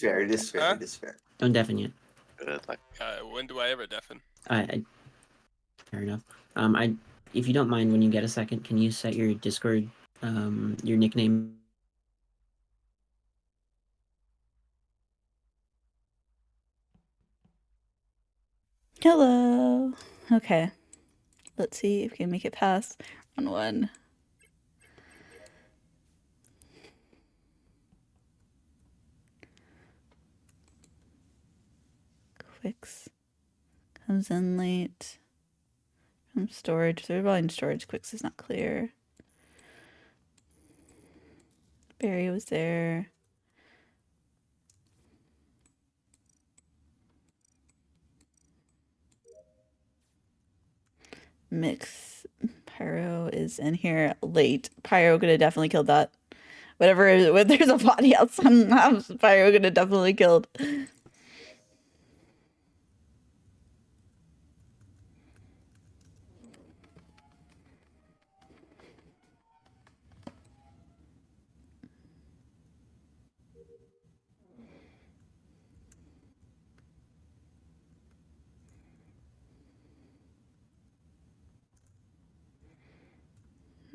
Fair, it is fair, Huh? it is fair. Don't deafen yet. Good luck. When do I ever deafen? Fair enough. If you don't mind, when you get a second, can you set your Discord, your nickname? Hello. Okay. Let's see if we can make it past round 1. Kwix comes in late from storage. They're probably in storage. Kwix is not clear. Barry was there. Mix. Pyro is in here late. Pyro could have definitely killed that. Whatever, when there's a body out some house, Pyro could have definitely killed.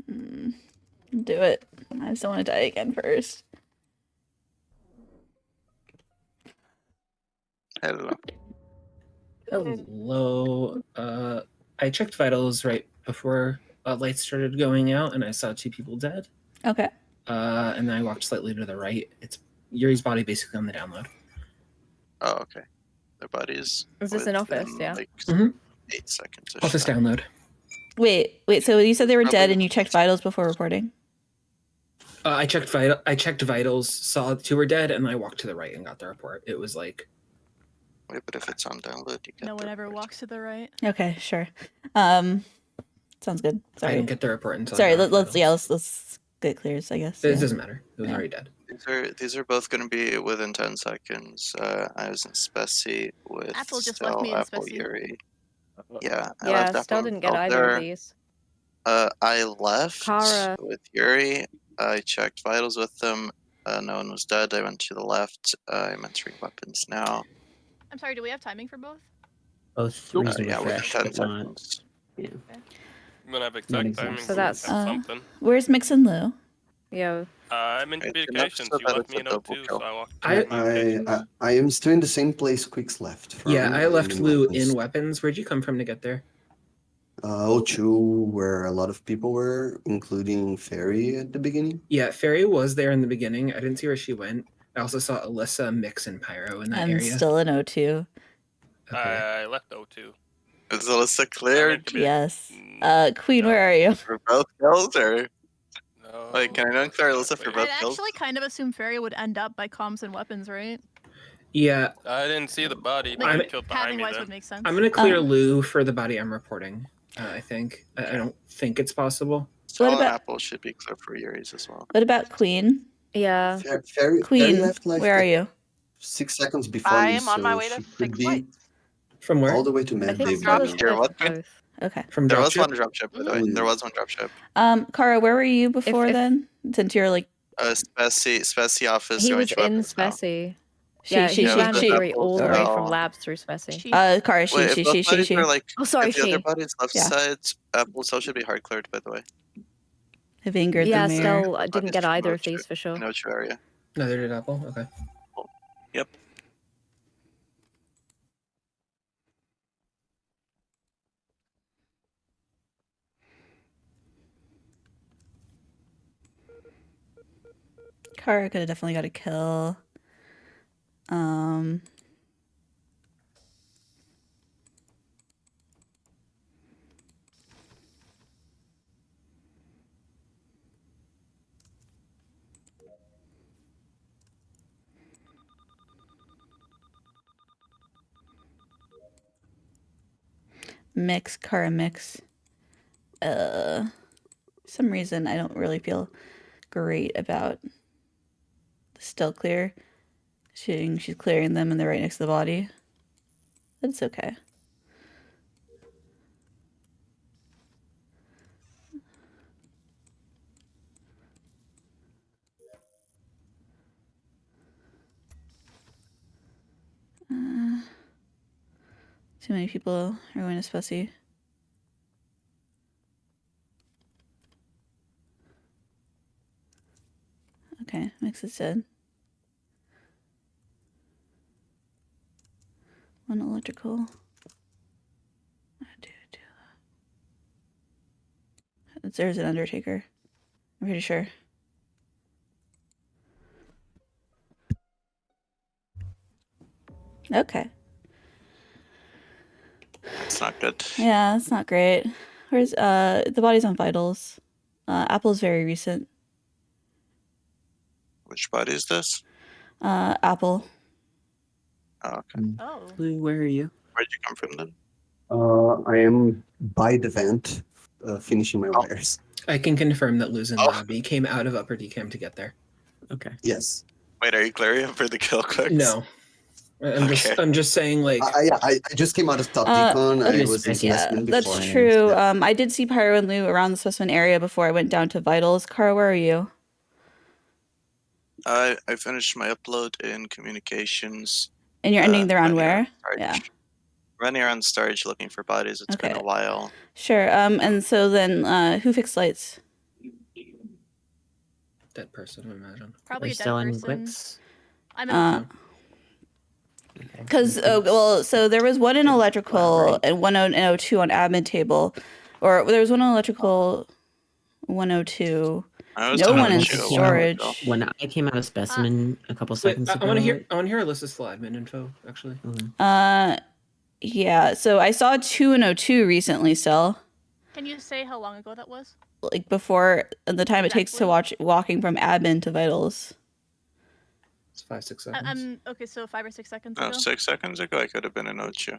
Do it. I just don't want to die again first. Hello. Hello. I checked vitals right before lights started going out, and I saw 2 people dead. Okay. And then I walked slightly to the right. It's Yuri's body basically on the download. Oh, okay. Their bodies. Is this an office? within, Yeah. Like Mhm. 8 seconds. Office download. Wait. So you said they were dead Probably. and you checked vitals before reporting? I checked vitals, saw 2 were dead, and then I walked to the right and got the report. It was like Wait, but if it's on download, you get No one the ever report. walks to the right. Okay, sure. Sounds good. I Sorry. didn't get the report until. I Sorry. got Let's vitals. let's get clears. I guess. It Yeah. doesn't matter. It was Yeah. already dead. These are both going to be within 10 seconds. I was in Speci with Apple just Stell, left me in Apple, Speci. Yuri. Yeah, I Yeah, left Stell Apple didn't get out either there. of these. I left Cara. with Yuri. I checked vitals with them. No one was dead. I went to the left. I'm entering weapons now. I'm sorry, do we have timing for both? Both reasonably Yeah, within fresh, 10 but not. seconds. Yeah. I'm gonna have Not exact exact. timing. So that's- have something. Where's Mix and Lou? Yeah. I'm in It's enough communications. so You that left it's me a in double O2, kill. so I walked. I- to communications. I am still in the same place Kwix left from. Yeah, I left in Lou weapons. in weapons. Where'd you come from to get there? O2, where a lot of people were, including Fairy at the beginning. Yeah, Fairy was there in the beginning. I didn't see where she went. I also saw Alyssa, Mix, and Pyro in that I'm area. still in O2. Okay. I left O2. Is Alyssa I'm in cleared? Yes. Mm, Queen, no. where are you? For both kills, or No. Wait, can I not clear Alyssa for Wait. both I'd kills? actually kind of assume Fairy would end up by comms and weapons, right? Yeah, I didn't see the body, but Like, I killed behind pathing me wise then. would make sense. I'm gonna clear Lou for the body I'm reporting. I think. I don't think it's possible. Stell and about- Apple should be clear for Yuri's as well. What about Queen? Yeah. Fairy Queen, left like where are you? 6 seconds before I you, am on my so way to she could fix be lights. From where? all the way to I Med think Bay Stell right is now. Here, what? both. Okay. From There was dropship? one dropship, by the way. There was one dropship. Cara, where were you before if- then? Since you're like Speci office He going was to in weapons now. Speci. she, Yeah, she, he Yeah, ran with with the Yuri double all the way cell. from labs through Speci. She- Cara, Wait, if both bodies are like, Oh, sorry, if the other she. body's left Yeah. side, Apple cell should be hard cleared, by the way. have angered Yeah, the mayor. Stell Both didn't bodies get from either of O2 these for sure. in O2 area. Neither did Apple. Okay. Yep. Cara could have definitely got a kill. Cara mix. Some reason I don't really feel great about the still clear. She's clearing them and they're right next to the body. That's okay. Too many people are going to Speci. Okay, Mix is dead. One electrical. There's an Undertaker. I'm pretty sure. Okay. It's not good. Yeah, that's not great. Where's the body's on vitals. Apple's very recent. Which body is this? Apple. Oh, okay. Oh. Lou, where are you? Where'd you come from then? I am by the vent, finishing my wires. I can confirm that Luz and Oh. Lobby came out of upper decam to get there. Okay. Yes. Wait, are you clearing for the kill Kwix? No. I'm just saying, like, I just came out of top decon. I okay, was in Speci, yeah, specimen That's before. true. I did see Pyro and Lou around the specimen area before I went down to vitals. Cara, where are you? I finished my upload in communications. And you're ending the round running where? around storage. Yeah. Running around storage looking for bodies. It's been Okay. a while. Sure. And so then who fixed lights? dead person, I imagine. Probably We're a dead still in person. Kwix. I'm in Okay. Because so there was one in electrical Right. and 102 on admin table, or there was one in electrical, 102. I was No on one in Ocho a while ago. storage. When I came out of specimen a couple Wait, seconds ago. I want to hear Alyssa's full admin info, actually. Yeah. So I saw 2 and 02 recently, Stell. Can you say how long ago that was? Like before the time it takes to Exactly. walking from admin to vitals. It's 5-6 seconds. I'm okay. So 5 or 6 seconds No, ago. 6 seconds ago I could have been in Ocho.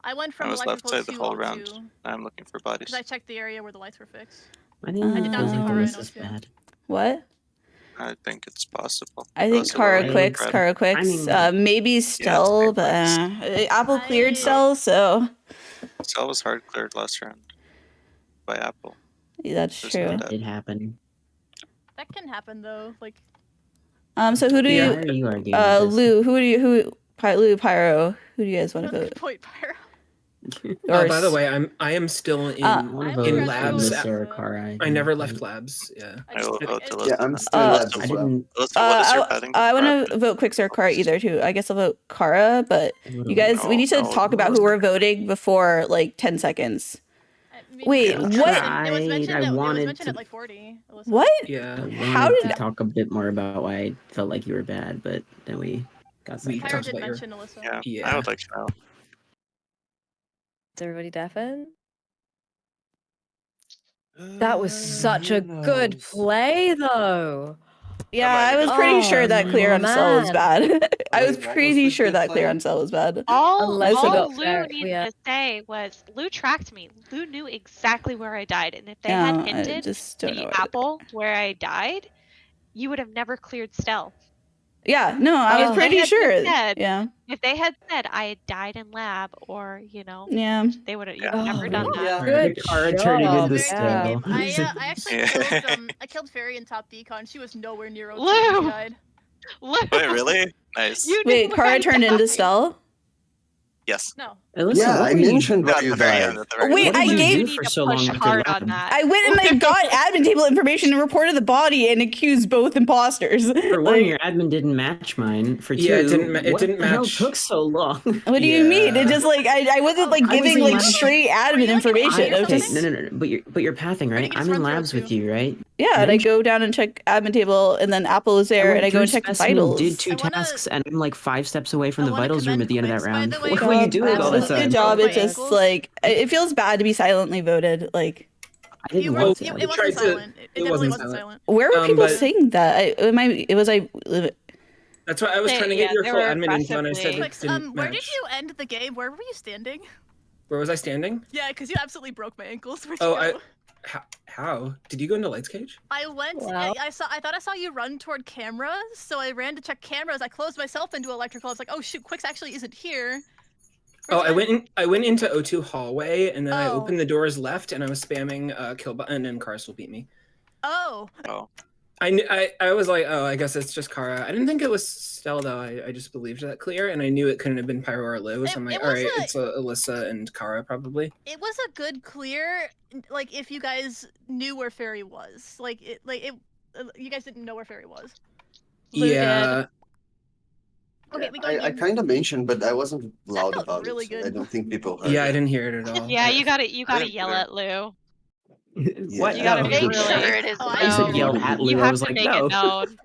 I went from I was left electrical side the to whole round. O2 I'm looking for bodies. because I checked the area where the lights were fixed. I think I did not see Cara Cara in is O2. bad. What? I think it's possible. I think Alyssa, Cara where are you Kwix, from? Cara Kwix, I mean- maybe Stell, but Apple cleared I- Stell, so Stell was hard cleared last round by Apple. that's There's true. no That did happen. That can happen though. Like So who do Yeah. Why you, are you arguing with this? Lou? Lou, Pyro? Who do you guys want to good vote? point, Pyro. By the way, I am still in. I want to I'm vote in for labs. Alyssa or Cara. I never left labs. Yeah. I will vote to Yeah, listen. I'm still Uh, labs I as well. didn't. Alyssa, what is your padding? I want to vote Kwix or Cara either too. I guess I'll vote Cara, but you guys, we need to No, talk about who we're voting before like 10 seconds. I mean, Wait, it was what? mentioned- It was mentioned, I it was wanted mentioned to- at like 40. Alyssa. What? Yeah. I How wanted did- to talk a bit more about why I felt like you were bad, but then we got We Pyro sidetracked. talked did about your- mention Alyssa. Yeah, I Yeah. would like to know. Is everybody deafened? That was such a good play, though. Yeah, I was pretty Oh, sure that clear on Cell was man. bad. I was Wait, what was pretty the sure good that play? clear on Cell was bad. All Unless it got Lou fair, needed yeah. to say was Lou tracked me. Lou knew exactly where I died, and if they Yeah, had I hinted just don't know. the what- apple where I died, you would have never cleared Stell. Yeah, no, I was Oh. pretty They had sure. said- Yeah, If they had said I had died in lab, or yeah. they would have Yeah. never Oh, done that. Good Cara turning job. into Very Yeah. good game. I actually Yeah. killed I killed Fairy in top decon. She was nowhere near O2 Lou! when she died. Lou, Wait, really? Nice. You knew Wait, where Cara I turned into died. Stell? Yes. No. Alyssa, Yeah, what I were you- mentioned No, where at you the very died. end. At the very Wait, end. What I did you gave- do You need for to so long push after hard lab? on that. I went and I got admin table information and reported the body and accused both imposters. For one, Like, your admin didn't match mine. For two, Yeah, it didn't ma- it what didn't the hell match. took so long? what do you mean? It Yeah. just like I wasn't like I was giving in like labs. straight admin you, like, information. I- It was Okay, just no. But you're pathing, Or right? you can I'm just in run through labs it with too. you, right? yeah, and I go down and check admin table, and then Apple was there, and I go and check vitals. Did two I wanna- tasks, and I'm like 5 steps away from I the wanna vitals room commend at the end of that Kwix, by round. the way. What were you Good doing all the job. time? Good job. Broke It my just ankles. like it feels bad to be silently voted. Like, I didn't You want were, to. it tried wasn't to- silent. It definitely wasn't wasn't silent. silent. where were people but- saying that? That's why I was They- trying to get yeah, your they full were admin info, and I said aggressively- it Kwix, didn't where did match. you end the game? Where were you standing? Where was I standing? Yeah, because you absolutely broke my ankles. Where'd Oh, you go? How? Did you go into Lights Cage? I went. Wow. I thought I saw you run toward cameras, so I ran to check cameras. I closed myself into electrical. I was like, oh shoot, Kwix actually isn't here. Oh, Where'd you I went into O2 hallway, and then I Oh. opened the doors left, and I was spamming kill button, and Cars will beat me. Oh. Oh. I was like, oh, I guess it's just Cara. I didn't think it was Stell though. I just believed that clear, and I knew it couldn't have been Pyro or Lou. So I'm like, all right, it's Alyssa and Cara probably. It was a good clear, like if you guys knew where Fairy was, you guys didn't know where Fairy was. Lou Yeah. Okay, we go I again. kind of mentioned, but I wasn't loud felt about really it. good. I don't think people heard Yeah, I it. didn't hear it at all. Yeah, you gotta didn't yell either. at Lou. What? You gotta No. make Make really. sure it is Oh, I said No. yell at Lou. You I have was to like, make no. it known.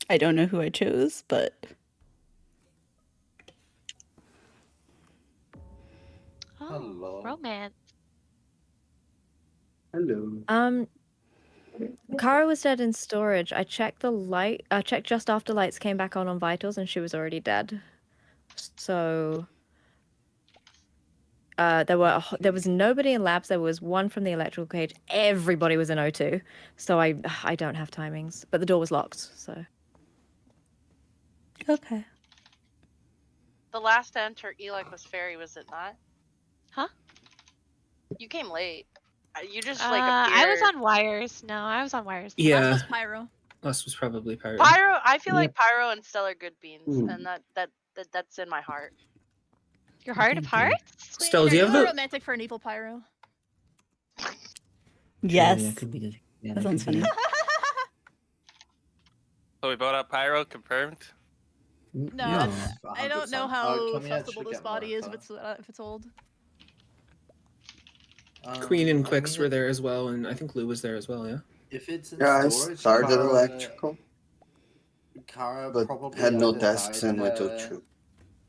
I don't know who I chose, but Oh, Hello. romance. Hello. Cara was dead in storage. I checked the light. I checked just after lights came back on vitals, and she was already dead. So, there was nobody in labs. There was one from the electrical cage. Everybody was in O2. So I don't have timings, but the door was locked. So okay. The last to enter Elec was Fairy, was it not? Huh? You came late. You just I was appeared. on wires. No, I was on wires. Last Yeah. was Pyro. Last was probably Pyro. Pyro, I feel Yep. like Pyro and Stell are good beans, Hmm. and that's in my heart. Your heart of hearts? Queen, Stell, are do you you have a the- romantic for an evil Pyro? Yes. That could be the. Yeah, That that sounds could be funny. So we brought up Pyro, confirmed. No, No. I don't know 100%. how Can we trustable actually this get more body is info? if it's old. Queen and I Kwix mean, were there as well, and I think Lou was there as well. Yeah. If it's in Yeah, I storage, started Cara, electrical, Cara but probably had no either tasks died, and went to true.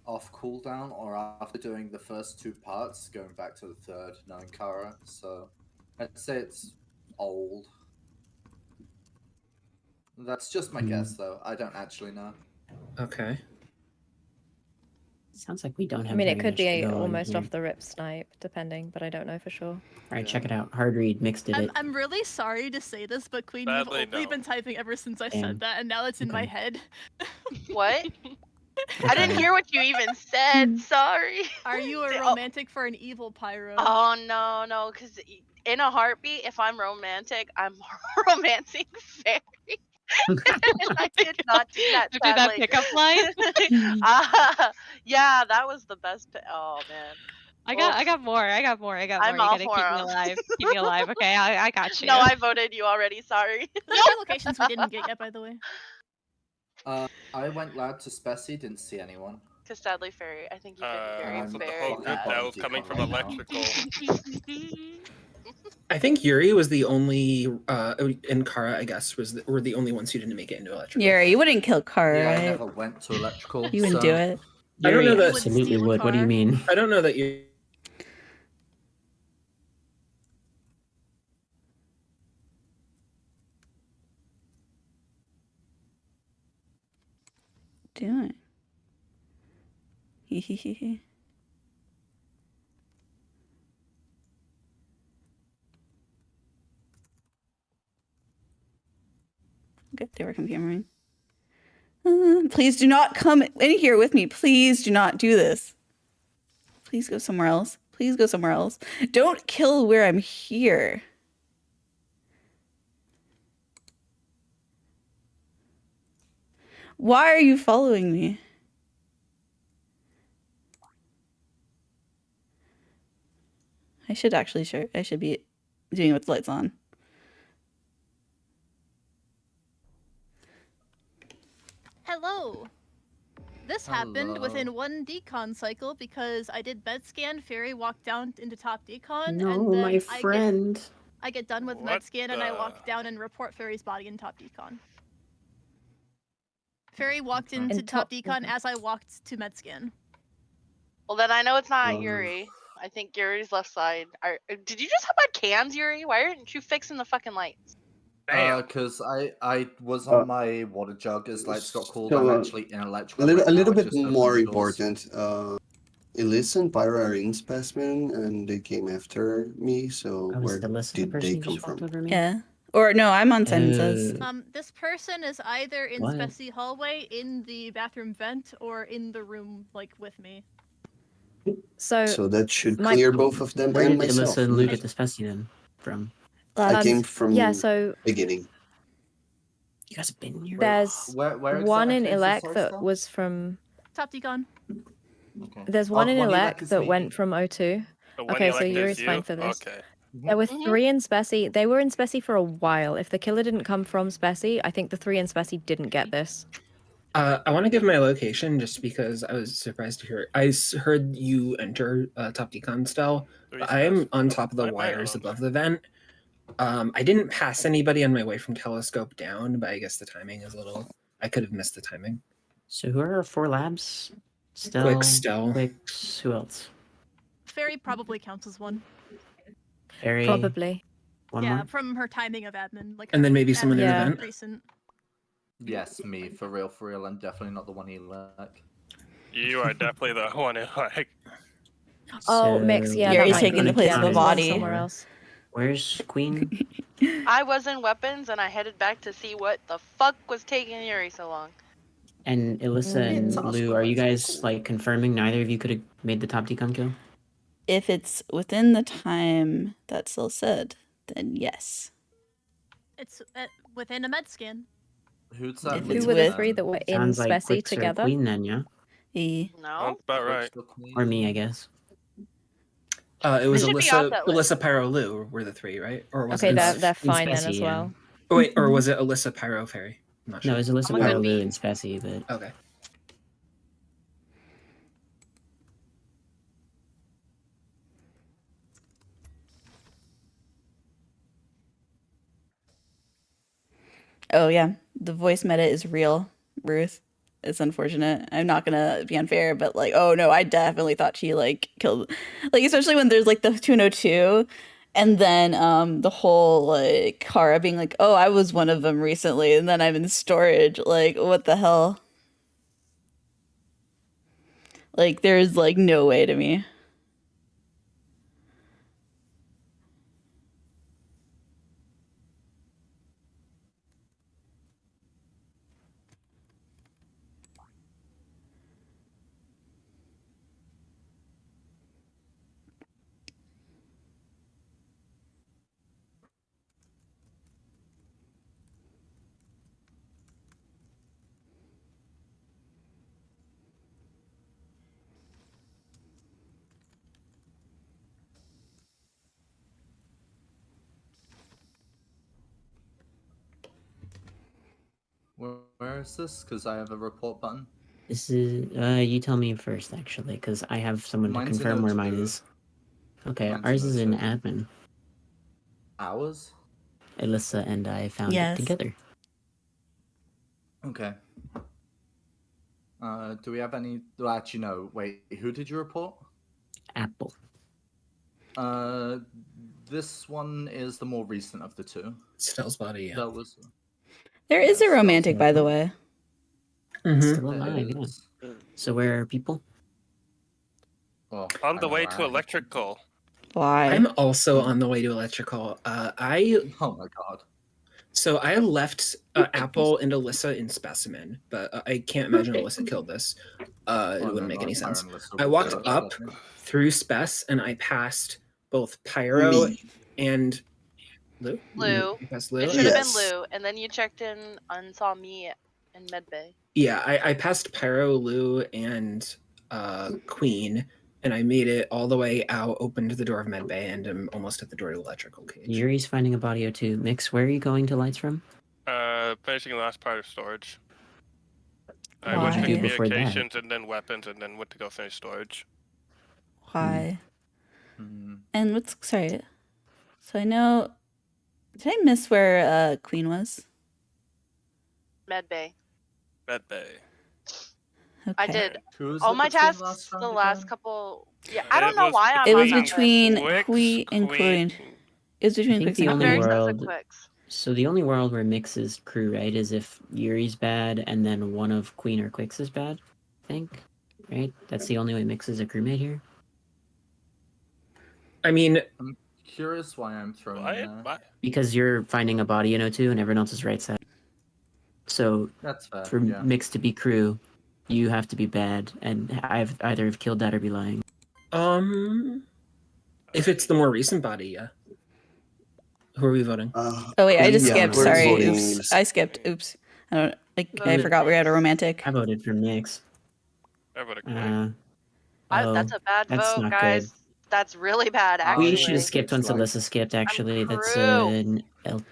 off cooldown or after doing the first two parts, going back to the third, knowing Cara. So I'd say it's old. That's just my guess, though. I don't actually know. Okay. Sounds like we don't have. I mean, it very could much to be go on almost here. off the rip snipe, depending, but I don't know for sure. All right, Yeah. check it out. Hard read, mixed did it. I'm really sorry to say this, but Queen, Sadly, you've only no. been typing ever since I Damn. said that, and now it's in my Okay. head. What? I didn't Okay. hear what you even said. Sorry. Are you a Oh. romantic for an evil Pyro? Oh no, because in a heartbeat, if I'm romantic, I'm romancing Fairy. I did not do that. After that Sadly. pickup line, Yeah, that was the best. Oh man. I got more. I got more. I'm You all gotta for keep me 'em. alive. Keep me alive. Okay, I got you. No, I voted you already. Sorry. Those are locations we didn't get yet, by the way. I went loud to Speci, didn't see anyone. Because sadly, Fairy, I think you've been very, I'm So the very whole group bad. that was Apology coming from comment now. electrical. I think Yuri was the only, and Cara, I guess, were the only ones who didn't make it into electrical. Yeah, you wouldn't kill Cara, Yeah, I right? never went to electrical. You wouldn't so... do it. I don't know Yuri that- absolutely Steal a would. What do you car. mean? I don't know that you. Doing. Hehehe. Okay, they were computing. Please do not come in here with me. Please do not do this. Please go somewhere else. Please go somewhere else. Don't kill where I'm here. Why are you following me? I should actually I should be doing it with the lights on. Hello. This happened Hello. within one decon cycle because I did med scan, Fairy walked down into top decon, No, and then my friend. I get done with What med scan and I the- walk down and report Fairy's body in top decon. Fairy walked Okay. into In top top- decon as I walked to med scan. Well, then I know it's not Um, Yuri. I think Yuri's left side. Did you just have bad cans, Yuri? Why aren't you fixing the fucking lights? Damn. Because I was on my water jug as lights got called. so, I'm actually in electrical. A little, right a little now, I bit just opened more the doors. important. Elisa and Pyro are in specimen, and they came after me. So Oh, where is Alyssa the did person they who come just walked from? over me? Yeah. Or no, I'm on Simon Says. This person is either in What? Speci hallway, in the bathroom vent, or in the room like with me. So, So that should my- clear both of them Where and did myself. Alyssa and Lou get the Speci then from? I came from yeah, so beginning. You guys have been here. there's Where one in exactly is this Elec source that though? was from. Top decon. Okay. There's one in Elec Elec is that me. went from O2. The one Okay, you so like Yuri's is you? fine for this. Okay. There were Mhm. 3 in Speci. They were in Speci for a while. If the killer didn't come from Speci, I think the 3 in Speci didn't get this. I want to give my location just because I was surprised to hear. Heard you enter top decon Stell. Three I'm steps. on top of the Right by wires them. above the vent. I didn't pass anybody on my way from telescope down, but I guess the timing is a little. I could have missed the timing. So who are our 4 labs? Stell, Kwix, Stell. Kwix, who else? Fairy probably counts as one. Fairy. Probably. One yeah, more. from her timing of admin. Like And then her maybe someone admin in the is vent? Recent. Yes, me for real. I'm definitely not the one he like. You are definitely the one who like. Oh, Mix, yeah, Yuri's that might taking be the place yeah, of the there's one body. somewhere else. Where's Queen? I was in weapons and I headed back to see what the fuck was taking Yuri so long. And Alyssa It's and us, Lou, are you guys like confirming neither of you could have made the top decon kill? If it's within the time that Stell said, then yes. It's within a med scan. Who's that? If Who it's were the with- 3 that were in Sounds like Speci Kwix or together? Queen then, yeah? No? Sounds about right. Or me, I guess. It was should be Alyssa, off that list. Alyssa, Pyro, Lou were the 3, right? Or was Okay, it? they're in fine then Speci, as yeah. well. Oh, wait, or was it Alyssa, Pyro, Fairy? I'm not sure. No, it was Alyssa, I'm a good Pyro, Lou, beat. and Speci, but Okay. Oh yeah, the voice meta is real, Ruth. It's unfortunate. I'm not gonna be unfair, but like, oh no, I definitely thought she like killed, like especially when there's like the 202, and then the whole like Cara being like, oh, I was one of them recently, and then I'm in storage. Like, what the hell? Like, there's like no way to me. Where is this? Because I have a report button. this is you tell me first actually, because I have someone to Mine's in confirm where mine O2. is. Okay, Mine's ours in is in O2. admin. Ours? Alyssa and I found Yes. it together. Okay. Do we have any? Well, actually, no. Wait, who did you report? Apple. This one is the more recent of the 2. Stell's body, yeah. That was. There is a Yes, romantic, by the way. Mhm. Still alive, yeah. is- So where are people? Well, On I the know way where to I am. electrical. Why? I'm also on the way to electrical. Oh my god. So I left Apple and Alyssa in specimen, but I can't imagine Alyssa killed this. It Oh, wouldn't no, make no, any Pyro sense. and Alyssa I were walked both up specimen. through Spec and I passed both Pyro Me. and Lou. Lou. You passed Lou? It should Okay. have been Yes. Lou, and then you checked in and saw me in medbay. Yeah, I passed Pyro, Lou, and Queen, and I made it all the way out, opened the door of medbay, and I'm almost at the door to electrical cage. Yuri's finding a body O2. Mix, where are you going to lights from? Finishing the last part of storage. I What went did to you do before that? communications and then weapons and then went to go finish storage. Why? Hmm. And what's sorry? So I know. Did I miss where Queen was? Med Bay. Med Bay. Okay. I did Who was all it my between tasks last the round last again? couple. Yeah, I don't It know was why I'm It on was that list. between Kwix, Queen and Queen. It was I between think Quix the and I'm only very Queen. close to world. Kwix. So the only world where Mix is crew, right, is if Yuri's bad and then one of Queen or Kwix is bad. I think, right? That's the only way Mix is a crewmate here. I mean, I'm curious why I'm thrown in What? there. What? Because you're finding a body in O2 and everyone else is right side. So That's fair. for yeah. Mix to be crew, you have to be bad, and I've either have killed that or be lying. if it's the more recent body, yeah. Who are we voting? Oh wait, I just Yeah, skipped. we're Sorry, voting oops. I skipped. Oops. I don't. I Voted- forgot we had a romantic. I voted for Mix. I voted Queen. That's a bad that's vote, not guys. good. That's really bad, actually. We should have skipped once Right. Alyssa skipped. Actually, that's crew. an L.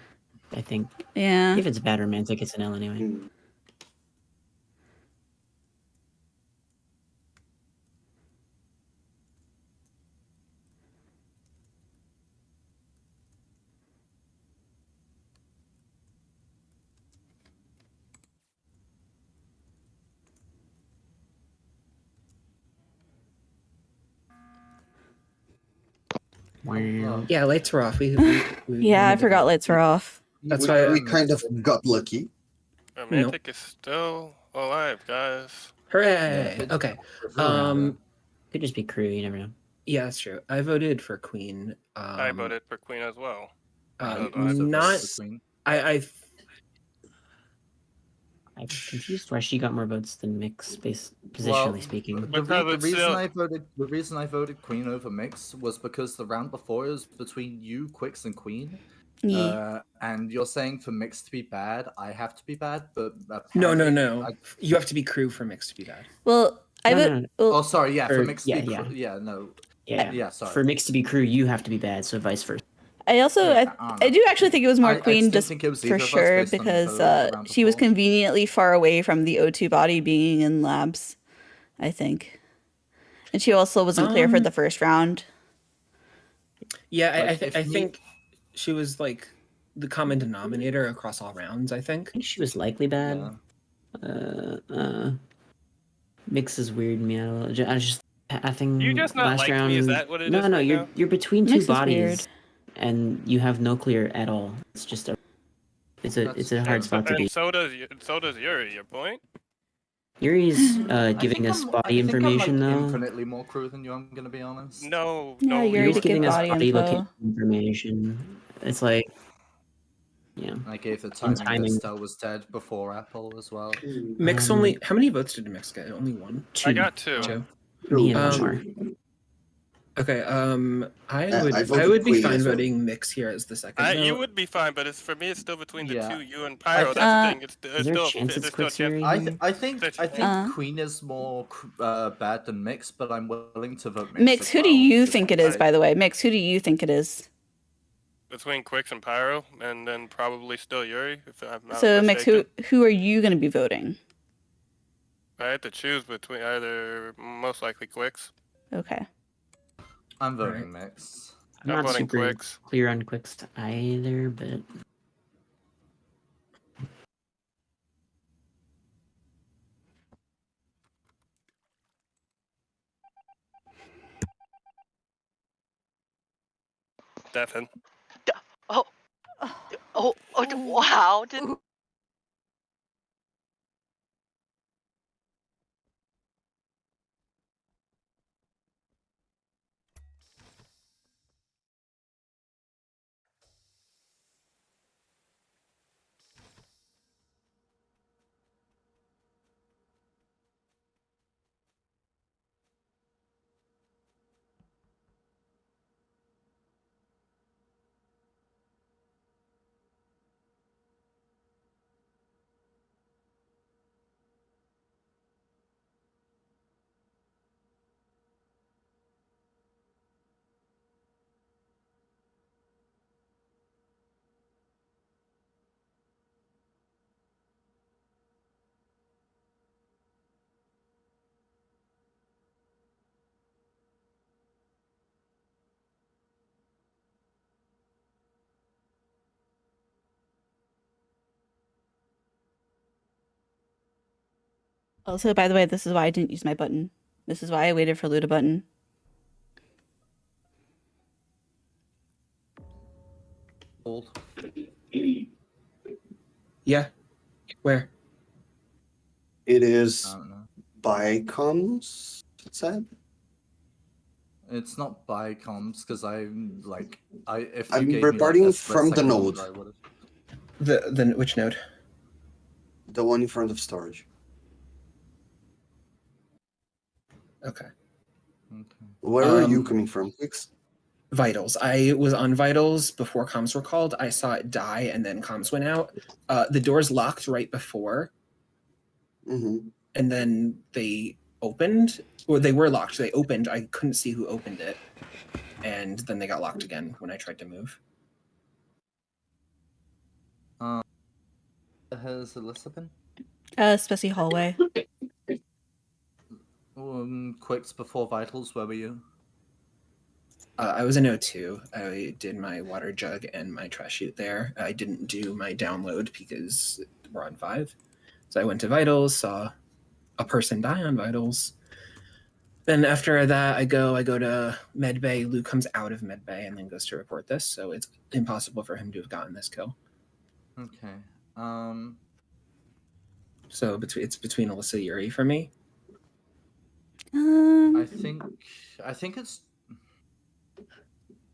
I think. Yeah. If it's bad romantic, it's an L anyway. Wow. Yeah, lights were off. Yeah, I forgot lights were off. That's we, why we kind of got lucky. Romantic is still alive, guys. Hooray! Okay. Could just be crew. You never know. Yeah, that's true. I voted for Queen. I voted for Queen as well. I'm also voted not. for Queen. I'm confused why she got more votes than Mix, positionally Well, speaking. the reason I voted Queen over Mix was because the round before it was between you, Kwix, and Queen. Yeah. And you're saying for Mix to be bad, I have to be bad, but No. apparently You have to be crew for Mix to be bad. Well, I No, would. no, no. Well, Oh, sorry. Yeah, for Mix to be yeah. yeah, no. Yeah. Sorry. For Mix to be crew, you have to be bad, so vice versa. I also Yeah, I do actually think it was more I Queen just didn't just think it was for either of us sure based on because the round she was before. conveniently far away from the O2 body being in labs, I think. And she also wasn't clear for the first round. Yeah, Like, I think she was like the common denominator across all rounds. I think she was likely bad. Mix is weird me out a little. I think You just not last like round. me? Is that what it no, is no, right you're now? you're between Mix two is weird. bodies, and you have no clear at all. It's just it's a hard spot to be. And so does Yuri. Your point? Yuri's I giving think us I'm- body I think information I'm, like, though. infinitely more crew than you. I'm gonna be honest. No, Yeah, Yuri Yuri's to give giving us body body info. location information. It's like, yeah. I gave the On timing that Stell was dead before Apple as well. Mix only. How many votes did Mix get? Only one. I got two. Me and one more. Okay. I I would voted be Queen fine as well. voting Mix here as the second. You vote. would be fine, but it's for me. It's still between the Yeah. two, you and Pyro. That's the thing. It's Is there a chance it's still a chance. Kwix I think Uh. Queen is more bad than Mix, but I'm willing to vote Mix. Mix, as who do well, you just think it because is, by the way? Mix, who do you think it is? Between Kwix and Pyro, and then probably still Yuri, if I'm not So, Mix, mistaken. who are you going to be voting? I had to choose between either most likely Kwix. Okay. I'm voting Mix. I'm I'm not voting super Kwix. clear on Kwix either, but Stefan. Wow. Also, by the way, this is why I didn't use my button. This is why I waited for Lou to button. Old. Yeah. Where? It is I don't know. by comms, it said. It's not by comms because I'm like if you I'm gave me reporting like a split from the second node. I would've- The which node? The one in front of storage. Okay. Where are you coming from, Kwix? Vitals. I was on Vitals before comms were called. I saw it die and then comms went out. The doors locked right before. Mm-hmm. And then they opened. Or they were locked. They opened. I couldn't see who opened it. And then they got locked again when I tried to move. Has Alyssa been? Speci hallway. Kwix before Vitals, where were you? I was in O2. I did my water jug and my trash chute there. I didn't do my download because we're on 5. So I went to Vitals, saw a person die on Vitals. Then after that, I go to Medbay. Lou comes out of Medbay and then goes to report this. So it's impossible for him to have gotten this kill. Okay. So it's between Alyssa Yuri for me. I think it's.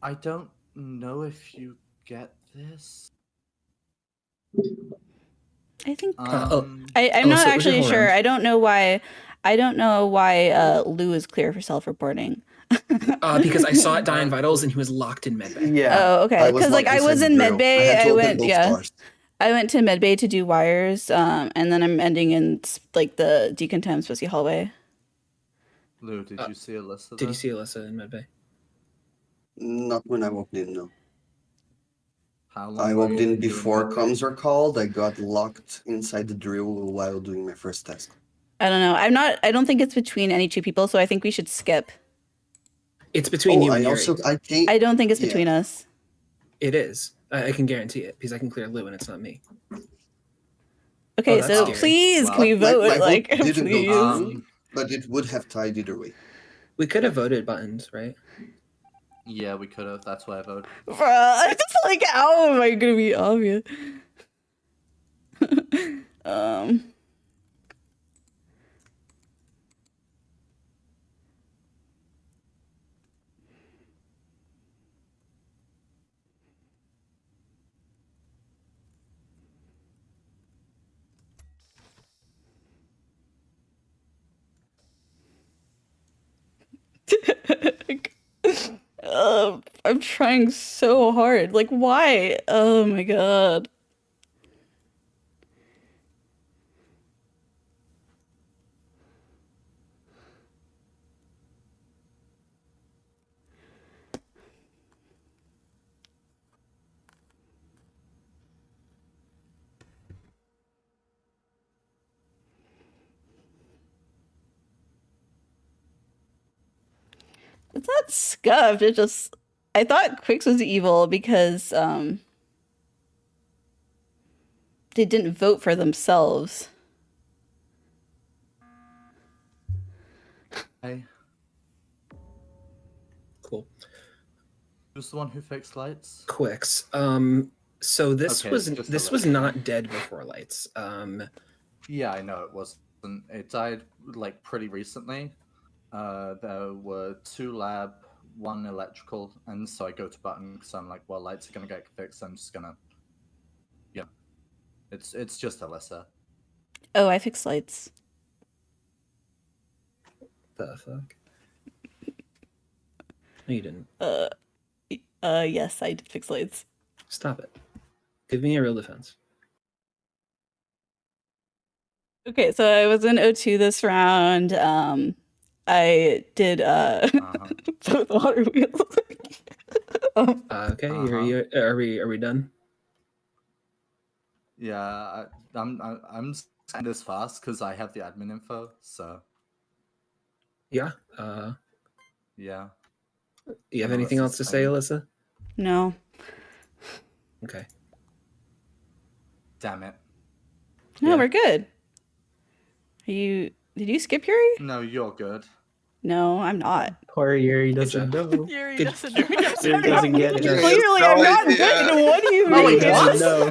I don't know if you get this. I think I'm Alyssa, not would you actually hold sure. on? I don't know why. Lou is clear for self-reporting. Because I saw it die in Vitals and he was locked in Medbay. Yeah. Oh, okay. Because like I was in Medbay. I went to Medbay to do wires, and then I'm ending in like the decontamined Speci hallway. Lou, did you see Alyssa? Did you see Alyssa in Medbay? Not when I walked in, no. How long I were walked you in doing before that? comms were called. I got locked inside the drill while doing my first task. I don't know. I don't think it's between any two people, so I think we should skip. It's between you and I Yuri. I don't think it's between us. It is. I can guarantee it because I can clear Lou and it's not me. Okay, that's so scary. please, can we vote? My Like, vote didn't please. go through, but it would have tied either way. We could have voted buttons, right? Yeah, we could have. That's why I voted. Bruh, it's just like, how am I gonna be obvious? I'm trying so hard. Like, why? Oh my god. It's not scuffed. It just, I thought Kwix was evil because they didn't vote for themselves. Hey. Cool. Who's the one who fixed lights? Kwix. So this Okay, was it's just this was not dead before lights. Yeah, I know it wasn't. It died like pretty recently. There were 2 lab, 1 electrical, and so I go to button because I'm like, well, lights are gonna get fixed. I'm just gonna, yeah. It's just Alyssa. Oh, I fixed lights. The fuck? No, you didn't. Yes, I did fix lights. Stop it. Give me a real defense. Okay, so I was in O2 this round. I did both water wheels. Okay, are we done? Yeah, I'm saying this fast because I have the admin info. So Yeah. yeah. You have anything else to say, Alyssa? No. Okay. Damn it. No, Yeah. we're good. Are you Did you skip Yuri? No, you're good. No, I'm not. Poor Yuri doesn't know. Yuri Good- doesn't Yuri doesn't get it. Clearly, I'm not good. What do you Oh, mean? wait, what? No.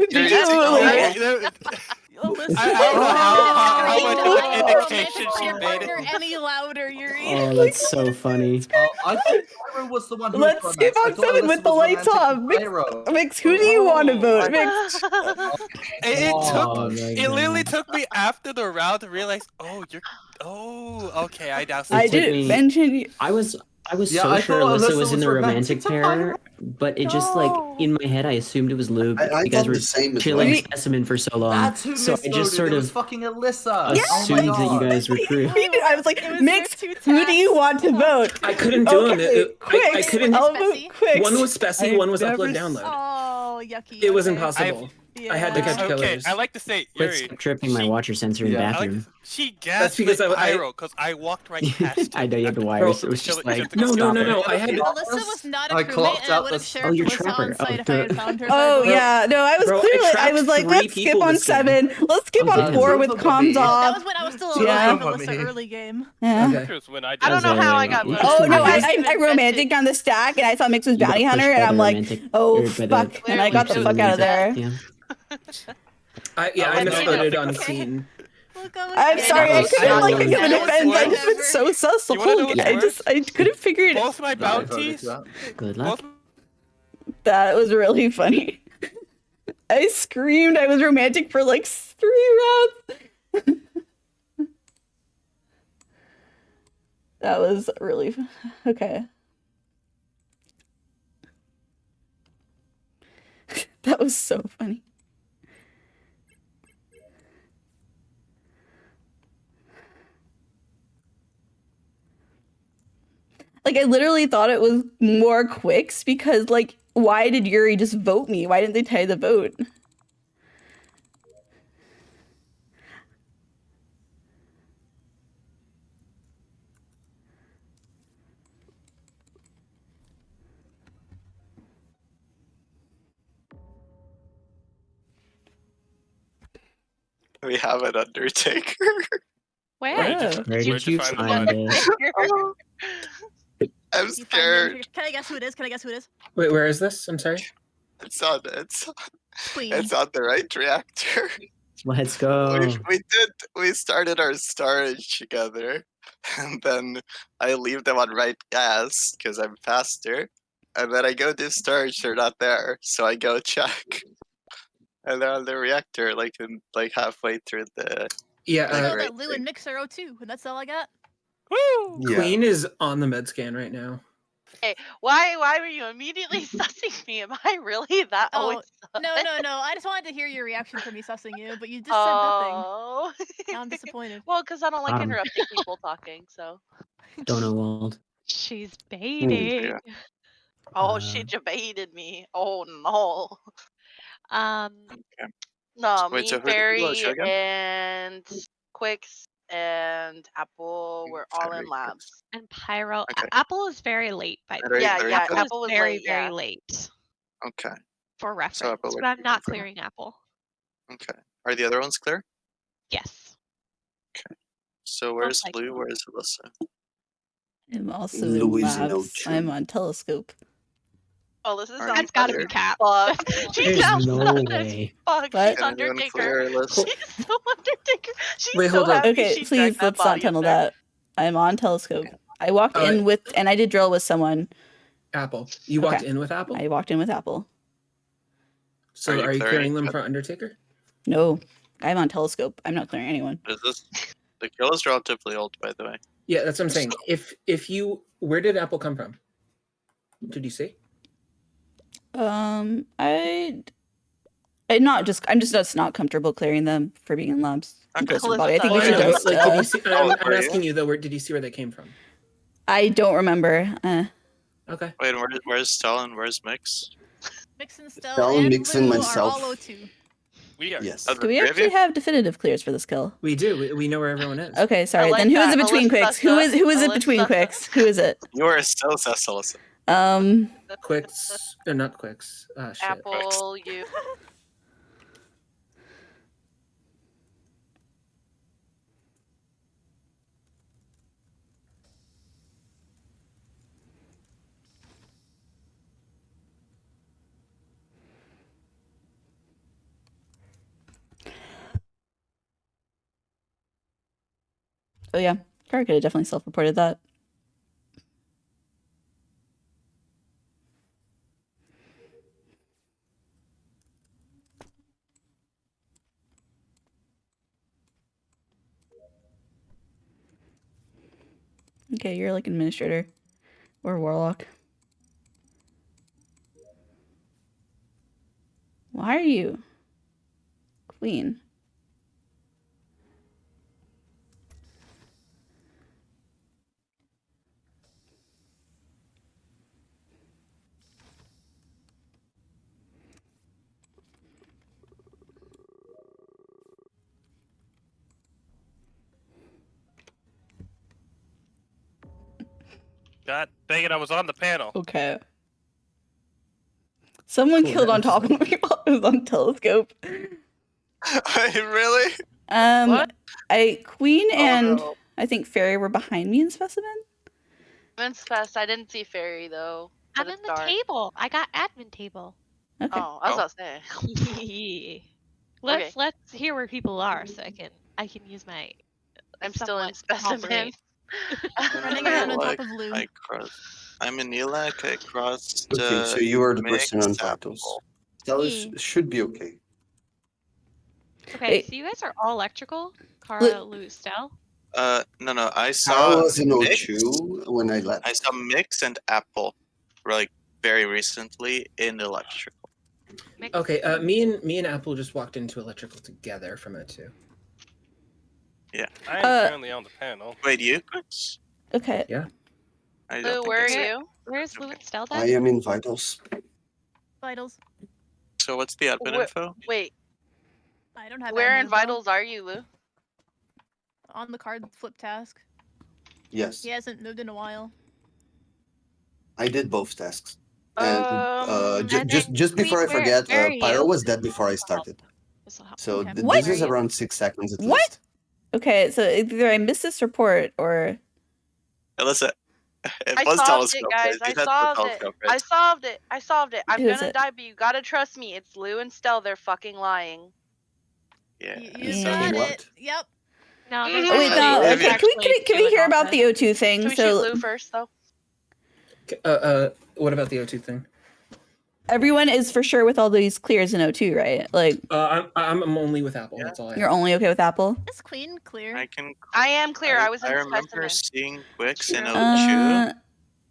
Did you? Listen, I don't know how you much don't of an make indication your she made partner it. any louder, Yuri. Oh, that's so funny. I thought Pyro was the one who Let's was skip romance. I on thought 7 Alyssa with the was lights romantic off. with Pyro. Mix, who do you want to vote? Mix. It Oh, took. my It literally God. took me after the round to realize. Oh, you're. Oh, okay. I now see. I took didn't me- mention you. I was Yeah, so I sure thought Alyssa Alyssa was in was the romantic romantic to pair, but it just like No. in my head I assumed it was Lou. I You guys thought were the same as chilling well. specimen for so long, That's who so I misvoted. just sort It was of fucking Alyssa. assumed Oh my that you god. guys were crew. I was like, It was Mix, your two who do you taps. want to vote? I couldn't do them. Okay, I Quix. couldn't. I'll vote Speci? Quix. One was Speci, I one was never upload s- download. Oh, yucky. It was okay. impossible. Yeah. I had to catch Okay, killers. I like to say Quit Yuri. tripping my she- watcher sensor in Yeah. I like bathroom. to, she gasped because like I- Pyro because I walked right past. I know you had the after- wires. after It was the just kill- like, to go stop stop it. it. I had Alyssa was not a I crewmate, clocked and I out would have the- shared Oh, you're Alyssa Trapper. on site Oh, if I had duh. found her. Oh there. yeah, no, I was Bro, I clearly. I trapped was like, 3 let's skip people on this game. 7. Let's skip Oh, on damn. 4 with Two of them were comms me. off. That was when I was still Yeah. alive with Alyssa Me. early game. Yeah. Okay. Here's when I I don't know how I got voted. Oh no, I I, wasn't I even romantic on the stack, and I saw Mix was You got bounty hunter, pushed and by I'm the like, romantic- oh or by the fuck, and I got the Clearly, fuck out of there. Yeah. I I misvoted on okay. Queen. I'm Yeah, sorry, that I was- couldn't that like was- think of a that was defense. I worse. just been so sus the You wanna whole know game. what's I couldn't figure it. Both my I voted bounties. for that. Good luck. Both That was really funny. I screamed. I was romantic for like 3 rounds. That was really okay. That was so funny. Like I literally thought it was more Kwix because like why did Yuri just vote me? Why didn't they tie the vote? We have an Undertaker. Where? Oh. Where Where'd did you find the find body? it? I'm You find the scared. Undertaker. Can I guess who it is? Can I guess who it is? Wait, where is this? I'm sorry. It's on Queen. the right reactor. Let's go. We started our storage together, and then I leave them on right gas because I'm faster, and then I go do storage. They're not there, so I go check, and they're on the reactor, like halfway through the. Yeah, I know Right that Lou thing. and Mix are 02, and that's all I got. Woo! Yeah. Queen is on the med scan right now. Hey, why were you immediately sussing me? Am I really that Oh, always? No. I just wanted to hear your reaction for me sussing you, but you just said nothing. Oh. Now I'm disappointed. Well, because I don't like Got 'em. interrupting people talking. So. Don't know Wald. She's baiting. yeah. Oh, she debated me. Oh no. Okay. No, Wait, me, so who did you vote Fairy, again? and Kwix and Apple were all in Fairy, labs. And Pyro. Okay. Apple is very late, by the way. Very, Yeah, very yeah. good. Apple was very, late. very Yeah. late Okay. for reference. Apple would But I'm be not confirmed. clearing Apple. Okay. Are the other ones clear? Yes. So where's like Lou? so. Where's Alyssa? I'm also Louis in labs. Noche. I'm on telescope. Oh, this is Are sounds you That's gotta be clear? cap. fuck. She There's sounds no fun as way. fuck. What? She's Can anyone Undertaker. clear Alyssa? She's so Undertaker. She's Wait, so hold on. happy Okay, she please dragged that let's not body in tunnel there. that. I'm on telescope. I walked Oh, in with and I did drill with someone. Apple. You walked Okay. in with Apple? I walked in with Apple. So Are you are you clearing clearing them it? for Undertaker? No, I'm on telescope. I'm not clearing anyone. Is this the kill is relatively old, by the way. Yeah, that's what I'm saying. If you where did Apple come from? Did you see? I'm just not comfortable clearing them for being in labs. I'm Okay. close to the body. I think we Alyssa, should No, just. like, did you see, Oh, I'm are you? asking you though, did you see where they came from? I don't remember. Okay. Wait, where's Stell and where's Mix? Mix and Stell Stell, and Mix, and Lou myself. are all 02. We are. Yes. Oh, Do we three of actually you? have definitive clears for this kill? We do. We know where everyone is. Okay, sorry. like Then who is that. it between Alyssa, Quicks? Who is it between Alyssa. Quicks? Who is it? You are so sus, Alyssa. Quicks or not Quicks. Shit. Apple, you. Oh yeah, Cara could have definitely self-reported that. Okay, you're like administrator or warlock. Why are you queen? God dang it! I was on the panel. Okay. Someone Cool, killed that on was top of fun. me while I was on telescope. Really? What? Queen and no. I think Fairy were behind me in specimen. Admin's fast. I didn't see Fairy though. I'm But in it's the dark. table. I got admin table. Okay. Oh, I was about to say. Let's hear where people are so I can use my I'm still in somewhat small brain. specimens. Running around on top of Lou. I'm in Elec. I crossed. Okay, so you are the person on Mix vitals. Apple. Stell Yeah. should be okay. Okay, Wait. so you guys are all electrical? Cara, Lou, Stell? No. I Cara saw was in Mix. O2 when I left. I saw Mix and Apple, like very recently in electrical. Mix. Okay, me and Apple just walked into electrical together from O2. I am currently on the panel. Wait, you? Kwix? Okay. Yeah. I don't Lou, think where I are saw- you? Where's Lou and Stell I then? am in vitals. Vitals. So what's the admin info? Wait, I don't have where admin in info. vitals are you, Lou? On the card flip task. Yes, He hasn't moved in a while. I did both tasks. And And then just before I Queen, forget, where are Pyro you? was dead before I started. This'll help. So Okay. What? this Where is are you? around 6 seconds at What? least. Okay, so either I missed this report or Listen, it I was solved telescope. it, guys. Right? I You had the solved it. telescope, I right? solved it. I solved it. I'm Who is gonna it? die, but you gotta trust me. It's Lou and Stell. They're fucking lying. Yeah. You Yeah. got What? it. Yep. No, Oh, there's Oh wait, actually, no. Maybe Okay, there's can we actually can we two hear in about the office. O2 thing? Should we So shoot Lou first, though? What about the O2 thing? everyone is for sure with all these clears in O2, right? Like I'm only with Apple. Yeah. That's all I you're have. only okay with Apple? Is Queen clear? I can. I am clear. I was in I the remember specimen. seeing Kwix in True. O2.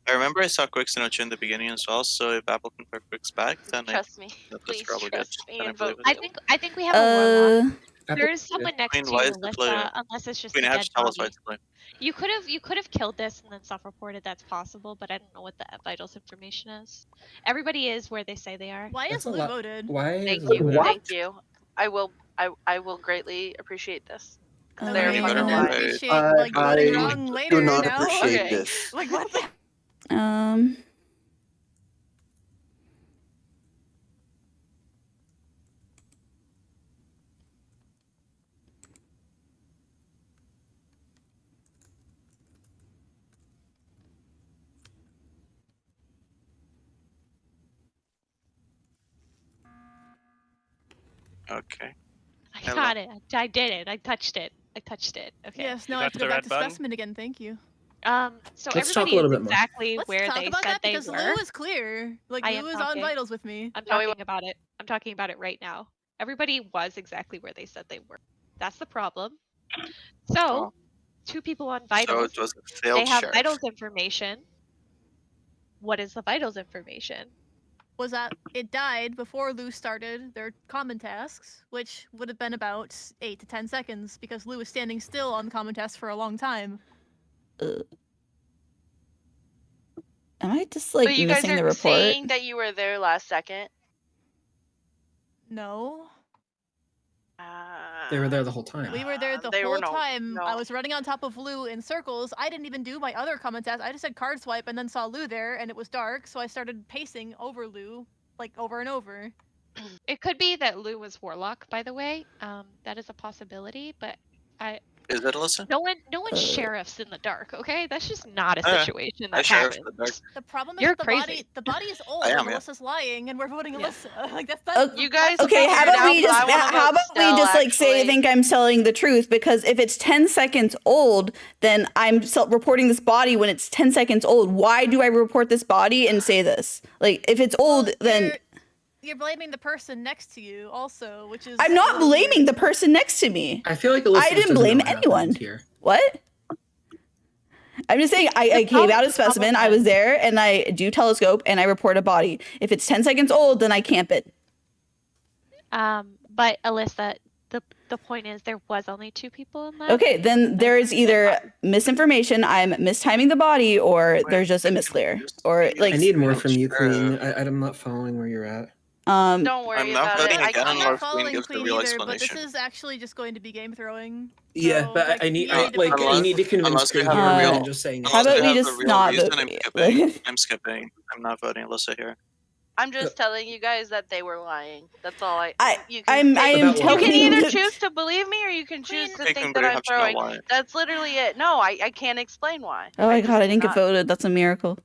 I remember I saw Kwix in O2 in the beginning as well. So if Apple can put Kwix back, then Trust me. that's Please probably good. trust me Then I and believe vote it. Lou. I think we have a warlock. Apple, There is someone next Queen, to why is the flare? Alyssa, unless it's just Queen, a have dead to tell us why body. it's flare. You could have killed this and then self-reported. That's possible, but I don't know what the vitals information is. Everybody is where they say they are. Why That's is a Lou lot. voted? Why is Thank Lou you. voted? Thank you. I will greatly appreciate this. I They're mean, fucking I lying. appreciate I- like voting I wrong do later not now. appreciate Okay. this. Like what the? Okay. I Hello. got it. I did it. I touched it. Okay. Yes. Now You I have touched to go the back red to button? specimen again. Thank you. So Let's talk everybody a little is bit more. exactly Let's where talk they about said that they because were. Lou is clear. Like I am Lou is on talking. vitals with me. I'm No, he talking about it. I'm talking about it right now. Everybody was exactly where they said they were. That's the problem. So, Oh. two people on So vitals. it was a failed They have sheriff. vitals information. What is the vitals information? Was that it died before Lou started their common tasks, which would have been about 8 to 10 seconds because Lou was standing still on the common task for a long time. Am I just like But you guys missing are the report? saying that you were there last second. No. They were there the whole time. We were there the They were whole no- time. I no. was running on top of Lou in circles. I didn't even do my other common task. I just said card swipe and then saw Lou there and it was dark, so I started pacing over Lou, like over and over. It could be that Lou was Warlock, by the way. That is a possibility, but Is it Alyssa? No one sheriffs in the dark, okay? That's just not a situation I that sheriff happens. in the dark. The problem is You're the crazy. body is old I and am, yeah. Alyssa's lying and we're voting Yeah. Alyssa. Like that's You guys Okay, how figured about we out, but just I wanna vote how about we Stell, just like say I actually. think I'm telling the truth, because if it's 10 seconds old, then I'm reporting this body when it's 10 seconds old. Why do I report this body and say this? Like if it's old, then you're blaming the person next to you also, which is I'm not blaming the person next to me. I feel like Alyssa I just didn't doesn't know blame what anyone. happened here. What? I'm just saying I came out a specimen, I was there, and I do telescope and I report a body. If it's 10 seconds old, then I camp it. But Alyssa, the point is there was only 2 people in that. Okay, then there is either misinformation, I'm mistiming the body, or there's just a misclear. Or like I need more from you, Queen. I'm not following where you're at. Don't worry I'm not about voting it. again I'm unless not Queen following gives the Queen real either, but this explanation. is actually just going to be game throwing. Yeah, So, but like, I need you need to focus. I need to convince Unless we Queen have here a rather real, than just saying. How unless about we we have just a real not reason, vote I'm for you? skipping. I'm skipping. I'm not voting Alyssa here. I'm just telling you guys that they were lying. That's all I. I You am you telling can you either that- choose to believe me or you can choose to They think can that I'm have to know throwing. why. That's literally it. No, I can't explain why. Oh my I god, just I didn't get cannot. voted. That's a miracle.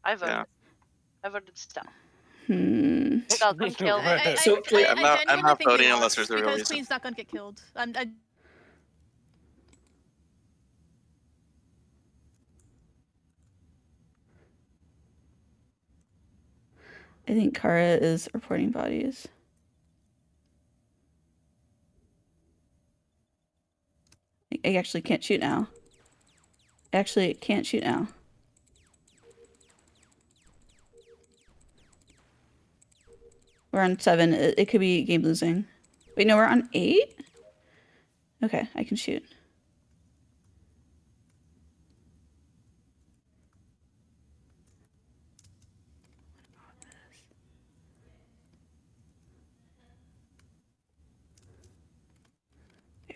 I voted. Yeah. I voted Stell. Hmm. Stell can kill me. I I'm not genuinely think voting he unless lost there's a real because reason. Queen's not gonna get killed. I think Cara is reporting bodies. I actually can't shoot now. Actually, can't shoot now. We're on 7. It could be game losing. Wait, no, we're on 8? Okay, I can shoot.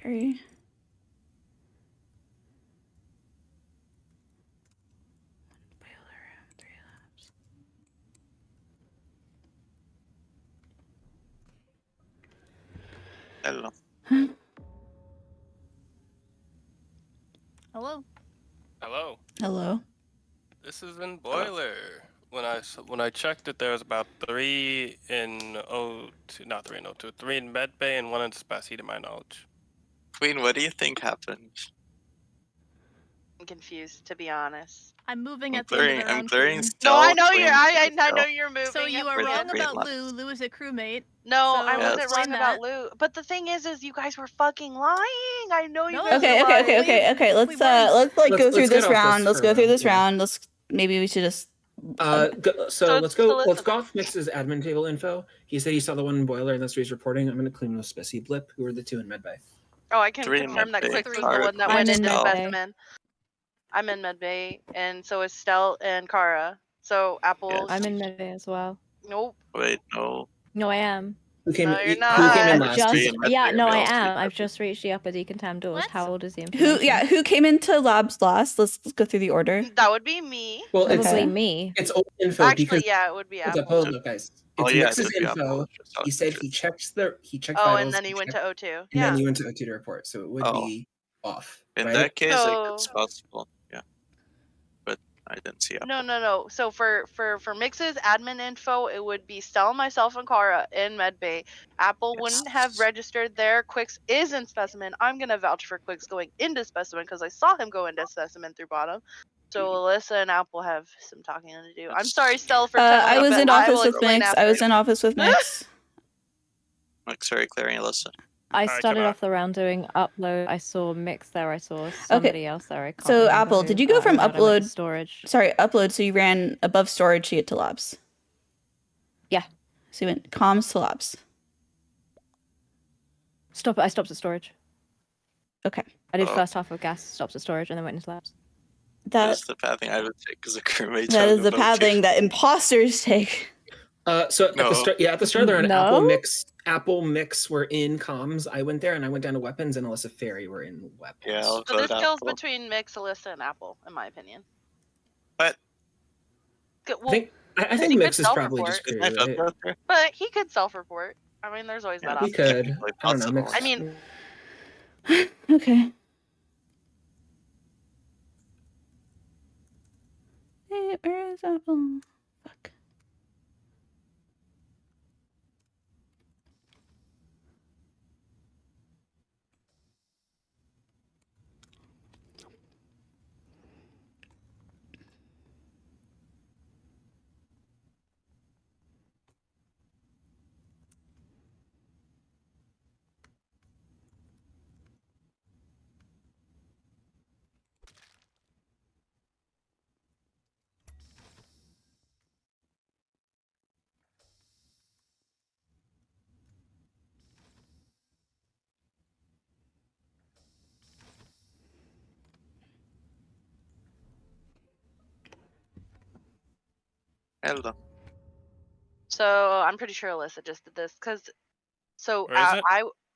Very. Hello. Hello. Hello. Hello. This is in boiler. When I checked it, there was about 3 in O2, not 3 in O2, 3 in medbay and 1 in Speci to my knowledge. Queen, what do you think happened? I'm confused, to be honest. I'm moving I'm at the end of clearing. the round. I'm clearing. Queen. Stell, No, I know Queen, you're. I Stell. know you're moving. So you are Where did wrong Queen about left? Lou. Lou is a crewmate. No, So I wasn't explain wrong about that. Lou. But the thing is you guys were fucking lying. I know you No, guys Okay, were okay, lying. okay. Let's weren't. like go Let's through get this off round. this Let's for go a through while, this yeah. round. Maybe we should just So let's go. Let's listen. go off Mix's admin table info. He said he saw the one in boiler, and that's what he's reporting. I'm going to claim those Speci blip. Who are the 2 in medbay? Oh, I can 3 in confirm that medbay. Kwix was the Cara, one that Queen, went I'm in into Stell. medbay. specimen. I'm in medbay, and so is Stell and Cara. So Apple. Yes. I'm in medbay as well. Nope. Wait, no. No, I am. Who came? No, you're Who came not. in I've last? just Three in medbay, yeah, no, we I all three am. I've medbay. just reached the upper decontam doors. What? How old is the information? who came into labs last? Let's go through the order. That would be me. Well, Probably Okay. me. it's old info Actually, because yeah, it would be hold up, Apple. hold up, guys. Oh It's yeah, Mix's it'd be info. Apple. He said he checked Oh, vitals, and then he went to O2. and Yeah. then he went to O2 to report. So it would Oh. be off. In right? that case, So- it's possible. Yeah, but I didn't see Apple. No. So for Mix's admin info, it would be Stell, myself, and Cara in medbay. Apple wouldn't have registered there. Kwix is in specimen. I'm gonna vouch for Kwix going into specimen because I saw him go into specimen through bottom. So Alyssa and Apple have some talking to do. I'm sorry, Stell, for telling I you, was but in I office will with explain Mix. after. I was in office with Mix. Mix very clearing Alyssa. I Alright, started come on. off the round doing upload. I saw Mix there. I saw somebody else there. I can't So, remember Apple, who, did you go but I from remembered I went to upload- storage? Sorry, upload. So you ran above storage to get to labs. Yeah. So you went comms to labs. I stopped at storage. Okay. I did Oh. first half of gas, stopped at storage, and then went into labs. That's the pathing I would take as a crewmate. That is the pathing that imposters take. So at No. the start, at the start of the round, No? Apple Mix were in comms. I went there and I went down to weapons, and Alyssa Fairy were in weapons. Yeah, I'll So this vote kills Apple. between Mix, Alyssa, and Apple, in my opinion. But Good, I well, think I he think could Mix is probably self-report. just is crew, my vote right? out there? but he could self-report. I mean, there's always that He option. could. Technically I don't know. possible. Mix. I mean, Okay. Wait, where is Apple? Fuck. Hello. So I'm pretty sure Alyssa just did this because Where is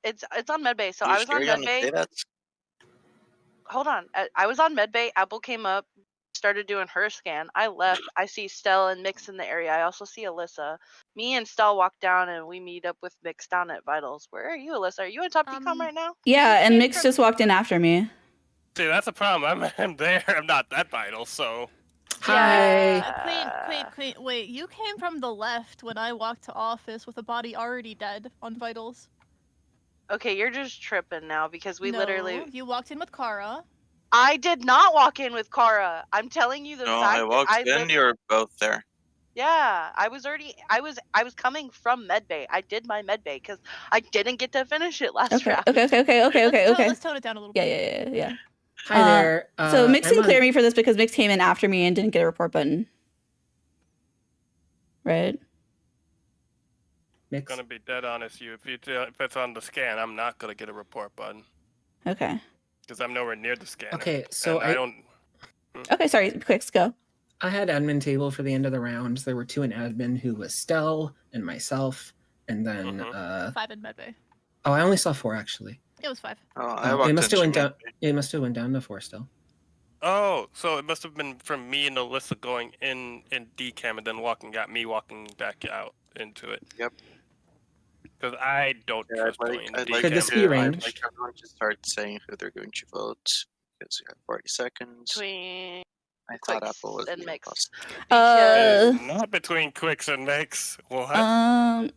it? it's on Medbay. So You I was sure on you're gonna say Medbay. that? Hold on. I was on Medbay. Apple came up, started doing her scan. I left. I see Stell and Mix in the area. I also see Alyssa. Me and Stell walk down and we meet up with Mix down at Vitals. Where are you, Alyssa? Are you in Top Decom right now? Yeah, and came Mix from- just walked in after me. See, that's a problem. I'm there. I'm not that vital, so. Hi. Queen, wait, you came from the left when I walked to office with a body already dead on vitals. Okay, you're just tripping now because we No, literally. you walked in with Cara. I did not walk in with Cara. I'm telling you the No, fact I walked that in. You're both there. Yeah, I was coming from Medbay. I did my Medbay because I didn't get to finish it last Okay, round. okay. Let's tone it down a little Yeah, bit. yeah. Hi there. So Mix I'm can clear on- me for this because Mix came in after me and didn't get a report button. Right? Mix. Gonna be dead honest, if it's on the scan, I'm not gonna get a report button Okay. because I'm nowhere near the scanner. Okay, so and I don't. Okay, sorry. Quicks, go. I had admin table for the end of the round. There were 2 in admin who was Stell and myself, and then 5 in Medbay. oh, I only saw 4 actually. It was 5. Oh, I Oh, walked it must have into went down. Medbay. It must have went down to 4 still. Oh, so it must have been from me and Alyssa going in decam and then walking back out into it. Yep. Because I don't Yeah, trust going into I'd decam. like Could this to- be I'd arranged? like everyone to start saying who they're going to vote because we have 40 seconds. Between I thought Kwix Apple was and the Mix. imposter. Because Not between Kwix and Mix. What?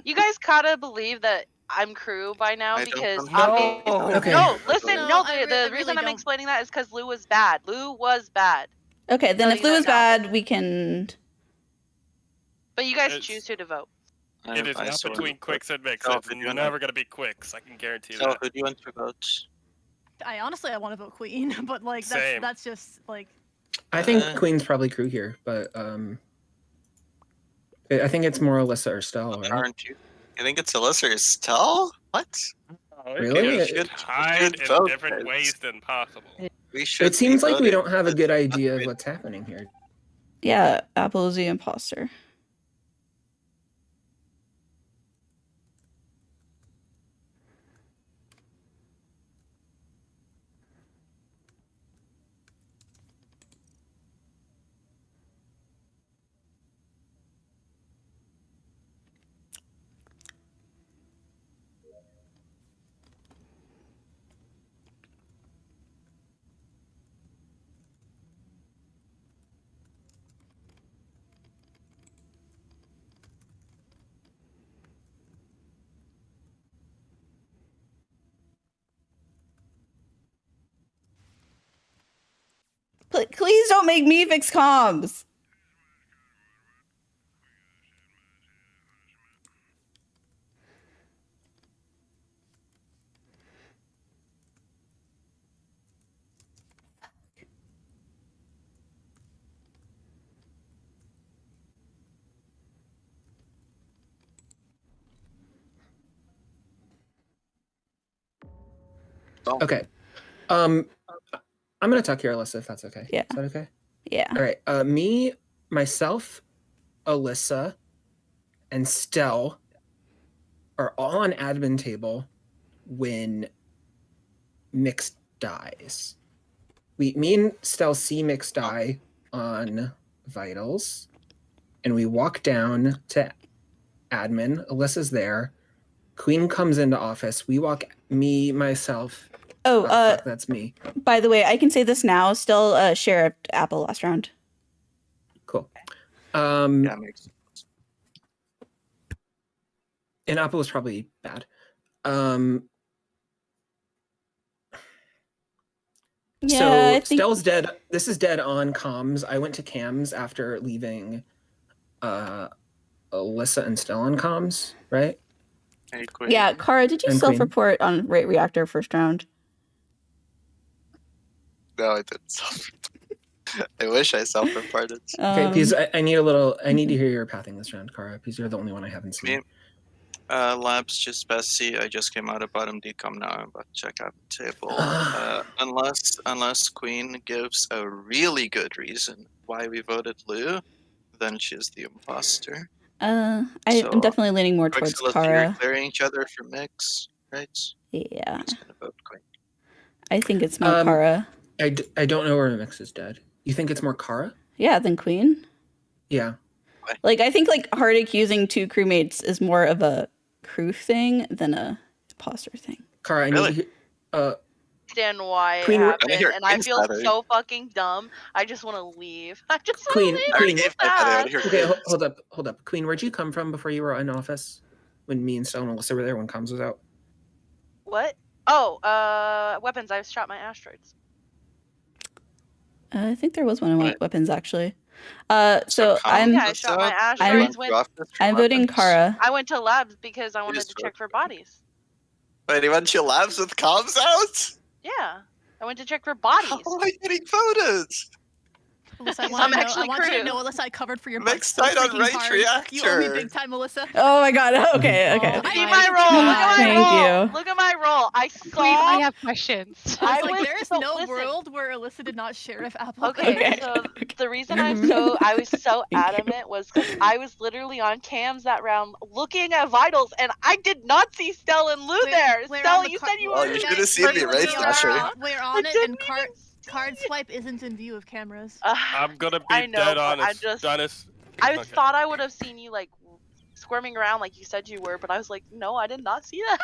you guys gotta believe that I'm crew by now I don't because know. Okay. No, listen, No, I the really reason I'm don't. explaining that is because Lou was bad. Lou was bad. Okay, then if Telling Lou that is now. bad, we can. But you guys It's- choose who to vote. It is I not saw between it. Kwix and Mix. Stell, It's who do you never want? gonna be Kwix. I can guarantee you Stell, that. who do you want to vote? I honestly want to vote Queen, but like Same. that's just like I think Uh, Queen's probably crew here, but I think it's more Alyssa or Stell, right? Aren't you? You think it's Alyssa or Stell? What? Really? We It- should Hide in vote different this. ways than possible. We should It seems be like we voting don't have a this. good idea of That's what's happening here. Yeah, Apple is the imposter. Please don't make me fix comms. Okay. I'm gonna talk here, Alyssa, if that's okay. Yeah. Is that okay? Yeah. All right. Me, myself, Alyssa, and Stell are all on admin table when Mix dies. Me and Stell see Mix die on Vitals, and we walk down to admin. Alyssa's there. Queen comes into office. We walk. Me, myself. Oh, fuck, that's me. by the way, I can say this now. Still, Sheriff Apple last round. Cool. Yeah, makes sense. And Apple was probably bad. Yeah, So I think Stell's dead. This is dead on comms. I went to cams after leaving Alyssa and Stell on comms, right? Hey, Queen. yeah, Cara, did you And Queen. self-report on Rate Reactor first round? No, I didn't I wish I self-reported. Okay, because I need to hear your pathing this round, Cara, because you're the only one I haven't seen. Me? Labs just Speci. I just came out of bottom decom now. I'm about to check out the table. Unless Queen gives a really good reason why we voted Lou, then she's the imposter. I'm So, definitely leaning more Kwix towards and Alyssa, you're Cara. clearing each other for mix, right? Yeah, I'm just gonna vote Queen. I think it's more Cara. I don't know where Mix is dead. You think it's more Cara? Yeah, than Queen. Yeah. Like I think like Hardic using 2 crewmates is more of a crew thing than a imposter thing. Cara, I Really? need to hear, Understand why Queen, it we're- happened, hear and I Queen's feel better. so fucking dumb. I just want to leave. I just want Queen, to leave. I already I'm so gave my bad. I wanna sad. hear Okay, Queen. hold up. Queen, where'd you come from before you were in office? When me and Stone and Alyssa were there when comms was out? What? Oh, weapons. I shot my asteroids. I think there was one in Right. weapons actually. So I'm Yeah, I shot my asteroids. I'm voting Cara. I went to labs because I You wanted just to check for bodies. Wait, he went to your labs with comms out? Yeah, I went to check for bodies. How am I getting voted? Alyssa, I I'm want to know. I actually want you to crew. know, Alyssa, I covered for your Next butt so night on freaking Right hard. You owe me Reactor. big time, Alyssa. Oh my god. Okay. Oh Okay. my See my roll. Look at my Thank roll. you. Look at my roll. I Queen, saw. I have questions. I was I like, was there is so- no listen. world where Alyssa did not sheriff Apple. Okay, so the reason I was so adamant was because I was literally on cams that round looking at vitals, and I did not see Stell and Lou there. We're Stell, on the you car- said you Well, were you there. should have seen me, right, Stasher? We're I on it, didn't and card swipe isn't in view of cameras. I'm gonna be I know, dead but honest. I Okay. thought I would have seen you like squirming around like you said you were, but I was like, no, I did not see that.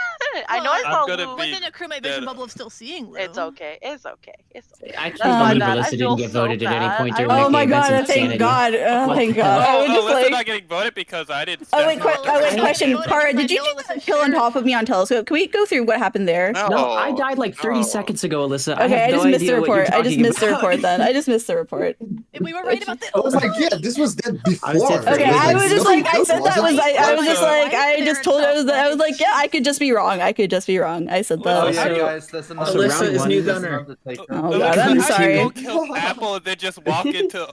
I know I Well, saw gonna Lou. be within a crewmate vision bubble of still seeing Lou. It's okay. It's okay. It's okay. I That's can't my believe bad. I Alyssa feel didn't get so voted at any bad. point I during Oh that my game. god, That's thank insanity. god. Oh, What thank the god. hell? I was Oh, just Alyssa's like, not getting voted because I didn't. oh wait, step out oh wait, there. question. voted Cara, because I did you know do Alyssa's that kill on sheriff. top of me on Telescope? Can we go through what happened there? No, I died like 30 no. seconds ago, Alyssa. I Okay, have I no just missed the idea what you're report. I just talking missed the about. report then. I just missed the report. And we were right about the. Oh my god, this was dead I was before. dead for Okay, ages. I was just like, I said that was, I was just Also- like, I just told, I was like, yeah, I could just be wrong. I could just be wrong. I said Well, Oh that. yeah, so- guys, there's another Also, Alyssa round is one- new there's an gunner. Undertaker. Oh Alyssa, god, I'm how'd sorry. you go kill Apple and then just walk into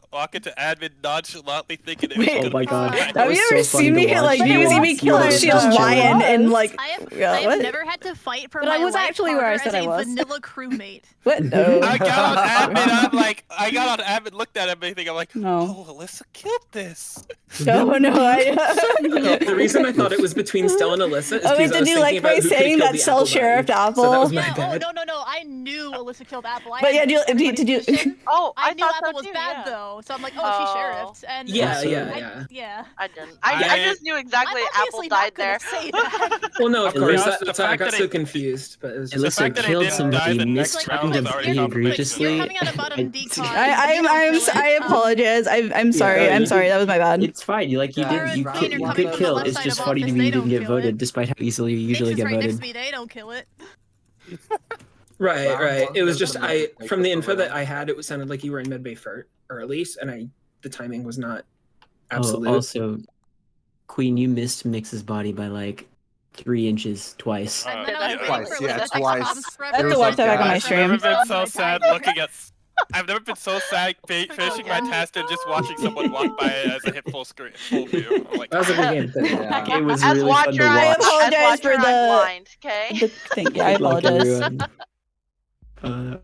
admin nonchalantly thinking it was Wait. gonna Oh my be god. fine? That Have was you so ever funny seen to me watch. like You you were- see me you kill were a just shield chilling. lion and like I have yeah, what? never had to fight for But my I was life actually where I harder said as I a was. vanilla crewmate. What? No. I got on admin. I got on admin, looked at everything. I'm like, No. oh, Alyssa killed this. No, no, The reason I thought it was between Stell and Alyssa is Oh, wait, because I did was you thinking like about by who could've saying killed that the Stell apple sheriffed body. Apple? So that was my Yeah. Oh bad. no! I knew Alyssa killed Apple. I But yeah, had do you everybody's vision. Oh, I I knew thought Apple so was too, bad yeah. though, so I'm like, oh, Oh. she sheriffed. And Yeah, Also- yeah. I didn't. I- I just knew exactly I'm Apple obviously not died there. gonna say that. Well, no, of The course. fact That's why I got that so it- confused. But it was just Alyssa fact that it killed didn't somebody, die the next mistimed round him was already pretty confirmation. egregiously. You're coming out of bottom decon. I apologize. I'm sorry. Yeah, I'm you sorry. did- That was my bad. It's fine. You like you Yeah, did you round could one you coming could from kill. the It's left just side of funny to office, me they you didn't don't get kill voted, it. despite how easily you usually Mix get is right next voted. to me. They don't kill it. Right, Round right. one, It was there's just an I Undertaker from the for info that round. I had, it sounded like you were in medbay for or at least, and the timing was not Oh, absolute. also, Queen, you missed Mix's body by like 3 inches twice. And then I was Yeah. waiting Twice, for yeah, Alyssa to twice. comms I have to There's watch that back on my guys- I've never stream. been so sad looking at. I've never been so sad finishing my task and just watching someone walk by as I hit full screen, full view. I'm like, That was a good game. Yeah. That game was As really fun watcher, to I watch. apologize as for watcher, I'm the- blind. Okay. The thing. Yeah, I Good luck, apologize. everyone.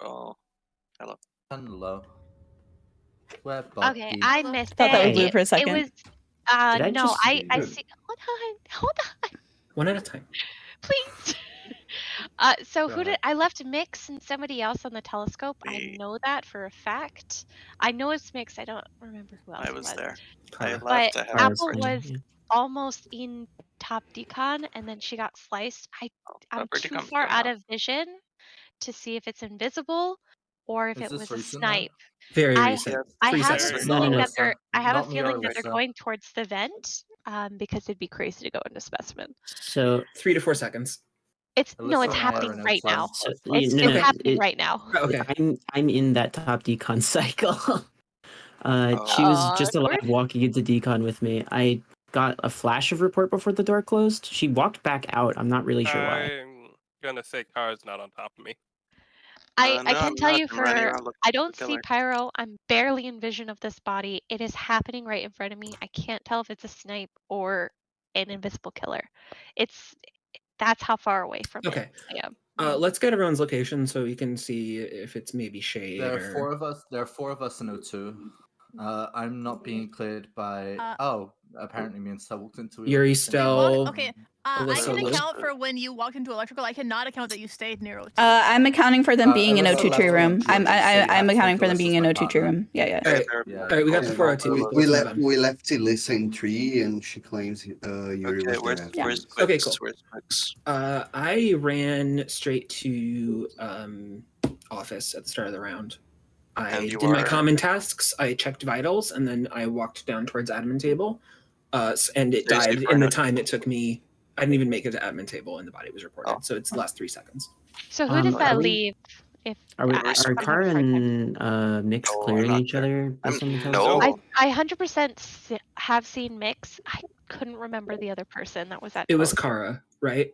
Oh, Hello. Where Okay, Bobby? I missed Thought that was it. Lou for a second. It was Did I no, just- I see. Hold on, One at a time. please. So Go who did ahead. I left Mix and somebody else on the telescope? I Me. know that for a fact. I know it's Mix. I don't remember who else I it was was. there. Cara. I But left. I had Cara's Apple fine, was yeah. almost in top decon, and then she got sliced. I'm Upper too Decon's far good out now. of vision to see if it's invisible or if Is it this was a recent then? snipe. Very I recent. I 3 have a seconds. No, no, feeling no. that they're. I have a Not me or feeling that they're Alyssa. going towards the vent, because it'd be crazy to go into specimen. So 3 to 4 seconds. It's Alyssa it's and I are happening in right O2. now. So, It's no, no, happening right now. Oh, okay. I'm in that top decon cycle. She was just alive Awkward. walking into decon with me. I got a flash of report before the door closed. She walked back out. I'm not really sure why. I'm gonna say Cara's not on top of me. I No, can I'm tell not. you I'm running for around looking I for don't the see killer. Pyro. I'm barely in vision of this body. It is happening right in front of me. I can't tell if it's a snipe or an invisible killer. That's how far away from Okay. it I am. Let's get everyone's location so we can see if it's maybe shade There are or... 4 of us. There are 4 of us in O2. I'm not being cleared by. Apparently me and Stell walked into. Yuri, Stell, Okay, I Alyssa, can Lou. account for when you walked into electrical. I cannot account that you stayed near O2. I'm accounting for them being in Alyssa O2 left tree room. O2 I'm tree, so you have I'm to accounting take for them being in Alyssa's O2 tree partner. room. Yeah, yeah. Alright, Yeah. alright, we got the Yeah, 402 people. we Let's left. move on. We left Elisa in 3, and she claims Yuri Okay, was where's there. Yeah. where's afterwards. Okay, Kwix? cool. Where's Kwix? I ran straight to office at the start of the round. I And you did my are- common tasks, I checked vitals, and then I walked down towards admin table. And it So you say died in the Pyro. time it took me. I didn't even make it to admin table, and the body was reported. Oh. So it's the last 3 seconds. So who does Are that we- leave? If Are we? I- Are I'm having a Cara hard time. and Mix No, I'm clearing not each there. other based on the No. telescope? I 100% have seen Mix. I couldn't remember the other person that was at. It was telescope. Cara, right?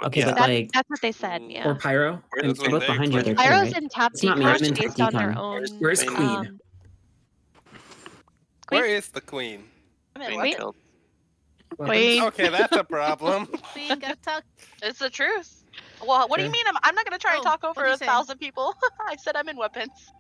Okay, Yeah. but That's, like that's what they said. Or Yeah. Pyro? Where's And, That's what both they behind each other claim. too, Pyro's right? in top It's not me, I'm decon in top based on their decon. own. where's Queen? Queen? Where Queen? is the queen? I'm in Queen Wait. weapons. killed. Queen. Okay, that's a problem. Queen, gotta talk. It's the truth. Well, what do you Okay. mean? I'm not gonna try and Oh, talk over what'd you say? 1,000 people. I said I'm in weapons.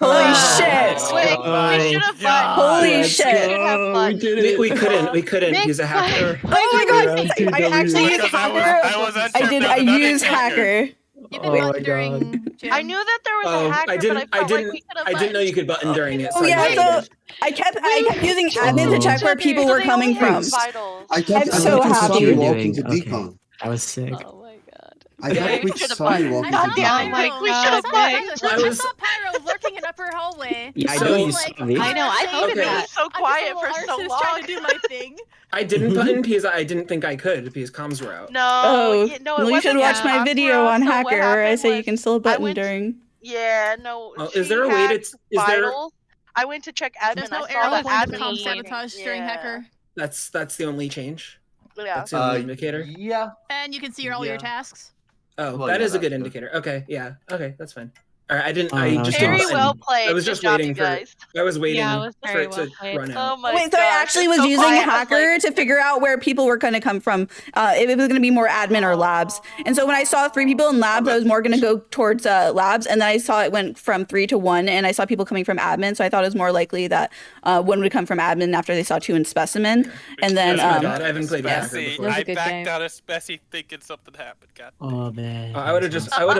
Holy Oh, shit! Wait, Oh we should have God. button. Holy Let's shit! We should have We button. did it. We couldn't. Nick, He's a hacker. Oh my god! Round two I actually W. used Because I hacker. was I did. I unsure if used that was hacker. You You can Oh button my during God. Jim. I knew that there was Oh, a hacker, I but didn't. I I felt like didn't. we could have I didn't know you could button during it. So Oh I yeah, just so waited. I kept using admin to Oh. check where people were they coming only have from. vitals. I thought I'm I so thought you saw happy. me You're walking doing to okay. Beacon. I was sick. Oh my god. I thought Dang, Kwix should've saw me buttoned. walking God to damn Beacon. it, Nick, we should have I buttoned. saw Pyro lurking in upper hallway. Yeah, I So- know I you was saw like, me. I know, I Pyro, hated Okay. It that. was so I'm quiet just a for little so arsonist long. trying to do my thing. I didn't button because I didn't think I could because comms were out. No, Oh, no, well, it you should wasn't watch that my comms video were on out, so what Hacker. I happened say you was can still I button went. during. Yeah, no. Oh, She is there a way to? hacked Is there? vitals. I went to check admin. There's no I saw arrow that pointing to admin comms was waiting. sabotage during Hacker. That's the only change. Yeah. That's the only indicator. Yeah. And you can see all your Yeah. tasks. Oh, Well, that yeah, is a good that's good. indicator. Okay, yeah. Okay, that's fine. All right, I didn't. Oh, I no, just it's didn't Very awesome. button. well played. I was Good just job, waiting you for. guys. I was waiting Yeah, it was for very it well to played. run Oh out. my Wait, so I gosh, actually it's was so using quiet. I was Hacker like, to figure out where people were going to come from. If it was going to be more admin or labs. And so when I saw 3 people in labs, I was more going to go towards labs. And then I saw it went from 3 to 1, and I saw people coming from admin. So I thought it was more likely that 1 would come from admin after they saw 2 in specimen. And then That's my bad. I haven't played with Hacker Speci, before. That was a I good backed game. out of Speci thinking something happened. God damn. Oh man. I would have just. I would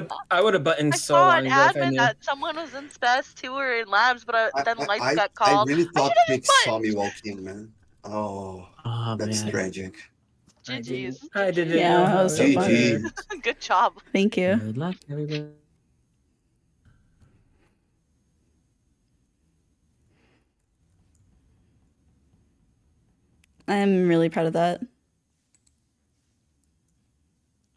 have buttoned I so saw long an ago if I admin knew. that someone was in spec, 2 were in labs, but then lights got I called. really I thought should have Kwix just saw me buttoned. walk in, man. Oh, Oh that's man. tragic. GG's. I didn't Yeah, know that how was it so was funny. there. Good job. Thank you. Good luck, everybody. I'm really proud of that.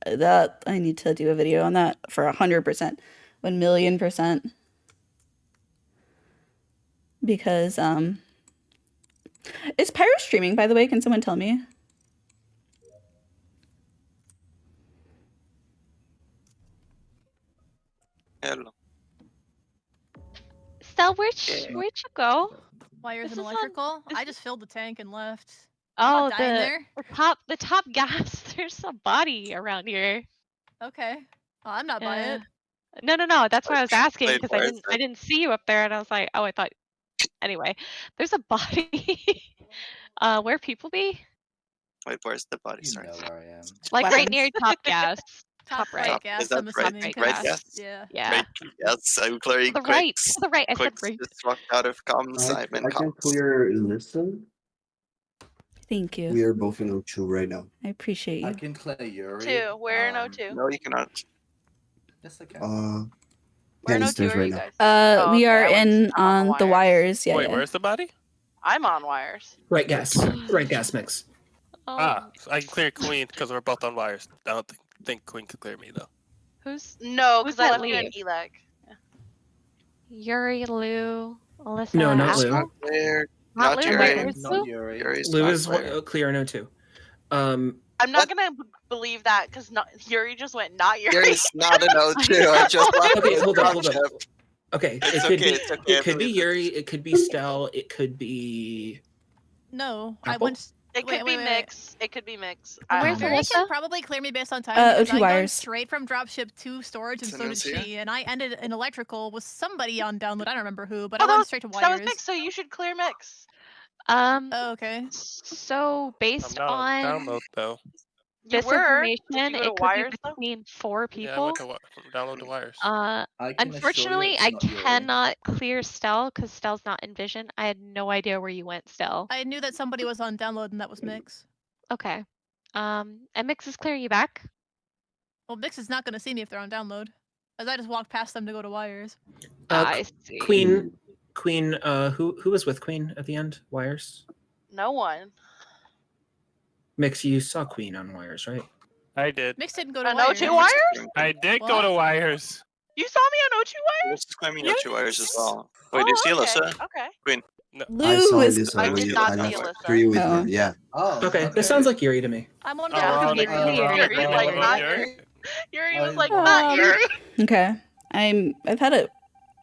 That I need to do a video on that for 100%, 1,000,000%. Because is Pyro streaming, by the way? Can someone tell me? Hello. Stell, where'd you go? Wires This and is on- electrical. this I is- just filled the tank and left. Oh, not dying there. the top gas. There's a body around here. Okay. Well, I'm not by Yeah. it. No. That's why I was asking Wait, because where is I didn't see you up there, and I was like, oh, I thought. Anyway, there's a body. Where people be? Wait, where's the body? You Sorry. know where I am. Like right Weapons. near top gas. Top right right. gas, Is that I'm right? assuming. Right 'cause- gas? Yeah. Yeah. Right, yes, I'm clearing To the right. Kwix. To the right. I said Kwix right. just walked out of comms. I'm in I can comms. clear listen. Thank you. We are both in O2 right now. I appreciate I you. can clear Yuri. 2. We're in O2. No, you cannot. Yes, I can. We're in O2 Canisters are right you now. guys? Oh, We okay, are I went- in I'm on the wires. Yeah. Wait, yeah. where's the body? I'm on wires. Right gas. Right gas mix. Oh, So I can clear Queen because we're both on wires. I don't think Queen could clear me though. who's No, Who's because I that left you in leave? ELAC. Yuri, Lou, Alyssa? No, not Apple? Lou. Not clear. Not Not Lou. Yuri. Wait, where's Not Lou? Yuri. Yuri's Lou not is clear. clear in O2. I'm not What? gonna believe that because Yuri just went not Yuri. Yuri's not an O2. I just left Okay, his hold up. dropship. Okay, It's it could okay, be. it's okay, I It could be believe it. Yuri. It could be Stell. It could be. No, I Apple? went. It could Wait, be wait, wait. mix. It could be mix. Where's Yuri Alyssa? can probably clear me based on time. because O2 I wires. went straight from dropship to storage, and So so no did Zia? she. And I ended in electrical with somebody on download. I don't remember who, but Oh, I that went was, straight to that was wires. mix, so you should clear mix. Oh, okay. So I'm based not on on download though. You this were. Did information, you go to it could wires be though? between 4 Yeah, I people. went to from download to wires. I can assure you Unfortunately, it's I not Yuri. cannot clear Stell because Stell's not in vision. I had no idea where you went, Stell. I knew that somebody was on download, and that was Mix. Okay. And Mix is clearing you back. Well, Mix is not going to see me if they're on download, as I just walked past them to go to wires. I see. Queen. Who was with Queen at the end? Wires. No one. Mix. You saw Queen on wires, right? I did. Mix didn't go to An wires. O2 wires? I did go What? to wires. You saw me on O2 I wires? was climbing O2 wires as well. Wait, do you see okay. Alyssa? Okay. Lou I saw is. Alyssa. I did We- not I see don't Alyssa. agree with Oh. her. Yeah. Oh, Okay, this sounds like Yuri to me. I'm on Oh, download. we're on with the- Yuri. Yuri. Yuri was like, Yuri. not Yuri. Yuri. Yuri was I- like, not Yuri. Okay. I've had a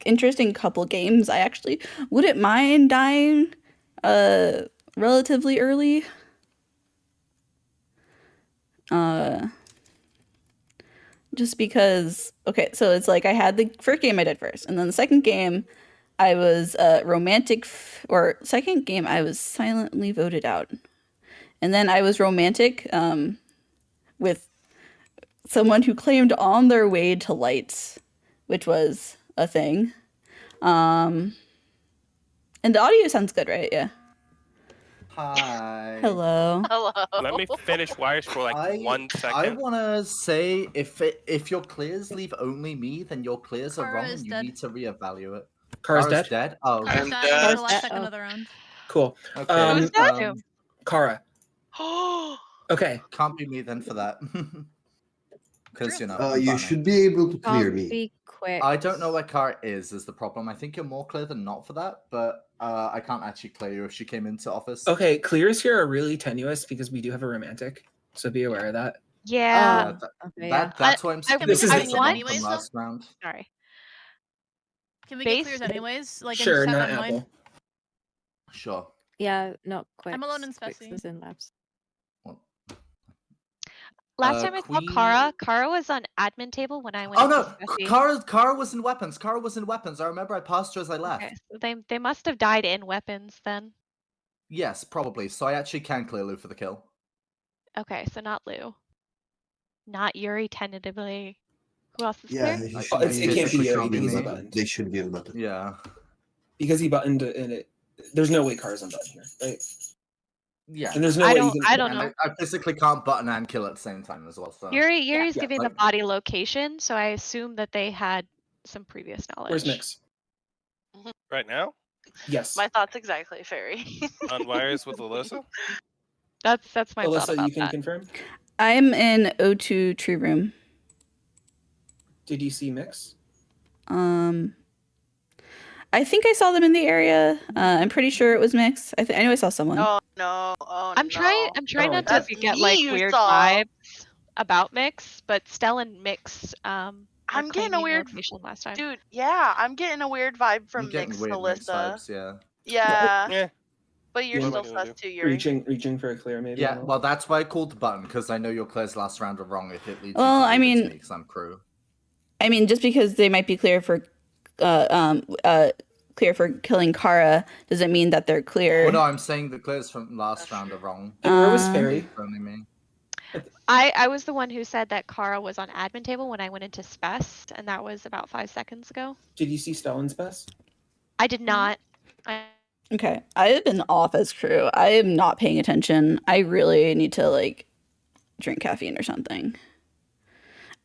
interesting couple games. I actually wouldn't mind dying relatively early. Just because so it's like I had the first game I did first, and then the second game I was romantic second game I was silently voted out. And then I was romantic with someone who claimed on their way to lights, which was a thing. And the audio sounds good, right? Yeah. Hi. Hello. Hello. Let me finish wires for like 1 I second. want to say if your clears leave only me, then your clears are Cara wrong is and you dead. need to reevaluate. Cara's Cara's dead? Oh, Cara's I'm dead dead. until the last Cara's second dead. of the round. Cool. okay. Who's dead? Two. Cara. Okay. Can't be me then for that. Because True. I'm You buttoning. should be able to clear Can't me. be quick. I don't know where Cara is the problem. I think you're more clear than not for that, but I can't actually clear you if she came into office. Okay, clears here are really tenuous because we do have a romantic, so be aware of that. Yeah. Okay, yeah. That's why I'm saying This is it's the wrong anyways, from though? last round. Sorry. Can we get Base- clears anyways? Like Sure, in not chat online? Apple. Sure. Yeah, not quick. I'm alone in Kwix Speci. is in labs. Last time I saw Queen- Cara was on admin table when I went Oh into no, Speci. Cara was in weapons. Cara was in weapons. I remember I passed her as I left. Okay, so they must have died in weapons then. Yes, probably. So I actually can clear Lou for the kill. Okay, so not Lou. Not Yuri tentatively. Who else is Yeah, clear? he I- should Oh, it's- be- it can't be should Yuri, be he's on a button. button. They should be on button. Yeah. Because he buttoned in it. There's no way Cara's on button here, right? Yeah. And there's no I way don't- you can. I don't And know. I physically can't button and kill at the same time as well. So Yuri's Yeah, giving like- the body location, so I assume that they had some previous knowledge. Where's Mix? Right now? Yes. My thoughts exactly, Fairy. On wires with Alyssa? That's my thought Alyssa, about you can that. confirm? I'm in O2 Tree Room. Did you see Mix? I think I saw them in the area. I'm pretty sure it was Mix. I know I saw someone. Oh no! Oh I'm trying Oh, not That's to get me like you weird saw. vibes about Mix, but Stell and Mix I'm were getting a claiming weird location last time. Dude, yeah, I'm getting a weird vibe I'm from getting Mix weird mixed Alyssa. vibes, yeah. Yeah, Yeah. but you're What am I still gonna sus do? too, Yuri. Reaching for a clear, maybe? Yeah, well, that's why I called the button, because I know your clears last round are wrong if it leads Well, you to I leave it to mean- me, because I'm crew. I mean, just because they might be clear for killing Cara doesn't mean that they're clear. Well, no, I'm saying the clears from last round are wrong. And where was Fairy? It's only me. I was the one who said that Cara was on admin table when I went into Spec, and that was about 5 seconds ago. Did you see Stellan's best? I did not. Okay, I have been off as crew. I am not paying attention. I really need to like drink caffeine or something.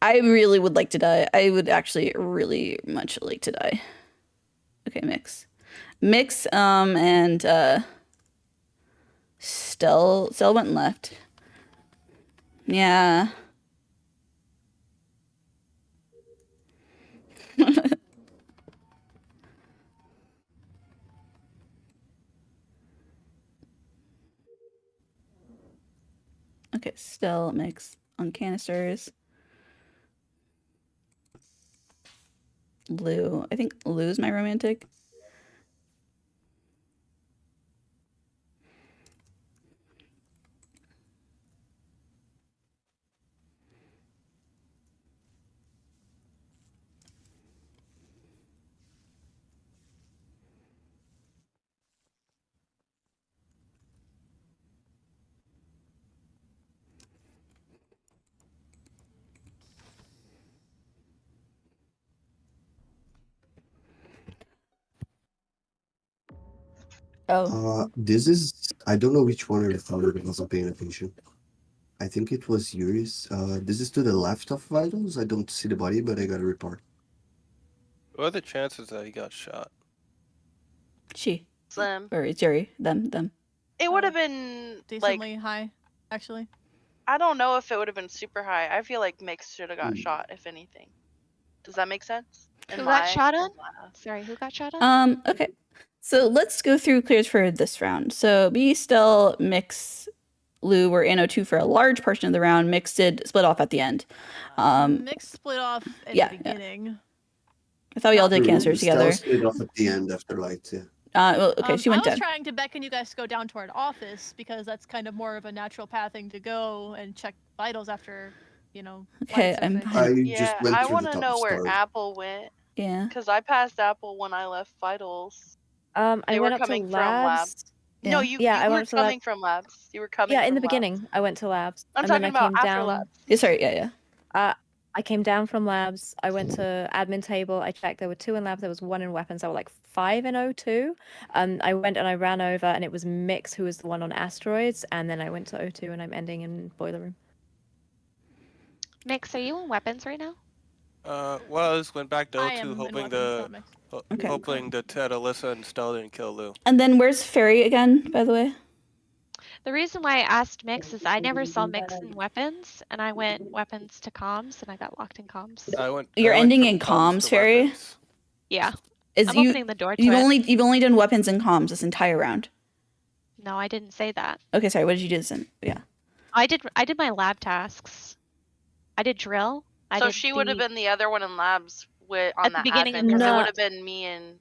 I really would like to die. I would actually really much like to die. Okay, Mix, and Stell went left. Yeah. Okay, Stell, Mix on canisters. Lou. I think Lou's my romantic. Oh, This is I don't know which one I thought I wasn't paying attention. I think it was Yuri's. This is to the left of Vitals. I don't see the body, but I got a report. What are the chances that he got shot? she. Slim. Or it's Yuri. Them. It would have been like Decently high, actually. I don't know if it would have been super high. I feel like Mix should have got Hmm. shot, if anything. Does that make sense? Who got shot on? in my- Sorry, who got shot on? Okay. So let's go through clears for this round. So B, Stell, Mix, Lou were in O2 for a large portion of the round. Mix did split off at the end. Mix split off at yeah, the yeah. beginning. I thought we all did True, canisters Stell together. split off at the end after lights, yeah. Well, okay, she went I was dead. trying to beckon you guys to go down toward office because that's kind of more of a natural pathing to go and check vitals after, Okay, lights, I I'm- think. I Yeah, just went I through want the to top know where start. Apple went Yeah. because I passed Apple when I left Vitals. I They went were up to coming from lab. labs. No, Yeah. you Yeah, I were went to lab. coming from labs. You were coming Yeah, from in the labs. beginning, I went to labs. I'm and talking then I about came after down. labs. Yeah, sorry, yeah. I came down from labs. I went to admin table. I checked. There were 2 in labs. There was 1 in weapons. There were like 5 in O2. I went and I ran over, and it was Mix who was the one on asteroids. And then I went to O2, and I'm ending in boiler room. Mix, are you in weapons right now? Went back to I O2 am in hoping weapons, not mixed. Okay. hoping the Ted, Alyssa, and Stell didn't kill Lou. And then where's Fairy again, by the way? The reason why I asked Mix is I never saw Mix in weapons, and I went weapons to comms, and I got locked in comms. You're I went ending from in comms comms, to Fairy? weapons. Yeah. Is I'm you opening the door to you've it. only done weapons and comms this entire round. No, I didn't say that. Okay, sorry, what did you do then? Yeah. I did my lab tasks. I did drill. I So did she would have been the other one in labs on At the that beginning admin of the because it No. would have been me and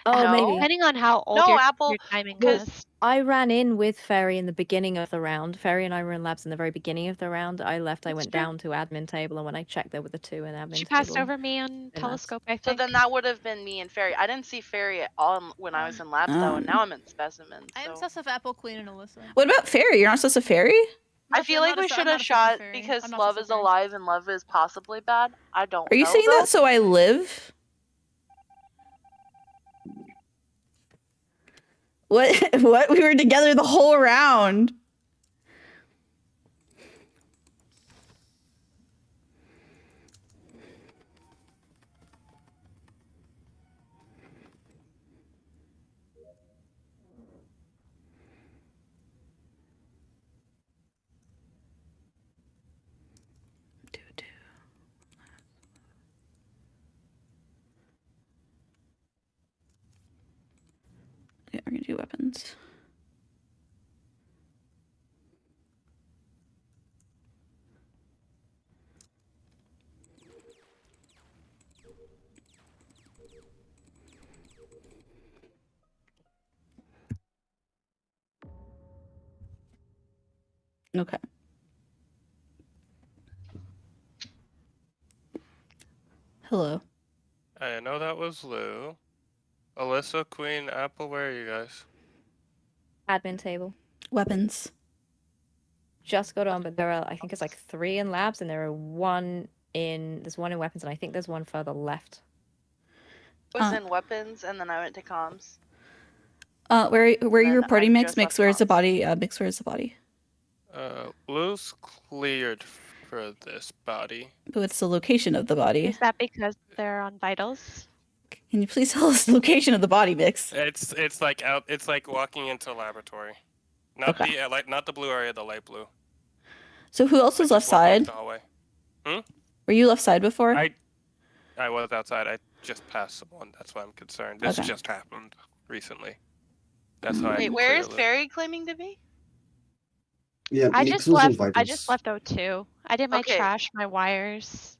Oh, No? maybe. depending on how old No, your Apple, timing because was. I ran in with Ferry in the beginning of the round. Ferry and I were in labs in the very beginning of the round. I left. I That's went true. down to admin table, and when I checked, there were the 2 in admin She table. passed over me on labs. telescope, I think. so then that would have been me and Fairy. I didn't see Fairy at all when I was in labs though, and now I'm in specimens. I am So. sus of Apple, Queen, and Alyssa. What about Fairy? You're not supposed to Fairy? I Nope, feel I'm like not a we su- I'm should not have a sus of shot Fairy. because I'm not love sus of is Fairy. alive and love is possibly bad. I don't Are you know saying though. that so I live? What? What? We were together the whole round. Yeah, we're gonna do weapons. Okay. Hello. I know that was Lou. Alyssa, Queen, Apple, where are you guys? Admin table. Weapons. Just got on, but there are, I think it's like 3 in labs, and there's 1 in weapons, and I think there's 1 further left. I was in weapons and then I went to comms. Where are you then reporting, I Mix? just Mix, left where's the comms. body? Mix, where's the body? Lou's cleared for this body. But what's the location of the body? Is that because they're on vitals? Can you please tell us the location of the body, Mix? It's like out. It's like walking into a laboratory. Not Okay. not the blue area, the light blue. So who else was left Just walking side? into the hallway. Were you left side before? I was outside. I just passed someone. That's why I'm concerned. This Okay. just happened recently. That's how I Wait, can where clear is Lou. Fairy claiming to be? Yeah, I Mix just was in left. I vitals. just left O2. I did my Okay. trash, my wires.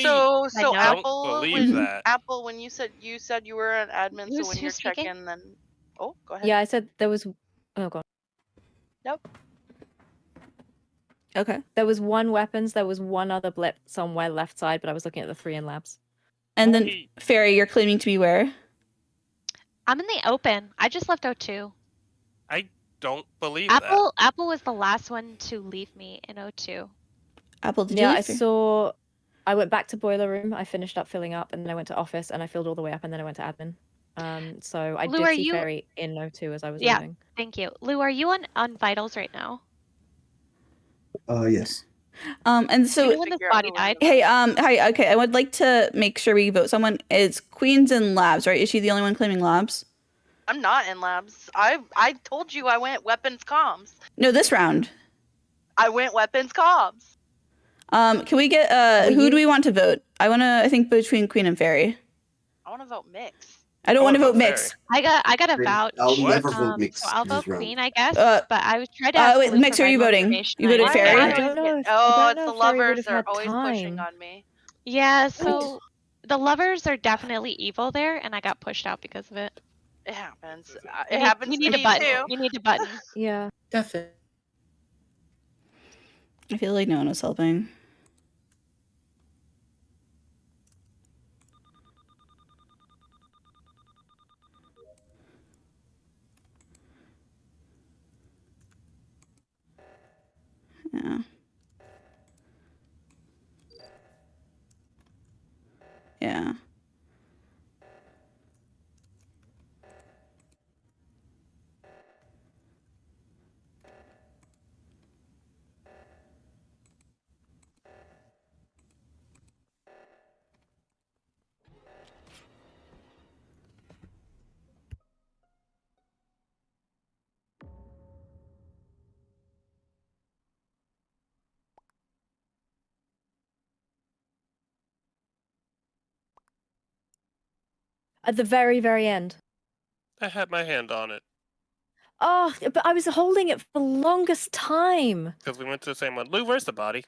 So I don't Apple, believe that. Apple, when you said you were an admin, so when you're Who's speaking? checking, then oh, go ahead. Yeah, I said there was. Oh god. Nope. Okay. There was 1 weapons. There was 1 other blip somewhere left side, but I was looking at the 3 in labs. And then Fairy, you're claiming to be where? I'm in the open. I just left O2. I don't believe that. Apple was the last one to leave me in O2. Apple, did you Yeah, I leave here? saw. I went back to boiler room. I finished up filling up, and then I went to office, and I filled all the way up, and then I went to admin. So I Lou, did are see you- Fairy in O2 as I was Yeah. leaving. Thank you. Lou, are you on vitals right now? Yes. And so You know when this body died? hey, hi, okay, I would like to make sure we vote someone. Is Queen's in labs, right? Is she the only one claiming labs? I'm not in labs. I told you I went weapons comms. No, this round. I went weapons comms. Can we get who do we want to vote? I think between Queen and Fairy. I want to vote Mix. I don't want to vote Mix. I got a vouch. I'll never vote Mix So I'll this vote round. Queen, I guess. Uh, but I was trying to ask wait, Lou Mix, for are you vital voting? information. You voted I Fairy? always I don't know get- if- Oh, I don't it's know the if Fairy lovers would've are had always pushing time. on me. Yeah, so the lovers are definitely evil there, and I got pushed out because of it. It happens. You It need- happens You to need a me button. too. You need a button. Yeah. Definitely. I feel like no one was helping. Yeah. Yeah. At the very, very end. I had my hand on it Oh, but I was holding it for the longest time. because we went to the same one. Lou, where's the body?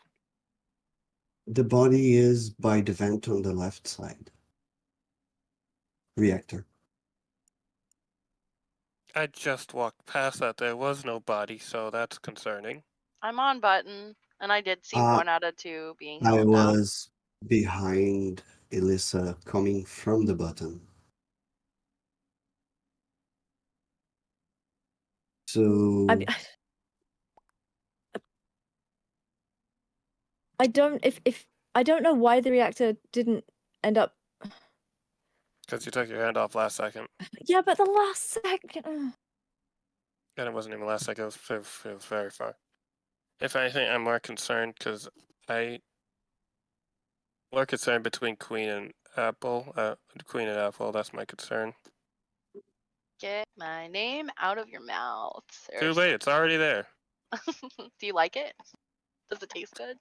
The body is by the vent on the left side. Reactor. I just walked past that. There was no body, so that's concerning. I'm on button, and I did see 1 out of 2 being I held down. was behind Elissa coming from the button. So I don't if I don't know why the reactor didn't end up. Because you took your hand off last second. Yeah, but the last second. And it wasn't even last second, it was very far. If anything, I'm more concerned because more concerned between Queen and Apple. Queen and Apple, that's my concern. Get my name out of your mouth. Too late, it's already there. Do you like it? Does it taste good?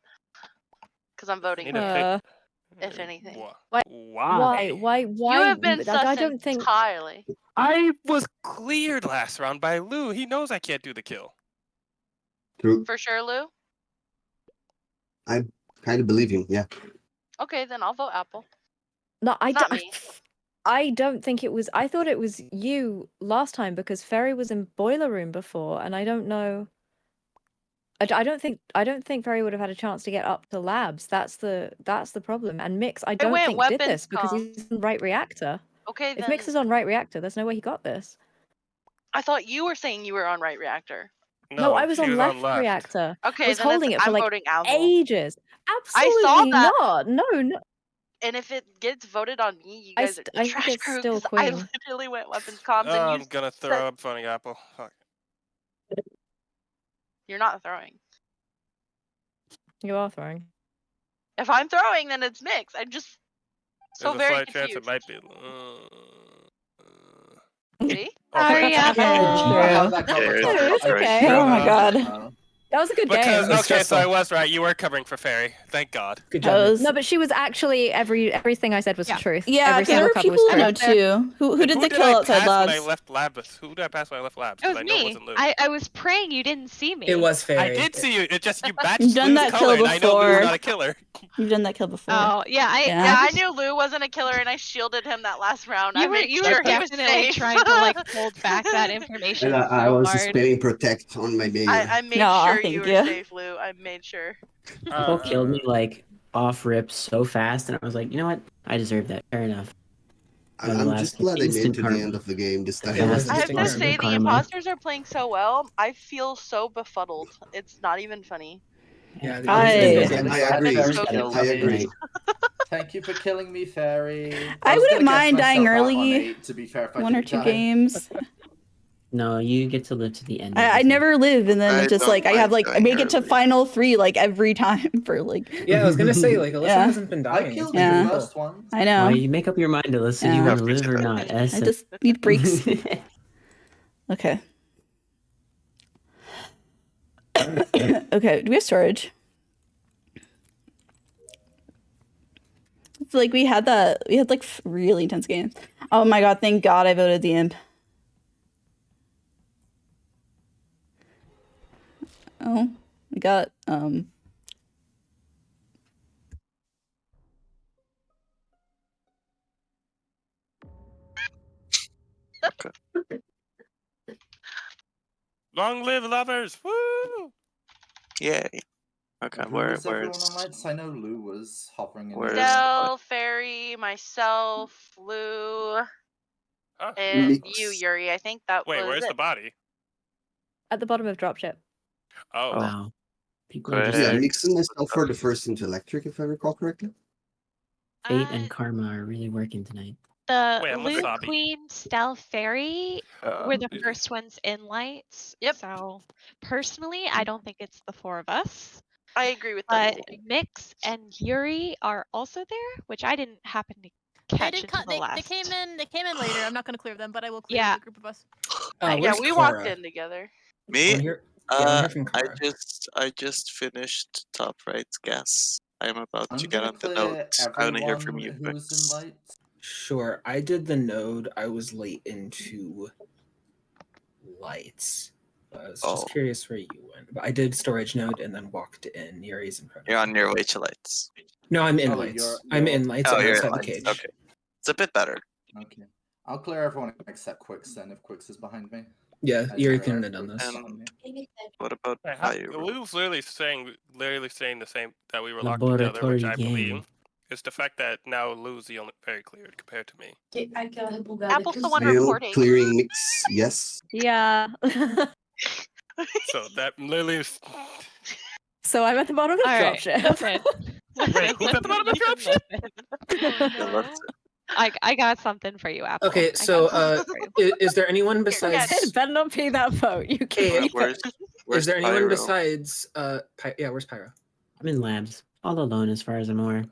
Because I'm voting Need you, to if anything. Why? You have been I sus don't think. entirely. I was cleared last round by Lou. He knows I can't do the kill. True. For sure, Lou? I kind of believe you, yeah. Okay, then I'll vote Apple. No, Not me. I don't think it was. I thought it was you last time because Ferry was in boiler room before, and I don't know. I don't think Ferry would have had a chance to get up to labs. That's the problem. And Mix, I don't went think did weapons this because com. he's on right reactor. Okay, If then Mix is on right reactor, there's no way he got this. I thought you were saying you were on right reactor. No, I was she on left reactor. Okay, I was then holding it for I'm like voting Apple. ages. I Absolutely saw that. not. No. And if it gets voted on me, you I guys st- are I think trash it's crew. still 'Cause I Queen. literally went weapons comms, and you I'm gonna said throw up funny Apple. Fuck. you're not throwing. You are throwing. If I'm throwing, then it's Mix. I'm just There's a very slight confused. chance it might be. See? Sorry, Apple. How that got Dude, recorded. it's I okay. should Oh my have- god. That was a good Because game. It's okay, so I stressful. was right. You were covering for Fairy. Thank God. Good That job. was- No, but she was actually everything I said was the truth. Yeah, Every because there single were cover was people who true. know too. Who And did the I kill outside pass when I labs? left labs? Who did I pass when I left labs? It was Because I know it me. wasn't Lou. I was praying you didn't see me. It was Ferry. I did see you. It just you matched You've done Lou's that color, kill and I know Lou's before. not a killer. You've done that kill before. Oh yeah, Yeah. Yeah, I knew Lou wasn't a killer, and I shielded him that last round. I made you sure were he was definitely safe. trying to like hold back that information And I so was hard. spinning protect on my main. I made Aw, sure thank you were you. safe, Lou. I made sure. People killed me like off rip so fast, and I was like, you know what? I deserve that. Fair enough. I'm just glad I made Instant it to the karma. end of the game this time. It was I have to instant say, the karma. imposters are playing so well. I feel so befuddled. It's not even funny. Yeah, I agree. So I agree. Thank you for killing me, Fairy. I was wouldn't gonna guess mind dying myself out on early. 8, to be fair, if I One or didn't two die. games. No, you get to live to the end. of I the never live, and then I it's just don't like I have mind like I dying make it to early. final 3 like every time for like. Yeah, I was gonna say like Alyssa Yeah. hasn't been I dying. killed It's you Yeah. the first one. I know. Well, you make up your mind, Alyssa. Do you Yeah. want to live or not? I just need breaks. Okay. Okay. Do we have storage? It's like we had like really intense games. Oh my god! Thank God I voted the imp. Oh, we got Long live lovers! Woo! Yay. Okay, Who was everyone on lights? I know Lou was hovering in where's- the Stell, Fairy, myself, Lou, Huh? and Mix. you, Yuri. I think that Wait, was where's it. the body? At the bottom of dropship. Oh. Wow. People are just Yeah, Correct. Mix and myself were the first into electric, if I recall correctly. Fate and karma are really working tonight. The Wait, I'm Loot Wasabi. Queen, Stell, Fairy were the Uh, first ones in lights. Yep. So personally, I don't think it's the 4 of us. I agree with that. But Mix and Yuri are also there, which I didn't happen to catch They did until cut. the last. They came in later. I'm not gonna clear them, but I will clear Yeah. the group of us. Yeah, Where's we walked Cara? in together. I Me? wanna hear, yeah, I wanna hear from I Cara. just finished top right gas. I am about I'm to get gonna on the clear note. I want to hear from you, everyone who's in Kwix. lights. Sure, I did the node. I was late into lights. I was just Oh. curious where you went. But I did storage node and then walked in. Yuri's in front of You're me. on your way to lights. No, I'm in Oh, lights. you're- I'm in lights. Oh, I'm you're outside in the lights. cage. Okay. It's a bit better. Okay. I'll clear everyone except Kwix then, if Kwix is behind me. Yeah, I Yuri know couldn't Kwix have done is this. behind me. What about Wait, Pyro? we was literally saying the same that we were locked together, Laboratory which I game. believe. It's the fact that now Lou's the only very cleared compared to me. Apple's the one I am reporting. clearing Mix, yes. Yeah. So that literally is. So I'm at the bottom of the All right, dropship. listen. Wait, who's at the bottom of the dropship? Yeah, that's it. I got something for you, Apple. Okay, I got so something for you. is there anyone Here, besides? It better not be that vote. You can't. Where's Is there anyone Pyro? besides? Yeah, where's Pyro? I'm in labs, all alone as far as I'm aware.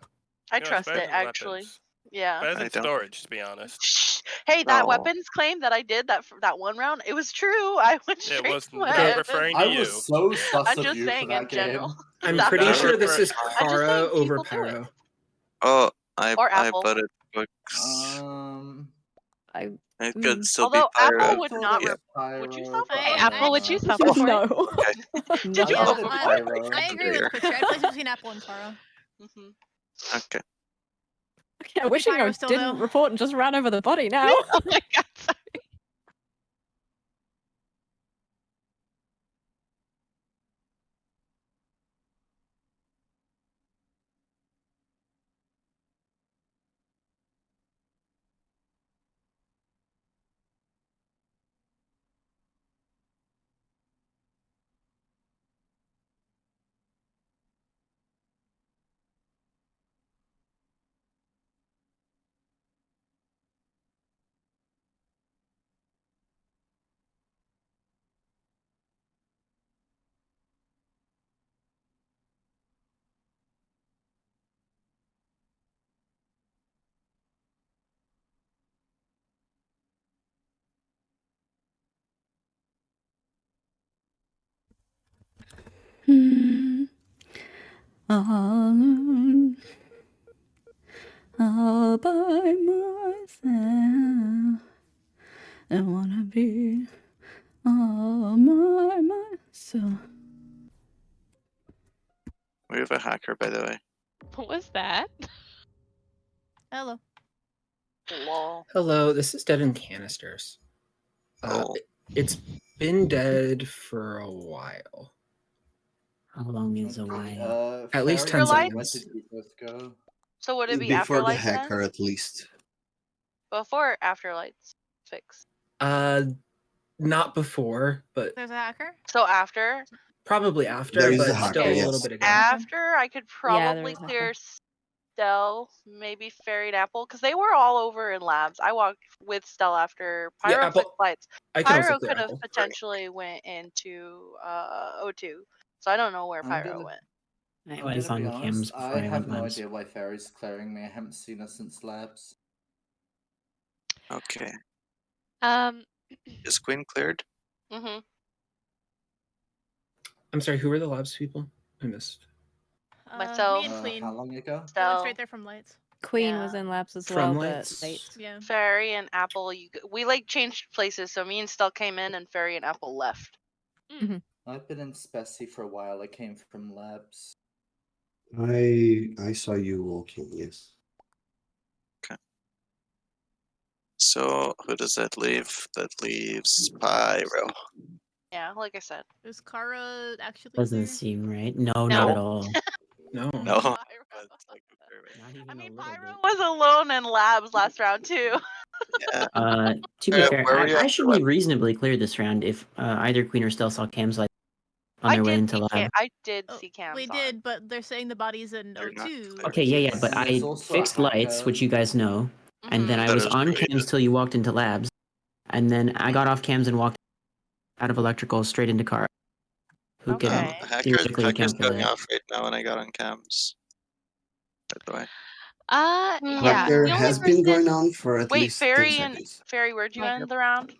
I You know, trust better it than actually. weapons. Yeah. Better I than don't. storage, to be honest. Shh. Hey, that No. weapons claim that I did that one round, it was true. I went It straight was to not Okay. referring to I you. was so sus I'm of just you saying for that in general. game. I'm was pretty not sure this refer- is I'm just saying Cara over people do it. Pyro. Oh, Or I Apple. voted Kwix. I It could mm. still Although be Pyro. Apple would thought not. it was Would you Pyro, self but Hey, report? Apple, would you I- self-report? No. Did you I Yeah, self voted I- report? Pyro. I agree with Kwix. I placed between Apple and Cara. Mm-hmm. Okay. Okay, wishing I Pyro's still didn't though. report and just ran over the body now. Oh my god, sorry. Alone, all by myself. I wanna be all by myself. We have a hacker, by the way. What was that? Hello. Lol. Hello, this is Dead in Canisters. Oh. It's been dead for a while. How long is a while? At least Fairy, 10 Afterlife? seconds. Where did you both go? So would it be Before the Afterlights hacker, then? at least. Before Afterlights fix. Not before, but There's a hacker. So after. probably after, There is but a hacker, still a little yes. bit ago. After I could Yeah, there probably is a clear hacker. Stell, maybe Fairy and Apple, because they were all over in labs. I walked with Stell after Yeah, Pyro Apple- took lights. I can also Pyro clear could have Apple. potentially went into O2, so I don't know where I'm Pyro gonna- went. I I'm was gonna be on honest, cams before I I have went no labs. idea why Fairy's clearing me. I haven't seen her since labs. Okay. Is Is Queen cleared? Mm-hmm. I'm sorry, who were the labs people? I missed. Myself. Me and Queen. How long ago? We went Stell, straight there from lights. Queen Yeah. was in labs as From well, lights? but late. Yeah. Fairy, and Apple. We like changed places, so me and Stell came in, and Fairy and Apple left. I've been in Speci for a while. I came from labs. I saw you walking, yes. So who does that leave? That leaves Pyro. Yeah, like I said. Is Cara actually Doesn't clear? seem right. No, No. not at all. No. No. Pyro. That's like a fair way. Not even I a mean, little Pyro bit. was alone in labs last round too. Yeah. To be fair, where were you I after should be reasonably clear this round if either Queen or Stell saw cams like on I their way did into see lab. I did Oh, see cams. we on. did, but they're saying the body's in They're not O2. clear. Okay, yeah, but And I there's also a fixed lights, hacker. which you guys know, and then I That was is on true, cams till you walked into labs, and then I got off cams and walked out of electrical straight into Cara, who Okay. can theoretically Hacker's account for going that. off right now when I got on cams. By the way. Yeah. Hacker The only has been person... going on for at Wait, least 10 Fairy and seconds. Fairy, where'd you end the round?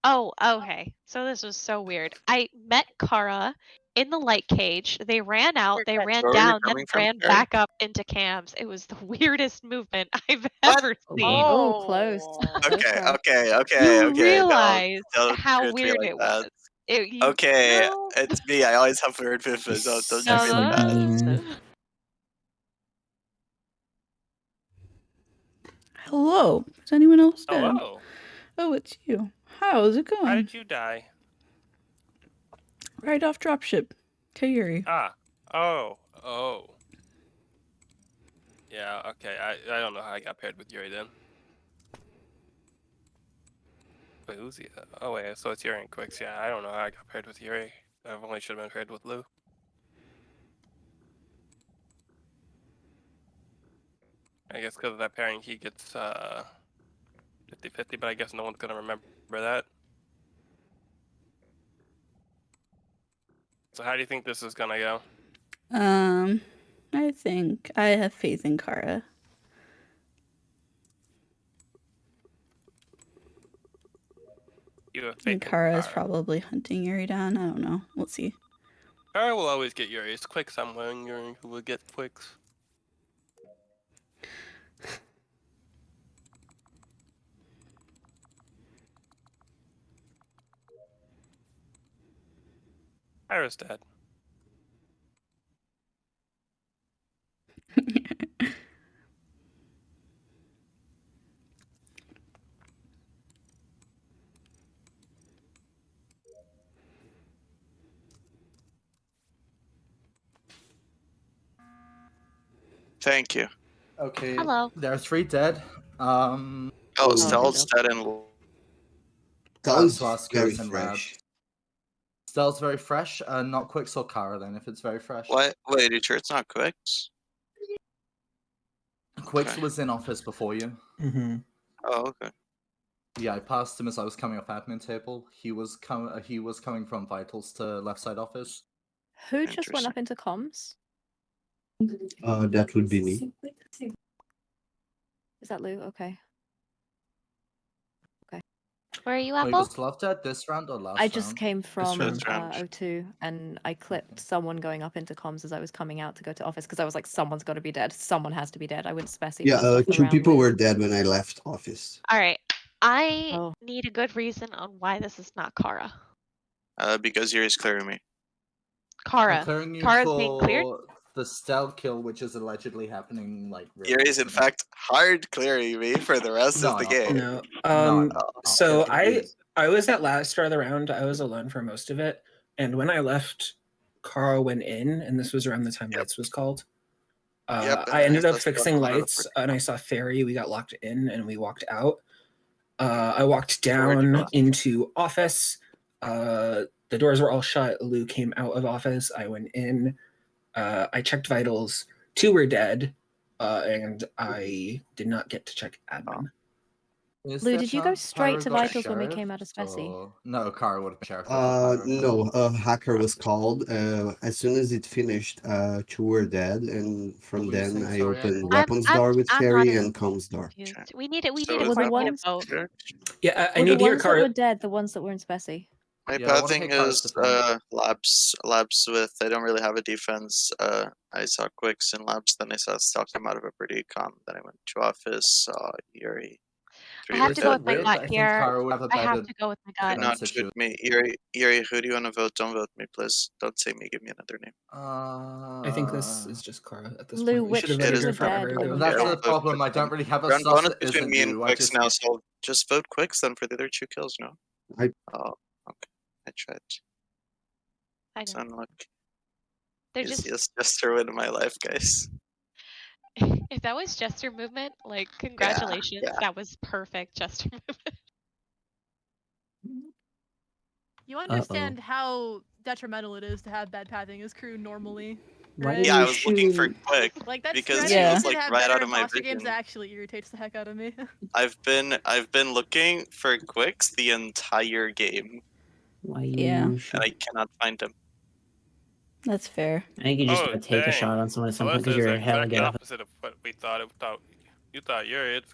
Oh, okay. So this was so weird. I met Cara in the light cage. They ran out, they ran Where were you down, then coming from, ran Fairy? back up into cams. It was the weirdest movement I've What? ever seen. Oh, close. Close Okay, call. okay. You realize Don't how treat me weird like it that. was. You Okay, know? it's me. I always have weird movements. Don't treat me like that. Sabine. Hello. Is anyone else dead? Hello. Oh, it's you. How's it How going? did you die? Right off dropship. Kairi. Ah. Oh. Yeah, okay. I don't know how I got paired with Yuri then. Wait, who's he? Oh wait, so it's Yuri and Kwix. Yeah, I don't know how I got paired with Yuri. I only should have been paired with Lou. I guess because of that pairing, he gets 50-50, but I guess no one's gonna remember that. So how do you think this is gonna go? I think I have faith in Cara. You have I faith think in Cara is Cara. probably hunting Yuri down. I don't know. We'll see. Cara will always get Yuri. It's Kwix I'm wondering who will get Kwix. Cara's dead. Thank you. Okay. Hello. There are 3 dead. Oh, Oh, Stell's okay. dead and Sounds Suas very goes in lab. fresh. Stell's very fresh. Not Kwix or Cara then, if it's very fresh. what? Wait, you sure it's not Kwix? Kwix Okay. was in office before you. Mm-hmm. Oh, okay. Yeah, I passed him as I was coming off admin table. He was coming from vitals to left side office. Who just went up into comms? That would be me. Is that Lou? Okay. Where are you, Wait, Apple? was Love dead this round or last I just round? came from first round. O2 and I clipped someone going up into comms as I was coming out to go to office because I was like, someone's got to be dead. Someone has to be dead. I went Speci. Yeah, first off the 2 round people with- were dead when I left office. All right. I Oh. need a good reason on why this is not Cara. Because Yuri's clearing me. I'm Cara. clearing you Cara's being cleared? for the stealth kill, which is allegedly happening like. Really Yuri's in recently. fact hard clearing me for the rest of the No, game. No. No, So it is. I was at last start of the round. I was alone for most of it, and when I left, Cara went in, and this was around the time lights was called. Yep, I ended and up that's fixing one of the lights, first- and I saw Fairy. We got locked in, and we walked out. I walked Where'd you down go? into office. The doors were all shut. Lou came out of office. I went in. I checked vitals. 2 were dead, and I did not get to check admin. Is Lou, there did you go chance straight Pyro to got vitals when we sheriffed, came out of Speci? or- No, Cara would have been sheriff. over Pyro. No, a hacker was called. As soon as it finished, 2 were dead, and from What were you then saying, I sorry, opened Apple? weapons door with I'm Fairy not and comms door. confused. We need it. We So need a is Were the quick way to ones- vote. Sure. Yeah, I Were need the to hear ones that Cara. were dead the ones that were in Speci? My Yeah, I bad wanna thing hear Cara's is defense. labs with I don't really have a defense. I saw Kwix in labs, then I saw Stell come out of a pretty calm, then I went to office, saw Yuri. I 3 have were to Is go dead. with my weird? gut I think here. Cara would have a I have better to go with my Do gut. not defense shoot issue. me. Yuri, who do you want to vote? Don't vote me, please. Don't say me, give me another name. I think this is just Cara at this Lou, point. We should have which voted two her were forever. dead There when was we That's Yeah. the vote problem. I Kwix don't then. really have a We're on sus bonus that between isn't me and you. I Kwix just now, so just vote Kwix then for the other 2 kills, no? I- Oh, okay. I tried. I It's know. unlucky. They're just Easiest gesture win in my life, guys. if that was Jester movement, like congratulations. yeah. That was perfect Jester movement. You understand how detrimental it is to have bad pathing as crew normally. Why Right? did Yeah, you I was looking for shoot? Quick Like that's because strategy he Yeah. was to like have right better out of my imposter games vision. actually irritates the heck out of me. I've been looking for Kwix the entire game, Why Yeah. you shoot? and I cannot find him. That's fair. I think you just Oh, gotta take a shot dang. on someone at some point Unless because it's you're the hella exact good off. opposite of what we thought. You thought Yuri, it's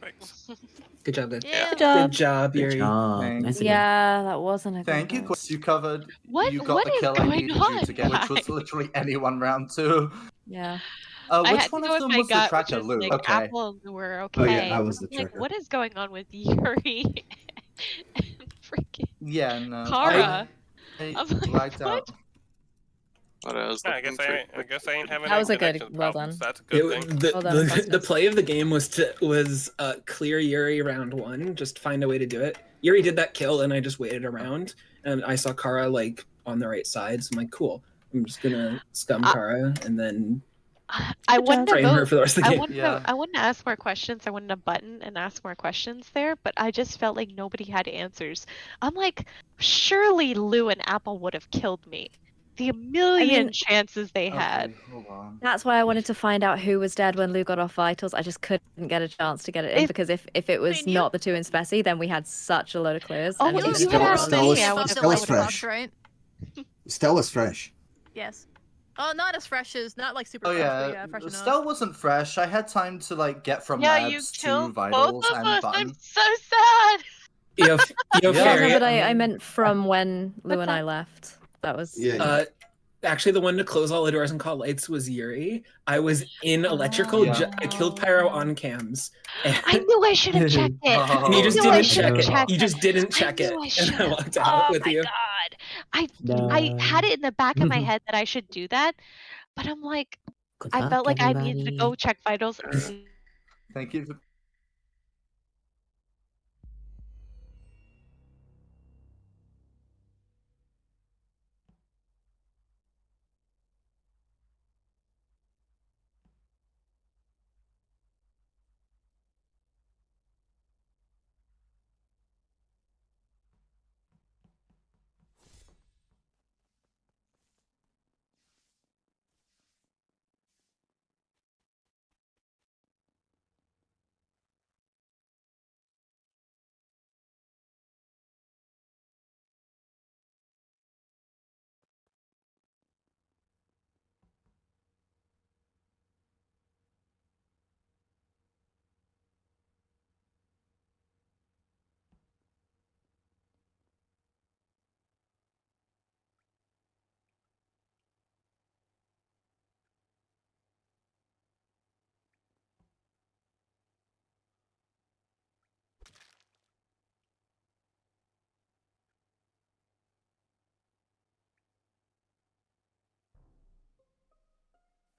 Kwix. Good job, good. Yeah. Good job. Good job, Good Yuri. job. Thank Nice again. Yeah, that wasn't a good Thank you, one. Quix. You covered. What? You got What the is kill I going needed you on, to get, which was guys? literally anyone round 2. Yeah. I Which had to one go of with them my was the gut, which tracker, was Lou? like Okay. Apple and Lou were Oh yeah, okay. I was the I'm like, tracker. what is going on with Yuri and freaking Yeah, no. Cara? I I'm like, blacked what? out. What I was Yeah, I looking guess for. I guess I ain't having That any was a good- connection well problems. done. That's a good thing. Well done, The Arsonist. play of the game was clear Yuri round 1, just find a way to do it. Yuri did that kill, and I just waited around, and I saw Cara like on the right side, so I'm like, cool. I'm just gonna scum Cara and then I wouldn't have frame her vote. for the rest of the I game. wouldn't Yeah. have, I wouldn't ask more questions. I wouldn't have button and ask more questions there, but I just felt like nobody had answers. I'm like, surely Lou and Apple would have killed me. The million chances they had. Okay, hold on. That's why I wanted to find out who was dead when Lou got off vitals. I just couldn't get a chance to get it in If- because if it was Wait, not the two in Speci, then we had such a load of clears. Oh, and it you would've had been asked fun. Stell was- me, I would Stell have. was Light box, fresh. right? Stell was fresh. Yes. Oh, not as fresh as, not like super Oh fresh, yeah, but yeah, fresh enough. Stell wasn't fresh. I had time to like get from Yeah, you labs to killed both vitals of and us. button. I'm so sad. You have Yeah, Fairy. No, but I meant from when Lou and I left. That was Yeah. Actually, the one to close all the doors and call lights was Yuri. I was in electrical. Yeah. I killed Pyro on cams. And, I knew I should have checked it. Oh, and you just knew I didn't should've check it. checked You just didn't check I it. knew I And should I have. walked out Oh with my you. god. I had it in the back of my head that I should do that, but I'm like, Good I luck, felt like I needed to go everybody. check vitals. Thank you. For...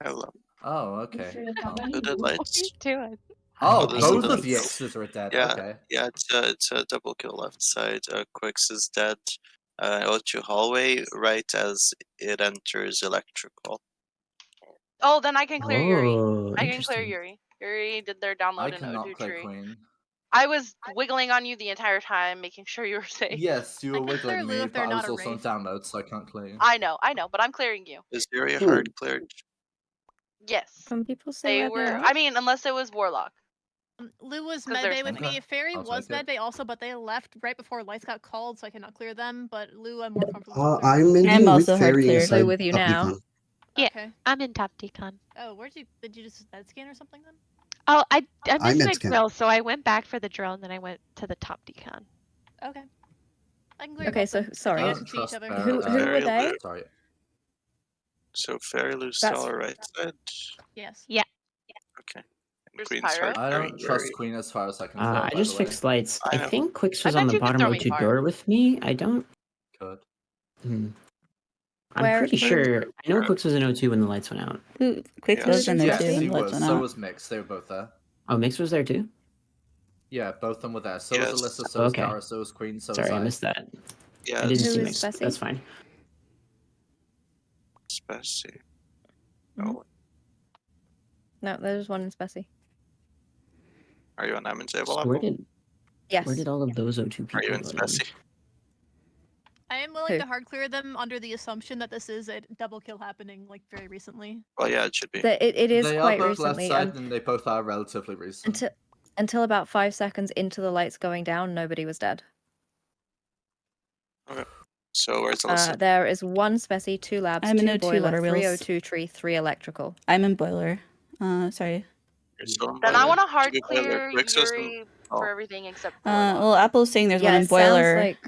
Hello. Oh, okay. Hooded lights. What are you doing? Oh, this both is- of the X's are dead. Yeah. Okay. Yeah, it's a double kill left side. Kwix is dead. O2 hallway right as it enters electrical. Oh, then I can clear Yuri. Oh, I can clear interesting. Yuri. Yuri did their I download in cannot O2 play tree. Queen. I was wiggling on you the entire time, making sure you were safe. Yes, you I were can clear wiggling Lou me, if they're but I not was a also on wraith. download, so I can't clear you. I know, but I'm clearing you. Is Yuri Ooh. hard cleared? Yes. Some people say They where were. they're I mean, unless it was Warlock. Lou was 'Cause there's medbay with Okay. me. Fairy I'll was take it. medbay also, but they left right before lights got called, so I cannot clear them. But Lou, I'm more comfortable. with I'm clearing. in I'm with also hard Fairy cleared. inside with you Top now. Decon. Yeah. Okay. I'm in top decon. Oh, did you just dead scan or something then? Oh, I I'm missed my at scan. drill, so I went back for the drill and then I went to the top decon. Okay. I can clear Okay, both so then. sorry. You I guys don't can see each trust other. Barry- Who were Very they? low. Sorry. So Fairy Lou That's- Stell right side. Yes. Yeah. Okay. And There's Queen's Pyro. hard I clearing don't trust Yuri. Queen as far as I can throw, I by just the way. fixed lights. I I know. think Kwix I was on bet the you could bottom throw row me to far. door with me. I don't. Good. I'm Where- pretty who- sure. I know Yeah. Kwix was in O2 when the lights went out. Who Kwix Yeah. was in Yes, O2 Yes, when he the lights was. went So out. was Mix. They were both there. Oh, Mix was there too. Yeah, both of them were there. So Yes. was Alyssa, so was Okay. Cara, so was Queen, so Sorry, was I missed that. Yeah, I didn't Who see is Mix. Speci? That's fine. Speci. Mhm. Oh, No, there's one in Speci. are you on admin table? So Apple? where did Yes. all of those O2 people Are you in go then? Speci? I am willing Who? to hard clear them under the assumption that this is a double kill happening like very recently. Well, yeah, it should be. It is They quite are both left recently. side, and they both are relatively recent. Until about 5 seconds into the lights going down, nobody was dead. Okay. So where's Alyssa? There is 1 Speci, 2 labs, I'm in 2 O2 boiler, water 3 wheels. O2 tree, 3 electrical. I'm in boiler. Sorry. You're still in Then I boiler? want to hard Should be boiler. clear Kwix was in- Yuri Oh. for everything except Warlock. Well, Apple's saying there's Yeah, one in it sounds boiler. like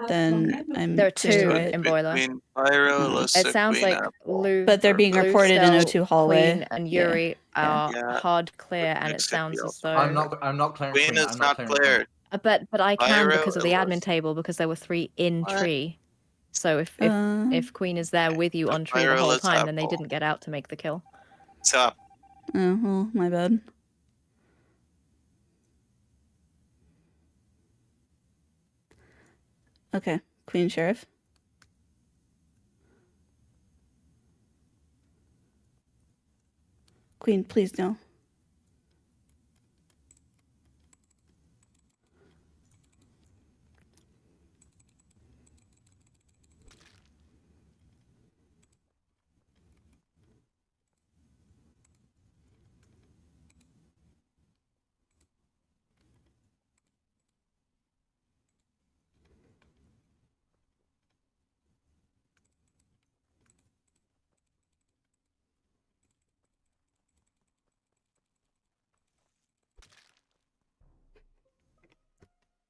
Then I'm there are clear, 2 right? in boiler. Queen Pyro, Alyssa, It sounds Queen like Apple. Lou, But they're being Lou, reported in Stell, O2 hallway. Queen, and Yeah. Yuri are Yeah. hard clear, and it Mixtech sounds as also. though. I'm not clearing Queen Queen. is I'm not clearing clear. But I can Pyro, because of the admin Alyssa. table because there were 3 in What? tree. So if Queen is there with you So on tree the Pyro, whole let's time, then they Apple. didn't get out to make the kill. Stop. Oh, well, my bad. Okay, Queen Sheriff. Queen, please no.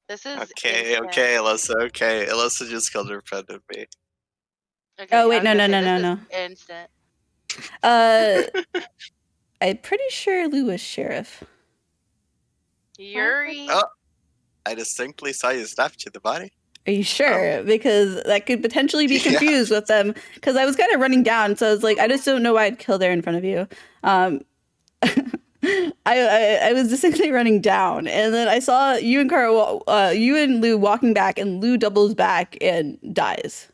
This is Okay, instant. okay, Alyssa, okay. Alyssa just killed her friend of me. Okay, Oh, I wait, was no, gonna no, say, no, this no, is no. Instant. I'm pretty sure Lou was Sheriff. Yuri. Oh, I distinctly saw you snap to the body. Are you sure? Because that could potentially be Yeah. confused with them. Because I was kind of running down, so I was like, I just don't know why I'd kill there in front of you. I was distinctly running down, and then I saw you and Cara, you and Lou walking back, and Lou doubles back and dies.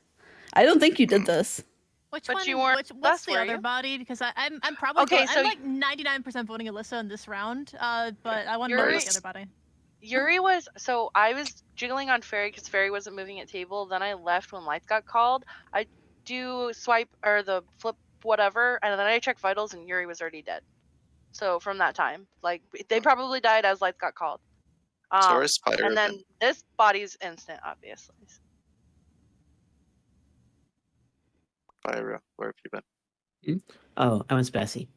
I don't think you did this. Which But one? you weren't What's best, the were other you? body? Because I'm probably Okay, so I'm like 99% voting Alyssa in this round. But I want to know Yuri- about the other body. Yuri was so I was jiggling on Fairy because Fairy wasn't moving at table. Then I left when lights got called. I do swipe or the flip whatever, and then I check vitals and Yuri was already dead. So from that time, like they probably died as lights got called. So where's Pyro And then then? this body's instant, obviously. Pyro, where have you been? Oh, I went Speci.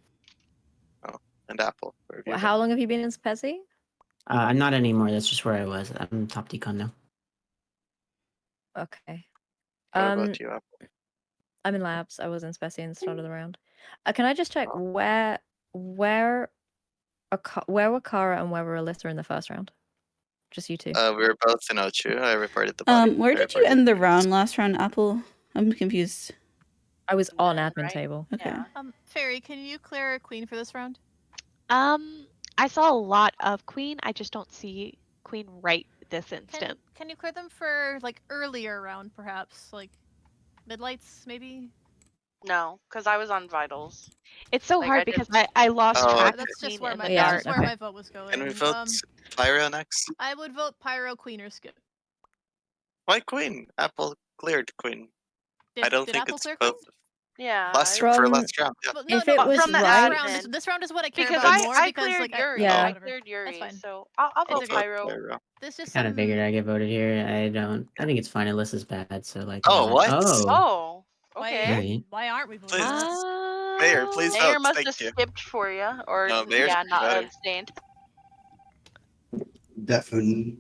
And Apple, where have you How long have you been in Speci? I'm not anymore. That's just where I was. I'm top decon now. Okay. been? What about you, Apple? I'm in labs. I was in Speci in the start of the round. Can I just check where were Cara and where were Alyssa in the first round? Just you two. We were both in O2. I reported the body. Where I did you reported end the Kwix. round last round, Apple? I'm confused. I was on Right? admin table. Okay. Yeah. Fairy, can you clear Queen for this round? I saw a lot of Queen. I just don't see Queen right this instant. Can you clear them for like earlier round, perhaps like midlights, maybe? No, because I was on vitals. It's so Like, hard I because did- I lost Oh, track okay. of That's Queen just where in my the Yeah, that's dark. where okay. my vote was going. Can we vote Pyro next? I would vote Pyro, Queen, or Skip. Why Queen? Apple cleared Queen. Did, I don't did think Apple it's clear both. Queen? Yeah. Last I- for From- last round. Yeah. Well, If no, it but was from the right- round, this round is what I care because about more I because cleared like Yuri. Yeah. I whatever. cleared Yuri. That's fine. So I'll It's vote okay. Pyro. Pyro. This just Kind of some- figured I get voted here. I think it's fine. Alyssa's bad, so like. Oh, why what? not? Oh. Oh. Why, Okay. Alright. why aren't we voting? Please. that? Mayor, please Mayor vote. must Thank have you. skipped for you, or No, Mayor's yeah, not better. abstained. Definitely.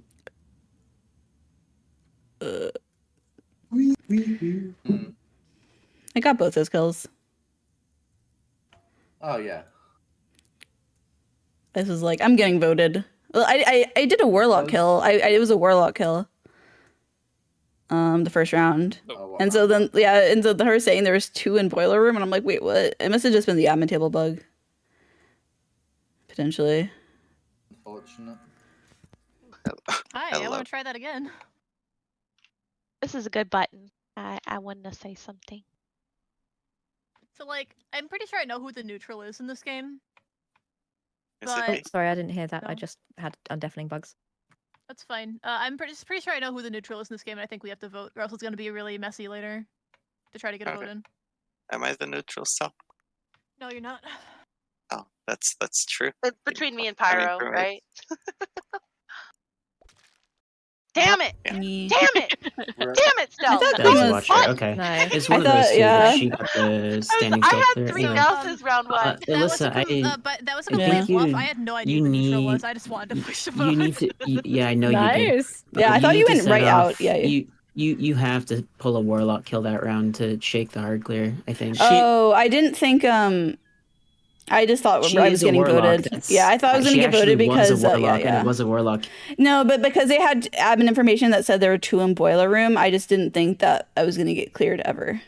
Hmm. I got both those kills. Oh yeah. This was like, I'm getting voted. Well, I did a Warlock Was- kill. It was a Warlock kill. The first round. Oh, And so then, yeah, and so her saying there was 2 in boiler room, and I'm like, wait, what? It must have just been the admin table bug. Potentially. Unfortunate. Hi, I Hello. want to try that again. This is a good button. I wanted to say something. So like, I'm pretty sure I know who the neutral is in this game. Is it But- me? Sorry, I didn't hear that. I No. just had undeafening bugs. That's fine. I'm pretty sure I know who the neutral is in this game, and I think we have to vote, or else it's gonna be really messy later to try to get a vote Okay. in. Am I the neutral still? No, you're not. Oh, that's true. It's between me and I mean, Pyro, Crewmate. right? Damn it! Me. Damn it! We're- Damn it, I Stell! thought That Queen was a was. watcher. Okay. Nice. It's I one of those thought, two. yeah. She got the standing I still had clear. 3 Anyway. douses round 1. Uh, That was a Alyssa, but that was a I complete think bluff. you- I had no idea you who the neutral was. need- I just wanted to push a you vote. need to. Yeah, I know you did. Nice. Yeah, I You thought need you to went set right off- out. Yeah. You have to pull a Warlock kill that round to shake the hard clear, I think. Oh, I didn't think. I just thought She I is was a getting Warlock. voted. That's- Yeah, I thought I was going she to get voted actually was because a Warlock, and yeah. it was a Warlock. No, but because they had admin information that said there were 2 in boiler room, I just didn't think that I was going to get cleared ever.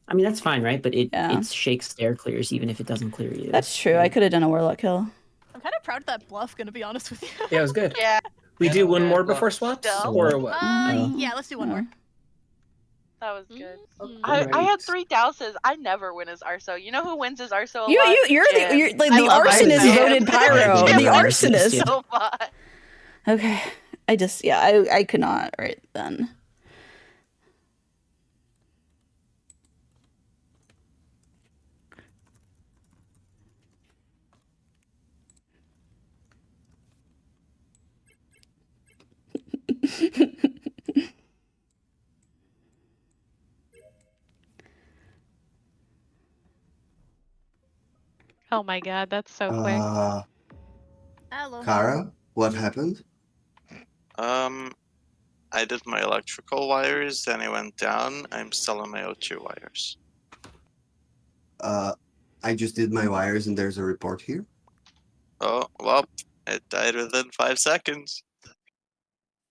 I mean, that's fine, right? But it Yeah. shakes stair clears even if it doesn't clear you. That's true. I could have done a Warlock kill. I'm kind of proud of that bluff. Gonna be honest with you. Yeah, it was good. Yeah. We Yeah, do one okay, more well, before swaps, Stell? or what? Oh. Yeah, let's do one more. That was good. Mm. I had 3 douses. I never win as Arso. You know who wins as Arso a You're lot? the Jim. like I the love arsonist Jim. voted Pyro. Yeah, The the arsonist, arsonist. yeah. So fun. Okay. I could not right then. Oh my god, that's so quick. Hello. Cara, what happened? I did my electrical wires, then I went down. I'm still on my O2 wires. I just did my wires and there's a report here. Oh, well, it died within 5 seconds.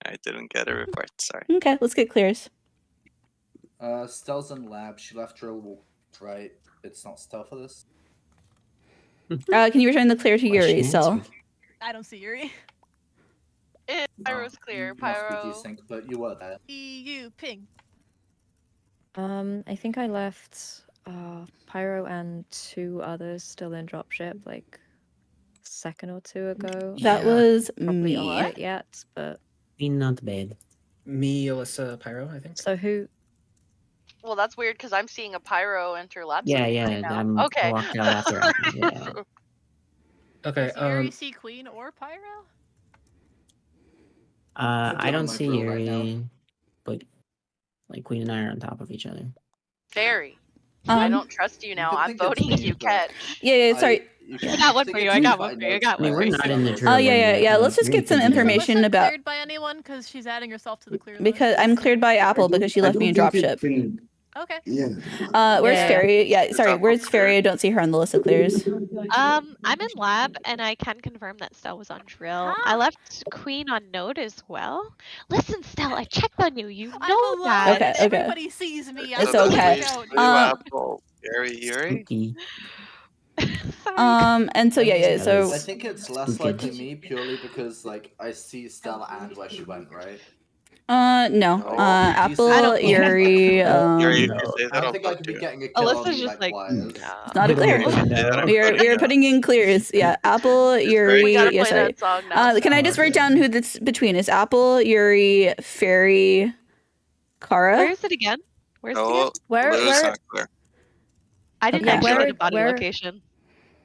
I didn't get a report, sorry. Okay, let's get clears. Stell's in lab. She left drill right. It's not Stell for this. Can you return the clear to Yuri? Question So answered. I don't see Yuri. Pyro's clear. You must be Pyro. desync, but you were there. EU ping. I think I left Pyro and 2 others still in dropship like a second or 2 ago. that Yeah. was Probably me. not yet, but Not bad. Me, Alyssa, Pyro, I think. so who? Well, that's weird because I'm seeing a Pyro enter lab. Yeah, right yeah. now. I Okay. walked out after. Yeah. Okay. Does Yuri see Queen or Pyro? I on don't my see drill right Yuri, but like Queen and I are on top of each other. Very. I Um, don't trust you now. could I'm think it's voting me, you but- catch. yeah, sorry. I got one for you, I got one for you, I got I mean, one we're for you. not in the Oh drill. yeah. Let's just get some information Alyssa about cleared by anyone? Because she's adding herself to the clear list. because I'm cleared by Apple because she left me in dropship. Okay. Yeah. Where's Yeah. Fairy? Yeah, sorry, Apple's where's cleared. Fairy? I don't see her on the list of clears. I'm in lab, and I can confirm that Stell was on drill. I Huh? left Queen on node as well. Listen, Stell, I checked on you. You I'm know alive that. Okay, and okay. everybody sees me. It's I'm okay. freaked out. Blue Apple, Yuri. Spooky. Sorry. And so yeah, so I think it's less Spooky. likely me purely because like I see Stella and where she went, right? no. Oh, Apple, I don't think- Yuri, Yuri, if no. you say I that, I'll don't think I vote could be you. getting a kill on Alyssa's you, just like like, wires. it's not a Little clear. bit of no. We're putting in clears. Yeah, Apple, Yuri. We gotta play Yeah, sorry. that song now. Can I just write down who that's between? Is Apple, Yuri, Fairy, Cara? Where is it again? Where's it again? No, Where? Blue's Where? not clear. I didn't Okay. actually Where- get a body where- location.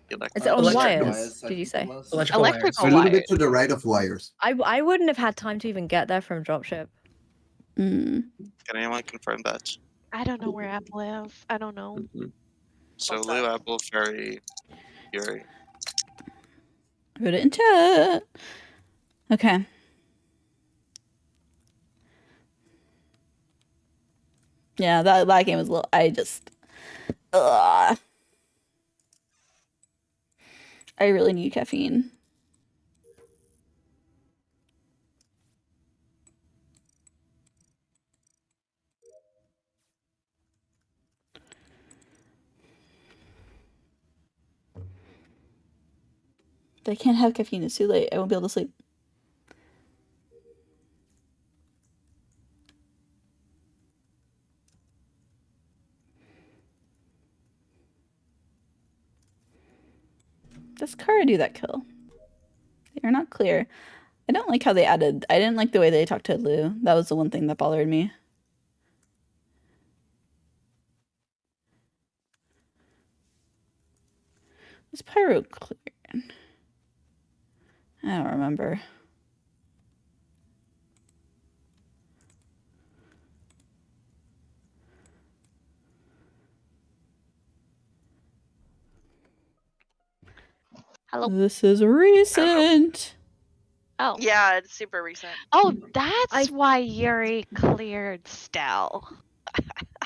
Is it on Electric wires? I Did you think say? it was. Electrical, Electrical A little wires. bit to the right of wires. I wouldn't have had time to even get there from dropship. Mm. Can anyone confirm that? I don't know where Apple is. I don't know. So What's Blue that? Apple, Fairy, Yuri. Put it in chat. Okay. Yeah, that game was a little. Ugh. I really need caffeine. But I can't have caffeine. It's too late. I won't be able to sleep. Does Cara do that kill? They are not clear. I don't like how they added. I didn't like the way they talked to Lou. That was the one thing that bothered me. Was Pyro clear? I don't remember. Hello. This is recent. Oh. Yeah, it's super recent. Oh, that's why Yuri cleared Stell.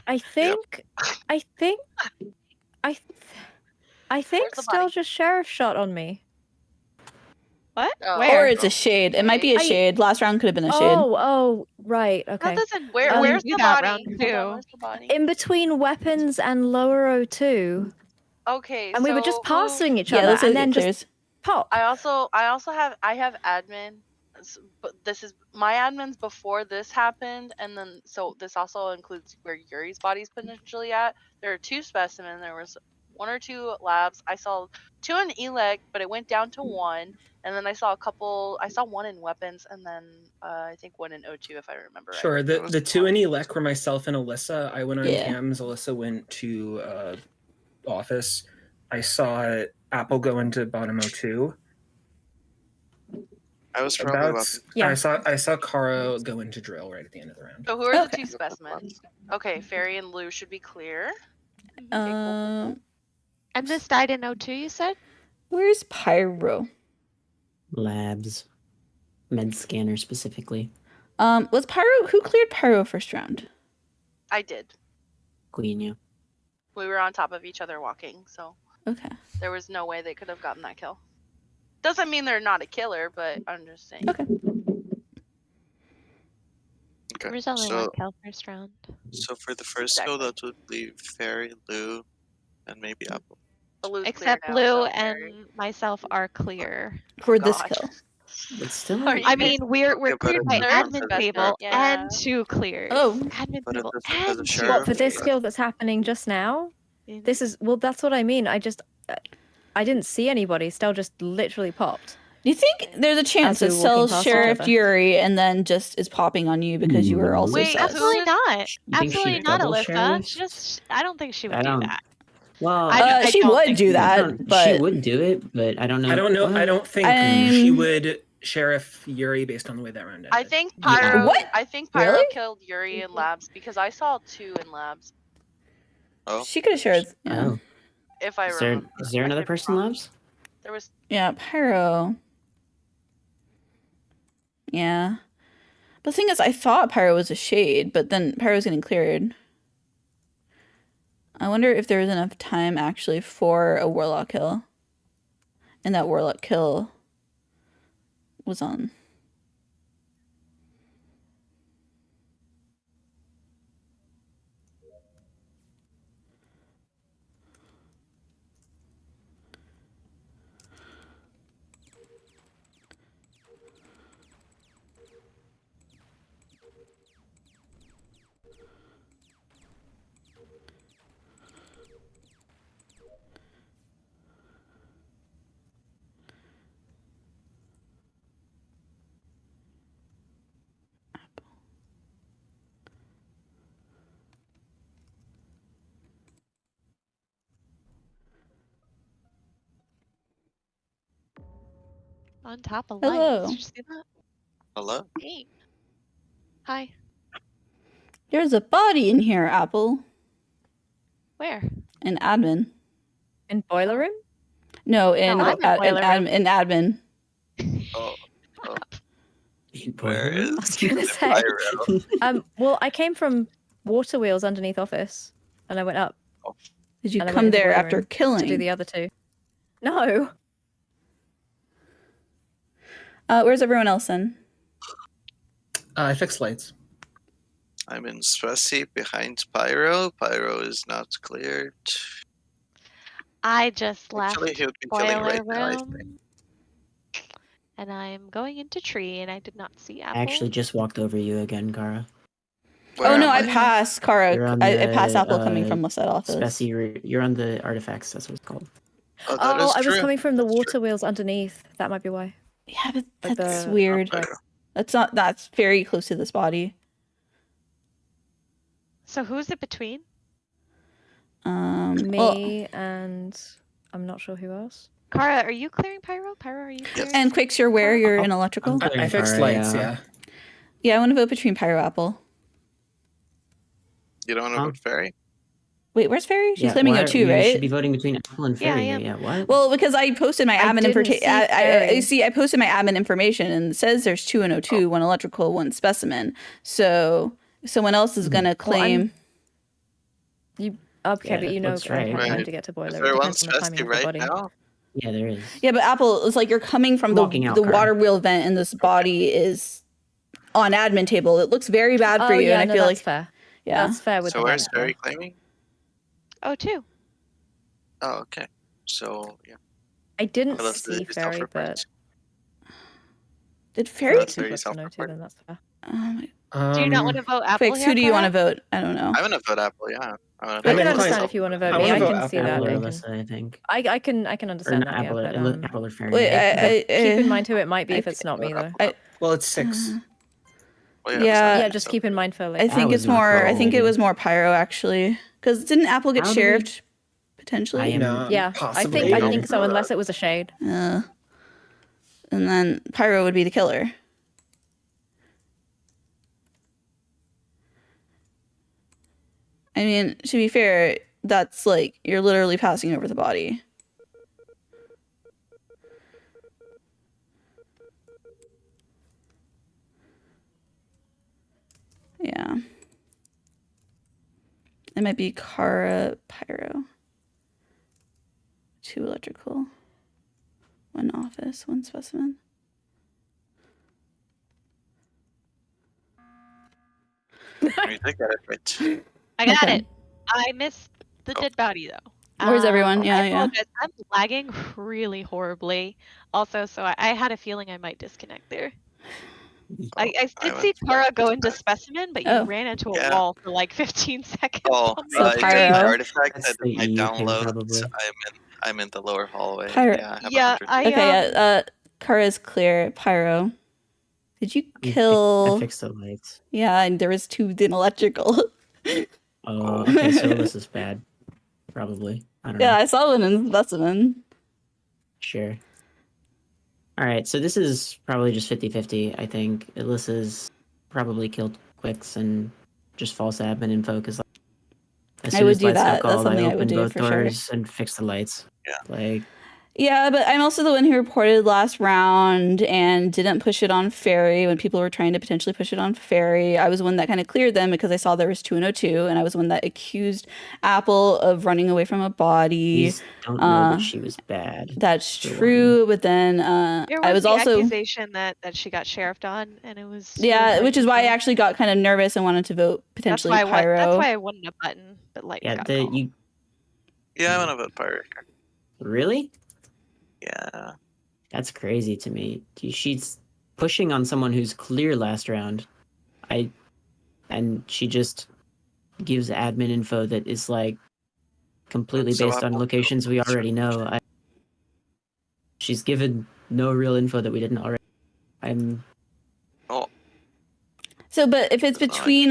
I think I think Where's the Stell body? just sheriff shot on me. What? Oh. Where? Or it's a shade. It might be a I- shade. Last round could have been a shade. Oh, right. Okay. That doesn't. I Where's do the that body? round Hold too. on, where's the body? In between weapons and lower O2. Okay, And we were just so passing each Yeah, other let's and then clears. just pop. I also have admin, but this is my admins before this happened, and then so this also includes where Yuri's body's potentially at. There are 2 specimens. There was 1 or 2 labs. I saw 2 in elec, but it went down to 1, and then I saw a couple. I saw 1 in weapons, and then I think 1 in O2 if I remember right. Sure. There was The 2 in 1. elec were myself and Alyssa. I went on Yeah. cams. Alyssa went to office. I saw Apple go into bottom O2. I was probably About, Yeah. I saw Cara go into drill right at the end of the round. So who are the Okay. 2 specimens? Okay, Fairy and Lou should be clear. And this died in O2, you said? Where's Pyro? Labs. Med scanner specifically. Was Pyro who cleared Pyro first round? I did. Queen, yeah. We were on top of each other walking, so Okay. there was no way they could have gotten that kill. Doesn't mean they're not a killer, but I'm just saying. Okay. There Okay. was only So, one kill first round. so for the first go, Exactly. that would be Fairy, Lou, and maybe Apple. But Lou's clear Except now, Lou so and Fairy. myself are clear. For this God. kill. But still, Are you I guys- mean, we're Yeah, but cleared by it's Third admin best table yeah. and 2 clears. Oh. Admin But table as a and 2 sheriff, What, for this clears. kill that's happening just now? This is, well, that's what I mean. I didn't see anybody. Stell just literally popped. Do you think there's a chance As we that were walking Cell's past each Sheriff other. Yuri and then just is popping on you because you were also Wait, sus? Absolutely who- not. You think Absolutely she'd not, double Alyssa. sheriff? Just, I don't think she would I do don't- that. Well, I She don't would think do she that, she but would do it, but I don't know. I don't know. I Well, don't think I'm- she would Sheriff Yuri based on the way that round ended. I think Yeah. Pyro. What? I think Pyro Really? killed Yuri in labs because I saw 2 in labs. Oh, she could have shared. Yeah. Oh, If I is there remember. is there I another could be person wrong. labs? There was. Yeah, Pyro. Yeah. But the thing is, I thought Pyro was a shade, but then Pyro's getting cleared. I wonder if there was enough time actually for a Warlock kill. And that Warlock kill was on. On top of Hello. lights. Did you see that? hello. Hey. Hi. There's a body in here, Apple. Where? An admin. In boiler room? No, in No, I'm in boiler room. in admin. Oh, In where boiler room? is gonna say. Pyro? Well, I came from water wheels underneath office, and I went up Did you And I went come into there boiler after room killing? to do the other 2. No. Where's everyone else then? I fixed lights. I'm in Speci behind Pyro. Pyro is not cleared. I just left Actually, he would be killing boiler right now, I think. room. And I'm going into tree, and I did not see I Apple. actually just walked over you again, Cara. Where Oh no, am I passed Cara. You're on I passed the, Apple coming from Lisette office. Speci, you're on the artifacts. That's what it's called. Oh, that Oh, is I was true. coming from the That's true. water wheels underneath. That might be why. Yeah, but Like that's the weird. upright. That's very close to this body. So who's it between? Well, Me and I'm not sure who else. Cara, are you clearing Pyro? Pyro, are you clearing? and Kwix, you're where? You're in I'm electrical? clearing I fixed Cara, lights, yeah. Yeah, I want to vote between Pyro Apple. You don't want to Huh? vote Fairy? Wait, where's Fairy? She's Yeah, claiming why- O2, you right? should be voting between Apple and Yeah, I Fairy. am. Yeah, what? Well, because I posted my I admin didn't information. see I Fairy. see. I posted my admin information, and it says there's 2 and O2, 1 electrical, 1 specimen. So someone else is gonna claim. Okay, Yeah, but you know that's I right. have time Right. to get to Is boiler. there It one depends on the timing Speci of the right body. now? Yeah, there is. Yeah, but Apple, it's like you're coming from Walking out, the Cara. water wheel vent, and this body is on admin table. It looks very bad for Oh you, yeah, and no, I feel that's like fair. yeah. That's fair with So the where's vent, Fairy though. claiming? Oh, two. Oh, okay. So yeah. I didn't Unless see it's Fairy, self-report. but Did if Fairy? That's two very clicks on O2, self-report. then that's fair. Do you not want to vote Apple Kwix, here, who do you want to Cara? vote? I don't know. I want to vote Apple. Yeah. I want I I can mean, understand I- if you want to vote I me. wanna I vote can see Apple that. Apple or I can, Alyssa, I think. I can Or understand not that. Yeah, Apple, but Apple or Fairy. Wait, yeah. keep in mind who it might be if it's not me though. Well, it's 6. Well, Yeah. Yeah, just keep in mind for I like. think was it's not more. I think it cool. was more Pyro actually, because didn't Apple get How do we- sheriffed potentially? I am- No, Yeah, possibly. I think so, unless it was a shade. And then Pyro would be the killer. I mean, to be fair, that's like you're literally passing over the body. Yeah. It might be Cara Pyro. 2 electrical. 1 office, 1 specimen. You did get it right. I got Okay. it. I missed the dead body though. Where's everyone? Yeah, I yeah. apologize. I'm lagging really horribly. Also, so I had a feeling I might disconnect there. I did see went to Cara go that. into specimen, but you Oh. ran into a Yeah. wall for like 15 seconds. Oh, on So my I screen. did my Pyro. artifact. That's I did my the EU ping, download. probably. I'm in the lower hallway. Pyro. Yeah, I have Yeah, 100. I Okay, Cara's clear. Pyro. Did you I kill? fixed the lights. Yeah, and there was 2 in electrical. Oh, okay, so this is bad. Probably. I don't know. Yeah, I saw one in specimen. Sure. Alright, so this is probably just 50-50, I think. Alyssa's probably killed Kwix and just false admin info, because like, as I soon would as do lights got that. That's called, something I would opened do both for sure. doors and fixed the lights. Yeah. Like, Yeah, but I'm also the one who reported last round and didn't push it on Fairy when people were trying to potentially push it on Fairy. I was the one that kind of cleared them because I saw there was 2 and O2, and I was the one that accused Apple of running away from a body. these don't know that Uh, she was bad. That's for one. true, but then There was I was the also accusation that she got sheriffed on, and it was yeah, like, which is why I so- actually got kind of nervous and wanted to vote That's potentially why I Pyro. that's why I wanted a button, but like Yeah, got the called. you Yeah, I want to vote Pyro. really? Yeah. That's crazy to me. She's pushing on someone who's clear last round. And she just gives admin info that is like completely So based on Apple locations we killed already know. She's given no real info that we didn't already. I'm So, but if it's That's not between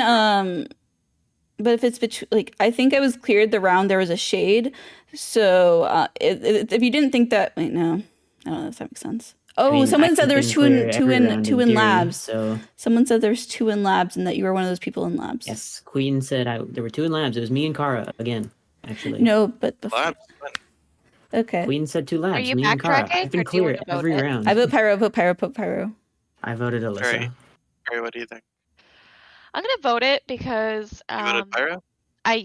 but if it's between like I think I was cleared the round there was a shade. So if you didn't think that, wait, no, I don't know if that makes sense. Oh, I mean, someone I've said there was been two clear every in round two in theory, labs. So Someone said there's 2 in labs and that you were one of those people in labs. yes, Queen said there were 2 in labs. It was me and Cara again, actually. No, but before. Labs. Okay. Queen said 2 labs. you Me and Cara. backtracking, I've been or do you clear wanna vote every it? round. I vote Pyro, vote Pyro, vote Pyro. I voted Alyssa. Very. Pyro, what do you think? I'm gonna vote it because You voted Pyro? I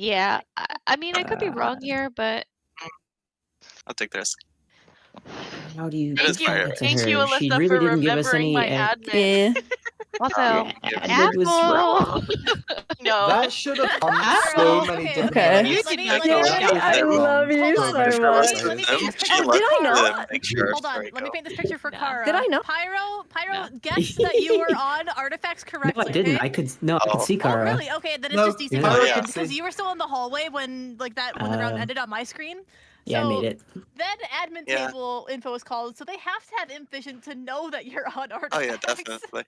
mean I could be wrong here, but I'll take the risk. How do you It is give Pyro. that to Thank her? you, She Alyssa, really for didn't give us remembering any. my admin. Yeah. also Admin was wrong. No. That should have come Apple. so many Okay, different okay. ways. You Let did me- not let me- get let a me- shot. I love you Hold on, so let me- much. let me paint this picture. She Oh, did I left not? the picture. Hold on, Sorry, let me go. paint this picture for No. Cara. Did I not? Pyro No. guessed that you were on artifacts No, correctly. I didn't. Okay? I could see Oh, Cara. really? Okay, then it's No, just decent Pyro question, could because see. you were still in the hallway when the round Uh, ended on my screen. Yeah, I So, made it. Then admin Yeah. table info is called, so they have to have imp vision to know that you're on artifacts. Oh yeah, definitely.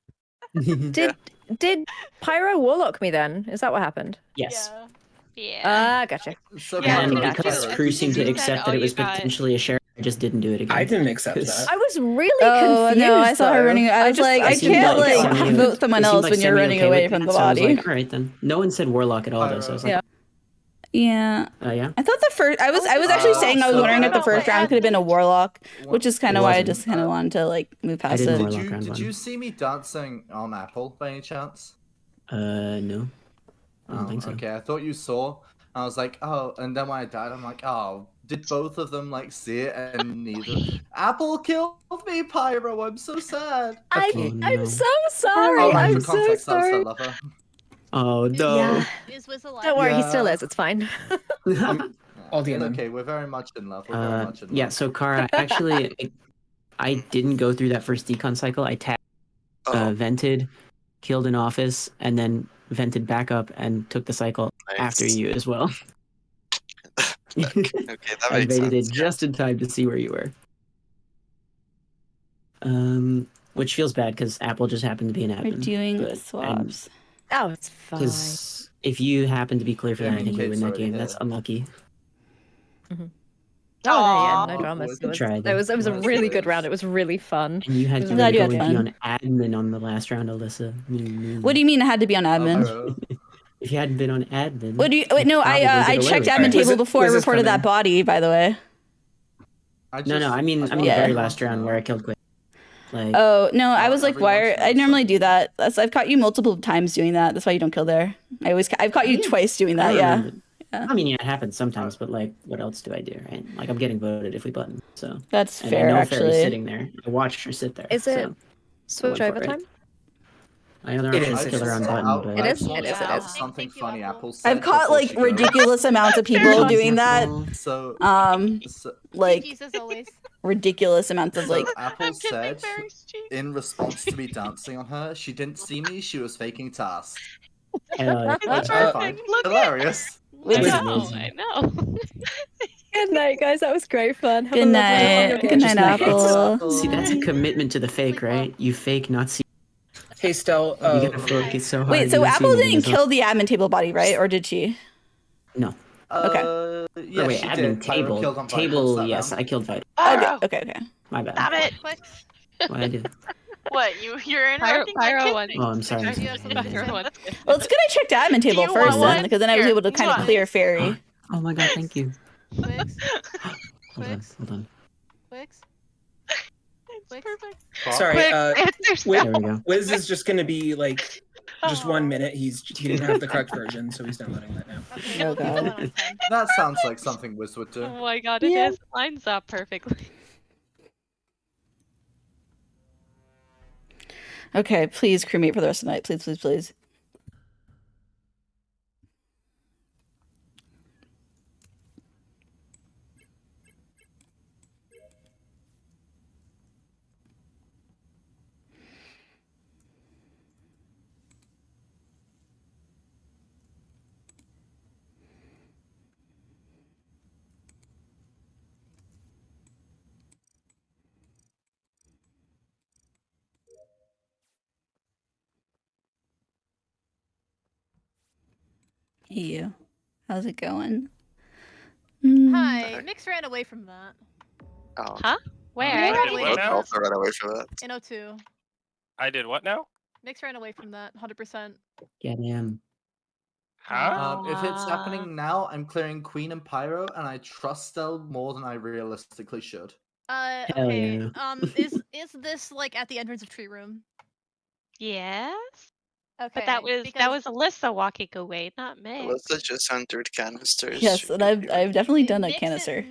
Did Pyro Warlock me then? Is that what happened? Yes. Yeah. Yeah. Gotcha. So Yeah, And Pyro, because Pyro, Crew did seemed to you- accept Oh, that it you was got- potentially a share, I just didn't do it again. I didn't accept 'Cause- that. I was really Oh confused. no, I saw her though. running. I was just- like, I seemed can't like like semi- vote someone it seemed else like when you're running semi-okay away with from it, the so I was body. like, all right then. No one said Warlock at all though, so I was like, Pyro. Yeah. yeah. I thought the first. I was actually saying I was so wondering if the I- first round could have been a warlock, which is kind It of why I wasn't. just kind of wanted to like move past didn't it. Warlock Did you round did one. you see me dancing on Apple by any chance? No. I don't Oh, think so. okay, I thought you saw. I was like, oh, and then when I died, I'm like, oh, did both of them like see it and neither? Apple killed me, Pyro. I'm so sad. Oh, no. I'm so sorry. Oh, right, I'm for so context, I was sorry. a lover. Oh no. Yeah. Is Wiz alive? Don't worry, he Yeah. still is. It's fine. All the It's MM. okay, we're very much in love. We're very much in love. Yeah, so Cara, actually, I didn't go through that first decon cycle. I vented, killed an office, and then vented back up and took the cycle after Nice. you as well. Okay, that I makes evaded sense. it just in time to see where you were. Which feels bad because Apple just happened to be an We're admin. doing but- swaps. Oh, it's fine. Because if you happen to be clear for Yeah, that, I think you Kate's win that already game. here. That's unlucky. Oh no, yeah, Aw. no dramas. Good It was, try, it though. was a Nice really good waves. round. It was really fun. And you had I'm to glad you go had and be fun. on admin on the last round, Alyssa. What do you mean it had to be on admin? Pyro. If you hadn't been on admin. What do you? Wait, no, probably I get away checked with admin it. table Was before I this reported that coming? body. By the way. No, I mean the Yeah. very last round where I killed Kwix. Like, Oh no, I was like, every why? once in a I while normally do that. I've caught you multiple times doing that. That's why you don't kill there. I've caught you twice doing I that. don't Yeah. remember. I mean, yeah, it happens sometimes, but like, what else do I do, right? Like, I'm getting voted if we button, so. That's And fair, I know Fairy's actually. sitting there. I watched her sit there. Is it so switch went for it. overtime? My other It option is, is it kill her is. on button, but It I is, just it want is, to it add is. something Thank you, funny Apple. Apple said I've caught before like she goes. ridiculous amounts of people doing that. So, so, Like GG's as always. ridiculous amounts of so like. Apple I'm kissing said Fairy's cheek. in response to me dancing on her, she didn't see me. She was faking tasks. hell yeah. Which I Uh, find Look at- hilarious. Wait, That's was- No, amazing. I know. Good night, guys. That was great fun. Have a Good lovely night. holiday. Good night, Just like, Apple. See, that's a commitment to the fake, Sleep well. right? You fake, not see. Hey, Stell. You gotta focus so hard. Wait, you so don't see Apple anything didn't as well. kill the admin table body, right? Or did she? No. Okay. Yeah, Or wait, she admin did. Pyro table. killed on Vitals Table, that yes, round. I killed Vital. Pyro, Okay. My bad. Stop it. Quick. What I do? What you're interrupting my Pyro kissing. one. Oh, I'm sorry. I'm Do you sorry. have something to say? Pyro one. Well, it's good I checked admin table you first want then, one? because then I was Here, able to you kind of want clear Fairy. Oh my god, thank you. Quicks. Hold on, Quicks. hold on. Quicks. It's Quick. perfect. Sorry, Quick, Wiz, answer There we go. Wiz is just gonna be like just Aw. 1 minute. He didn't have the correct version, so he's downloading that now. Okay, Oh, we'll keep it God. 1 out of 10. That sounds like something Wiz would do. Oh my god, it Yeah. is. Lines up perfectly. Okay, please crewmate for the rest of the night. Please, please, please. Hey, you. How's it going? Hi. Mix ran away from that. Oh. Huh? Where? Yeah. I did Wait, what Both now? also ran away from that. In 02. I did what now? Mix ran away from that. 100%. Get him. Huh? If it's happening now, I'm clearing Queen and Pyro, and I trust Stell more than I realistically should. Hell Okay. yeah. Is this like at the entrance of tree room? Yes. Okay. But that was because Alyssa walking away, not me. Alyssa just entered canisters. Yes, and I've definitely done a Mix canister.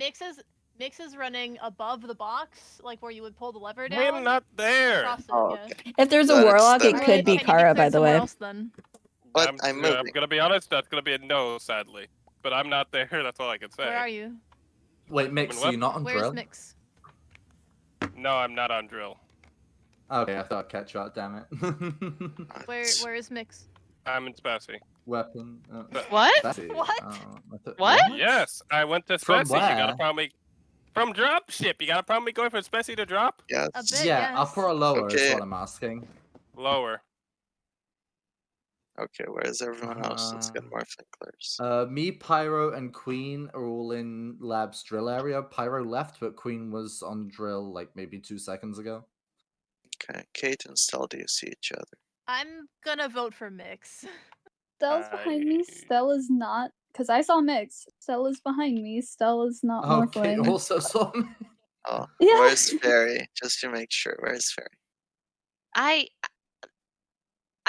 Mix is running above the box, like where you would pull the lever down. I am not there. across it, Oh, yeah. okay. If there's a Then it's warlock, it then- could be Can you Cara, clear by the somewhere way. else, then? But I'm I'm gonna- moving. gonna be honest. That's gonna be a no, sadly. But I'm not there. That's all I can say. Where are you? Wait, Mix, what? are you not on Where's drill? Mix? No, I'm not on drill. Okay, I thought I'd catch you out, damn it. Where is Mix? I'm in Speci. Weapon. What? Speci. What? Oh, What? Yes, I went to From Speci. You gotta where? probably From drop ship. You got a problem with going from Speci to drop? Yes. A bit, Yeah, yes. upper or lower is Okay. what I'm asking. Lower. Okay, where's everyone else? Let's get more flicklers. Me, Pyro, and Queen are all in Lab's drill area. Pyro left, but Queen was on drill like maybe 2 seconds ago. Okay, Kate and Stell, do you see each other? I'm gonna vote for Mix. Stell's behind me. Stell is not, because I saw Mix. Stell is behind me. Stell is not Oh, Kate morphling. also saw me. Oh, Yeah. where's Fairy? Just to make sure, where's Fairy?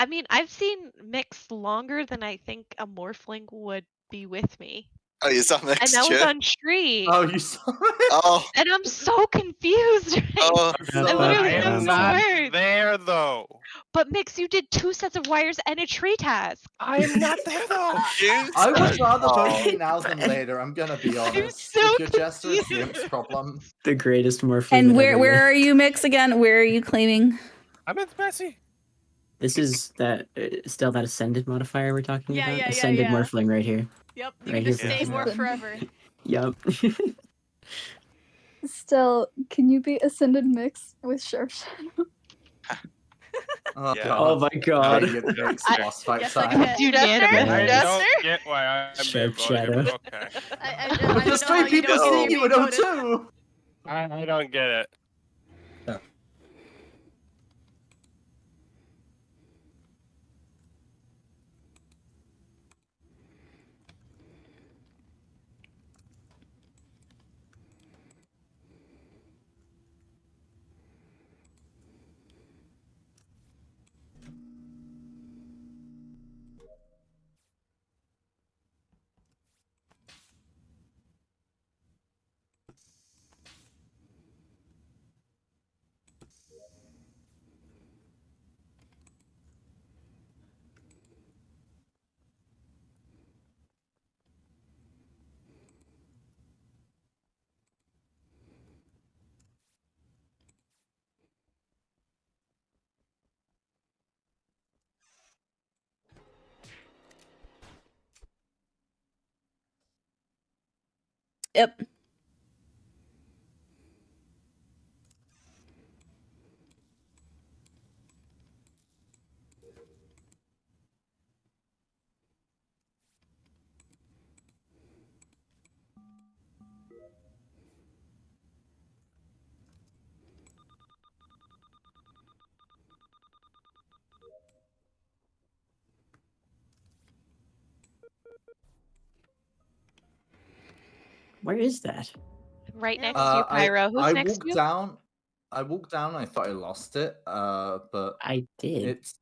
I mean, I've seen Mix longer than I think a Morphling would be with me. Oh, you saw Mix And that was too? on Street. Oh, you saw it? Oh, And I'm so confused right oh, now. I literally I have am no not words. there though. But Mix, you did 2 sets of wires and a tree task. I am not there though. you I would rather vote Oh. me now than later, I'm gonna be honest. so If your Jester is the confused. Imp's problem. The greatest morphling. And that where ever where lived. are you, Mix, again? Where are you claiming? I'm in Speci. This is that still that ascended modifier we're talking Yeah, about. yeah, yeah, Ascended yeah. morphling right here. Yep, you Right can just here, stay Professor. more forever. Yup. Stell, can you be Ascended Mix with Sharp Shadow? Oh, Yeah. God. Oh my god. It makes I- boss fight Yes, I time. can. Unanimous. I Yes. don't get why I'm Sharp being voted. shadow. Okay. I But don't know there's how 3 you people don't seeing get you in voted. O2! I don't get it. Yep. Where is that? Right Yeah. next to you, Pyro. Who's I next walked to you? down. I walked down. And I thought I lost it. But I did. it's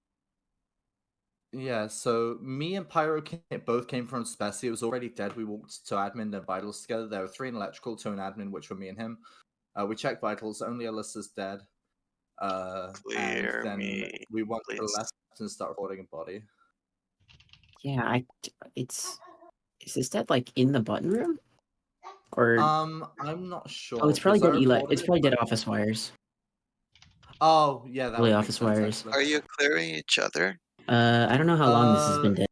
yeah. So me and Pyro both came from Speci. It was already dead. We walked to admin and vitals together. There were 3 in electrical, 2 in admin, which were me and him. We checked vitals. Only Alyssa's dead. Clear and then me, we went to the please. left and started reporting a body. Yeah, is this dead like in the button room? Or I'm not sure. oh, it's probably 'cause I dead. reported It's it, probably dead but- office wires. Oh yeah, that Probably would make office sense, wires. actually. Are you clearing each other I don't know how long this has been dead.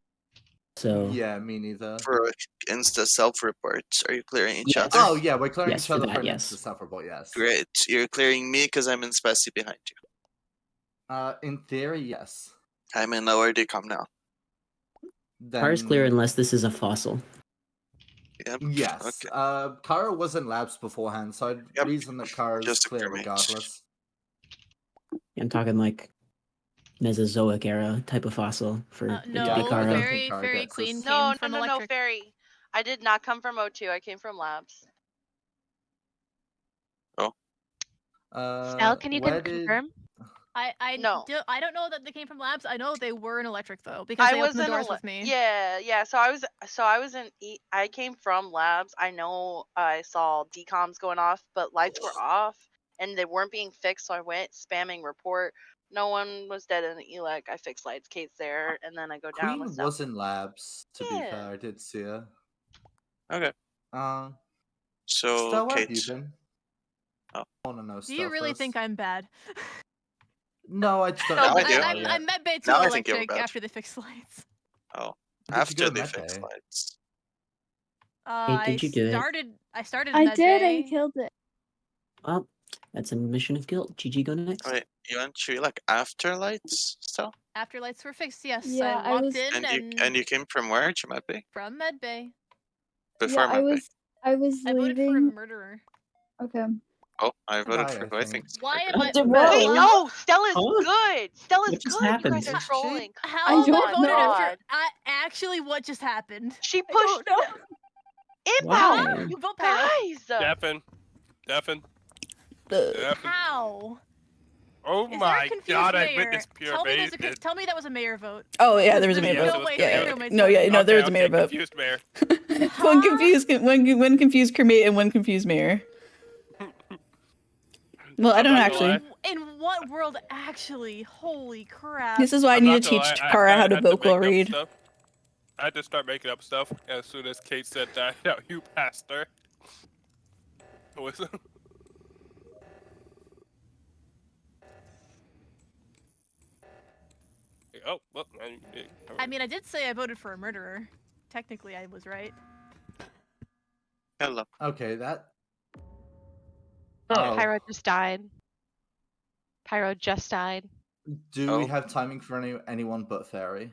So Yeah, me neither. for Insta self-reports? Are you clearing each Yes. other? Oh yeah, we're clearing Yes, each for other that, for an yes. Insta self-report. Yes. Great. You're clearing me because I'm in Speci behind you. In theory, yes. I'm in lower decom now. car's clear Then unless this is a fossil. Yep. yes. Okay. Cara was in labs beforehand, so I'd Yep. reason that Cara's Just a clear crewmate. regardless. I'm talking like Mesozoic era type of fossil for it to No, be I don't Cara. think Fairy Cara Fairy gets Queen us. came No, from no, no, no, electric. Fairy. I did not come from O2. I came from labs. Stell, can you where did confirm? No. I don't know that they came from labs. I know they were in electric though because they opened the doors with me. Yeah. So I was in. I came from labs. I know I saw decoms going off, but lights were off and they weren't being fixed. So I went spamming report. No one was dead in the elec. I fixed lights. Kate's there, and then I go down Queen with Stell. was in labs, to be Yeah. fair. I did see her. Okay. So Stell, where have Kate. you been? Oh. I want to know Do you really think I'm bad? No, I just don't No, know. I do. I met Bay to Now I think you're electric bad. after they fixed lights. Oh, Did you after go they med fixed bay? lights. Hey, did you do it? I started. I med did. bay. I killed it. Well, that's a mission of guilt. GG, go next. Wait, you went to like afterlights still? Afterlights were fixed. Yes, Yeah, I I walked was- in And you came from where? Medbay? from medbay. Before Yeah, Medbay. I was I voted for a leaving. murderer. Okay. Oh, I voted Why, for I who I think. think. is Why am murderer. I? What? Wait, Hello? no, Stella's Huh? good. Stella's What just good. happened? You guys are Is she? trolling. How I am I don't voted know. after? Actually, what just happened? She I pushed don't know. Imposter. Why? You vote Pyro. Guys. Deafin. How? Oh Is there a my confused god, I mayor? witnessed pure Tell me, bait. tell me that was a mayor vote. Oh yeah, there was a There's mayor no vote. way Yeah, the yeah. crewmates No, voted. yeah, no, there was a Okay, mayor vote. confused mayor. One confused, one confused crewmate and one confused mayor. Well, I I'm don't not actually. gonna lie. In what world, actually? Holy crap! This is why I I'm need not to gonna teach lie, Cara I how to had make vocal up read. stuff. I had to start making up stuff as soon as Kate said that. No, you passed her. Was Oh, well, I mean, I did say I voted for a murderer. Technically, I was right. Hello. Okay, that. Oh, Pyro just died. Pyro just died. Do we have timing for anyone but Fairy?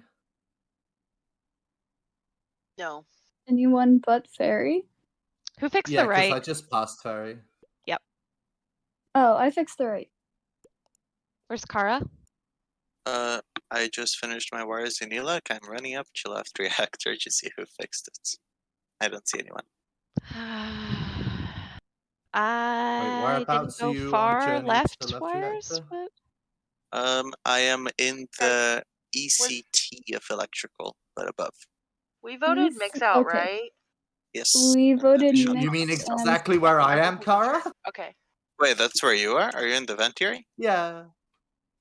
No. Anyone but Fairy? Who fixed Yeah, the because right? I just passed Fairy. Yep. Oh, I fixed the right. Where's Cara? I just finished my wires in Elec. I'm running up to left reactor to see who fixed it. I don't see anyone. I didn't whereabouts are go you on the far journey to left the left wires. reactor? What? I am in the ECT of electrical, but above. We voted Mix out, okay. right? Yes. We voted You Mix mean and- exactly where I am, Cara? Okay. Wait, that's where you are? Are you in the venturi? Yeah.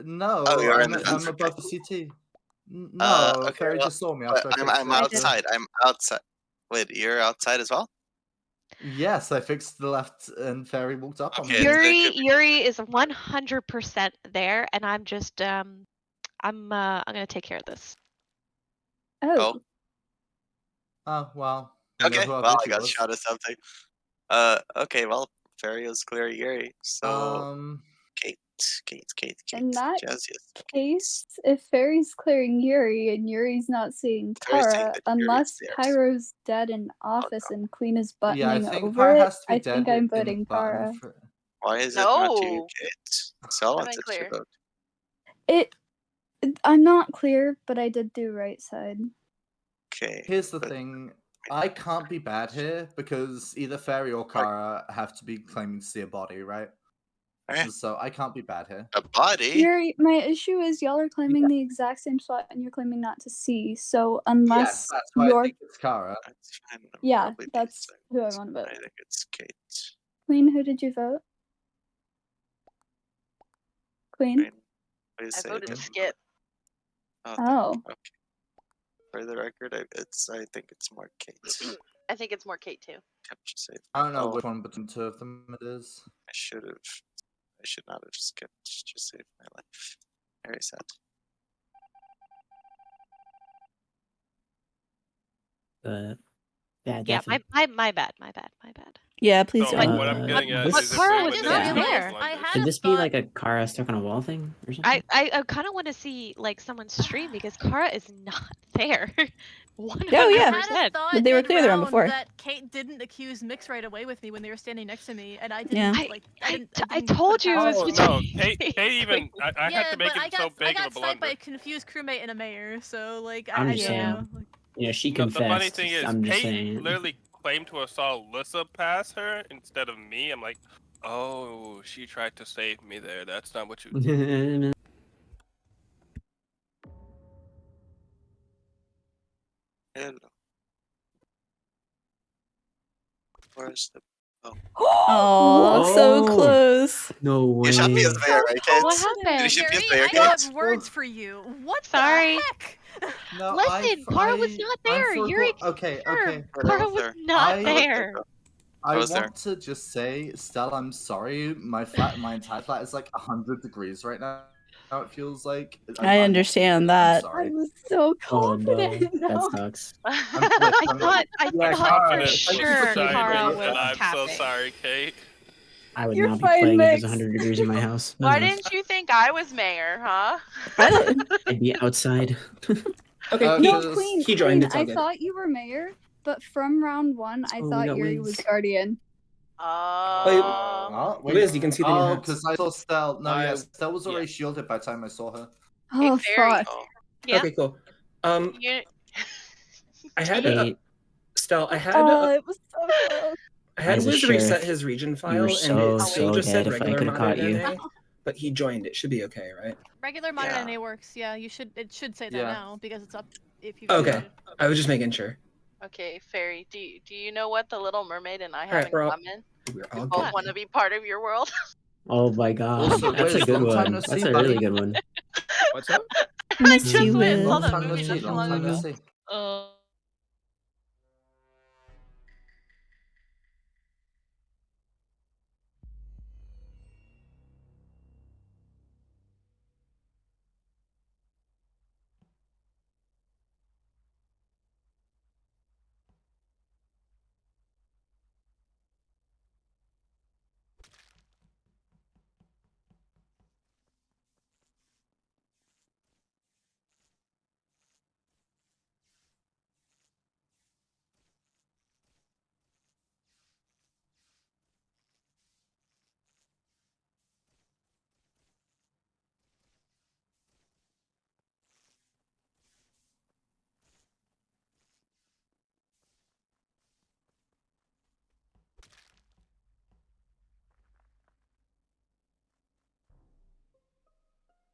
No, Oh, you're I'm, in the I'm venturi. above the CT. No, Okay, Fairy well, just saw me but after I fixed I'm the reactor. outside. I'm outside. Wait, you're outside as well? Yes, I fixed the left and Fairy walked up on me. Yuri is 100% there, and I'm just I'm gonna take care of this. Oh. Oh well. You know Okay, who our well, I Vicky got was. shot at something. Okay, well, Fairy was clear Yuri, so Kate, In that Jazzy. case, if Fairy's clearing Yuri and Yuri's not seeing Fairy's saying Cara, that Yuri is unless there. Pyro's dead in office and Queen is Yeah, I buttoning think over Pyro it, has to be I dead think I'm in voting button Cara. for... Why is it not you, No. Kate? So I'm wanted to unclear. vote. I'm not clear, but I did do right side. Okay. Here's the thing. I can't be bad here because either Fairy or Cara have to be claiming to see a body, right? So I can't be bad here. A body? Yuri, my issue is y'all are claiming the exact same spot and you're claiming not to see. So unless Yes, that's why I you're think it's Cara. yeah, that's who I want to vote. I think it's Kate. Queen, who did you vote? Queen? I voted Skip. Oh. Okay. For the record, I think it's more Kate. I think it's more Kate too. Kept you safe. I don't know which one between two of them it is. I should not have skipped to save my life. Very sad. Yeah, Yeah, definitely. my bad. Yeah, please So, don't. what I'm getting at this- is if Cara we was witness not any there. blunders- Could this be like a Cara stuck on a wall thing or something? I kind of want to see like someone's stream because Cara is not there. 100%. Oh, yeah. I had a thought But they were clear the one mid-round before. that Kate didn't accuse Mix right away with me when they were standing next to me, and I Yeah. didn't like. I didn't told put it you it past was her. Oh no, Kate even I Yeah, had to make but it so big I of got a sniped by blunder. a confused crewmate and a mayor, so like I'm I just don't saying. know. Like, Yeah, she No, confessed. the funny thing is, I'm just Kate saying. literally claimed to have saw Alyssa pass her instead of me. I'm like, oh, she tried to save me there. That's not what you. Hello. Where's the? Oh. Oh, so close. No way. You shot me as mayor, right, Kate? What happened? Did you shoot me as Yuri, mayor, I Kate? have words for you. What Sorry. the heck? No, Listen, Cara was not there. Yuri, okay, confirmed. okay. Cara was not I- there. I was there. want to just say, Stell, I'm sorry. My entire flat is like 100 degrees right now. Now it feels like. I understand that. I'm sorry. I was so Oh no, confident. that sucks. I'm I thought My for confidence was sure shining, Cara and was I'm so tapping. sorry, Kate. I would You're not be fine, playing if it was Mix. 100 degrees in my house. Why didn't you think I was mayor, huh? I'd be outside. Okay, No, Because Queen. he joined. Queen, It's all I good. thought you were mayor, but from round 1, I Oh, we thought got Yuri Wiz. was guardian. Wiz, you can see the new Oh, hats. because I saw Stell. No, I- yes, Stell was already shielded by the time I saw her. Oh, Fairy. fuck. Yeah. Okay, cool. You... I had Kate, Stell. I had It was so close. I had As a Wiz reset sheriff, his region you file, were and so, it still so just dead said if I regular could have caught modded you. NA, but he joined. It should be okay, right? Regular modded Yeah. NA works. Yeah, you should. It should say that Yeah. now because it's up. If you. Okay, I was just making sure. Okay, Fairy. Do you know what the Little Mermaid and I have Alright, in we're all- common? We're We all both good. want to be part of your world. Oh my god. Also, That's a Wiz, good long time one. no That's see, a really buddy. good one. What's up? I Miss just you, went and saw Long that time no movie not see. too Long long time no ago. see.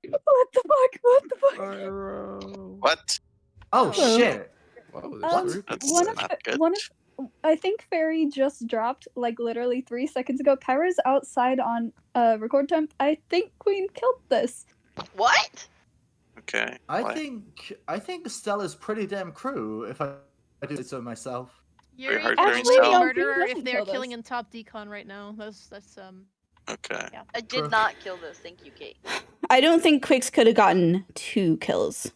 What the fuck? What the fuck? What? Oh Hello. shit! Whoa, Um, That's one of not the- good. one of I think Fairy just dropped like literally 3 seconds ago. Pyro's outside on record temp. I think Queen killed this. What? Okay. I why? think Stella's pretty damn crew. If I do say so myself. Yuri hard is clearing only a cell. murderer Queen if doesn't they're kill killing this. in top decon right now. That's Okay. yeah. I did not kill this. Thank you, Kate. I don't think Kwix could have gotten 2 kills.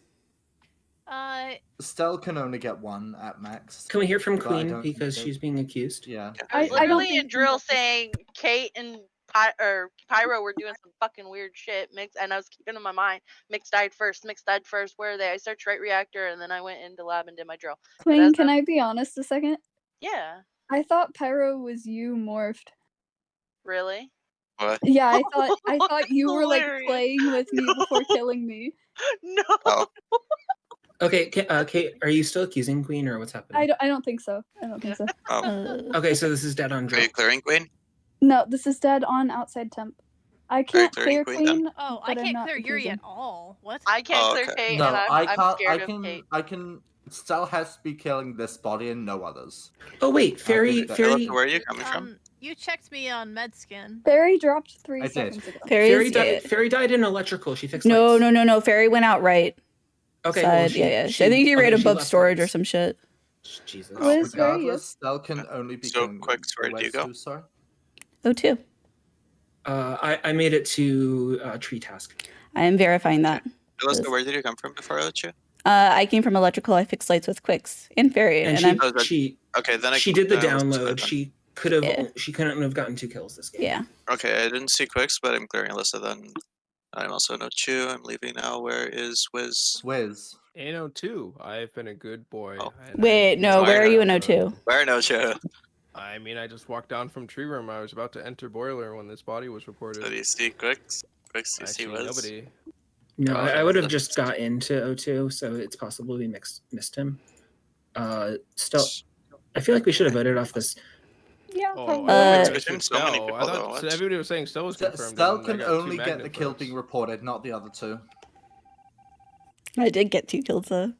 Stell can only get 1 at max. Can we hear from But I Queen don't because think- she's being accused? Yeah. I was I don't literally think in drill saying Kate and Pyro were doing some fucking weird shit. Mix, and I was keeping in my mind. Mix died first. Mix died first. Where are they? I searched right reactor, and then I went into lab and did my drill. But Queen, as can of- I be honest a second? Yeah. I thought Pyro was you morphed. Really? What? Yeah, I thought you were like Hilarious. playing with me before killing me. No. Oh, Okay, Kate, are you still accusing Queen or what's happening? I don't think so. I don't think so. Okay, so this is dead on are drill. you clearing, Queen? No, this is dead on outside temp. I can't clearing clear Queen then? Queen. Oh, I but I'm can't not clear Yuri accusing. at all. What? I can't Oh, clear okay. Kate, No, and I I'm can't. scared of Kate. I can. Stell has to be killing this body and no others. Oh wait, Fairy, that- Fairy, Where are you coming from? You checked me on Medskin. Fairy dropped 3 I did. seconds ago. Fairy died in electrical. She fixed No, lights. no. Fairy went out right. Okay, well, Side. Yeah. I think he ran she above left storage or lights. some shit. Jesus. Wiz, where are you? Regardless, Stell can only be So, killing. Kwix, where did you Where's go? who, sorry? Oh, 2. I made it to tree task. I am verifying that. Alyssa, where did you come from before I let you? I came from electrical. I fixed lights with Kwix and Fairy, And and she, I'm Oh, that- she, Okay, then she did the let's download. split then. She could have. Yeah. She couldn't have gotten 2 kills this game. yeah. Okay, I didn't see Kwix, but I'm clearing Alyssa then. I'm also no Chew. I'm leaving now. Where is Wiz? Wiz. In 02, I've been a good boy. Oh. and Wait, no. Sorry, Where are you in uh, O2? Where no Chew? I mean, I just walked down from tree room. I was about to enter boiler when this body was reported. So do you see Kwix? Kwix, do I you see see Wiz? nobody. No, Oh, I would have that's- just got into O2, so it's possible we missed him. Still, I feel like we should have voted off this. Yeah, Oh, probably. I It's thought between it so many Stell. I people, though, thought what? everybody was saying Stell was confirmed. Stell and then I can got 2 only get the magnet kill votes. being reported, not the other 2. I did get 2 kills though.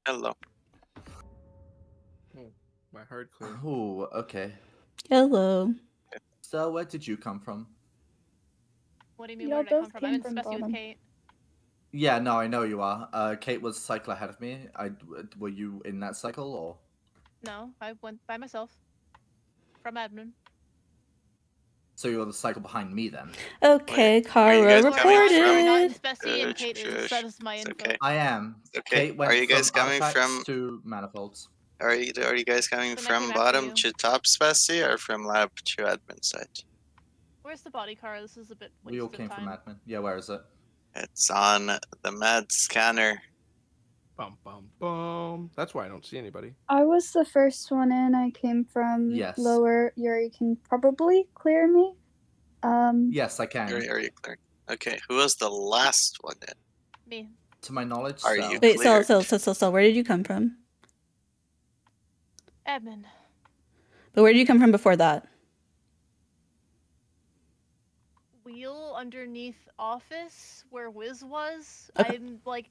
Hello. My heart clear. Oh, okay. Hello. So, where did you come from? What do you mean? Y'all Where did I come both from? I'm came in from Speci with bottom. Kate. Yeah, no, I know you are. Kate was cycle ahead of me. Were you in that cycle or? No, I went by myself. From admin. So you were the cycle behind me then? Okay, Wait, Cara are you guys coming We're from? not in reported. Speci, and Kate is. That is my It's info. okay. I am. Okay. Kate went Are you guys from coming artifacts from? to manifolds. Are you guys coming Then I came from after bottom you. to top Speci or from lab to admin side? Where's the body car? This is a bit We all wasted came time. from admin. Yeah, where is it? It's on the med scanner. Bum bum bum. That's why I don't see anybody. I was the first one in. I came from Yes. lower. Yuri can probably clear me. Yes, I can. Are you clear? Okay. Who was the last one in? Me. To my knowledge, Are Stell. you Wait, cleared? Stell, where did you come from? Admin. But where did you come from before that? Wheel underneath office where Wiz was. Okay. I'm like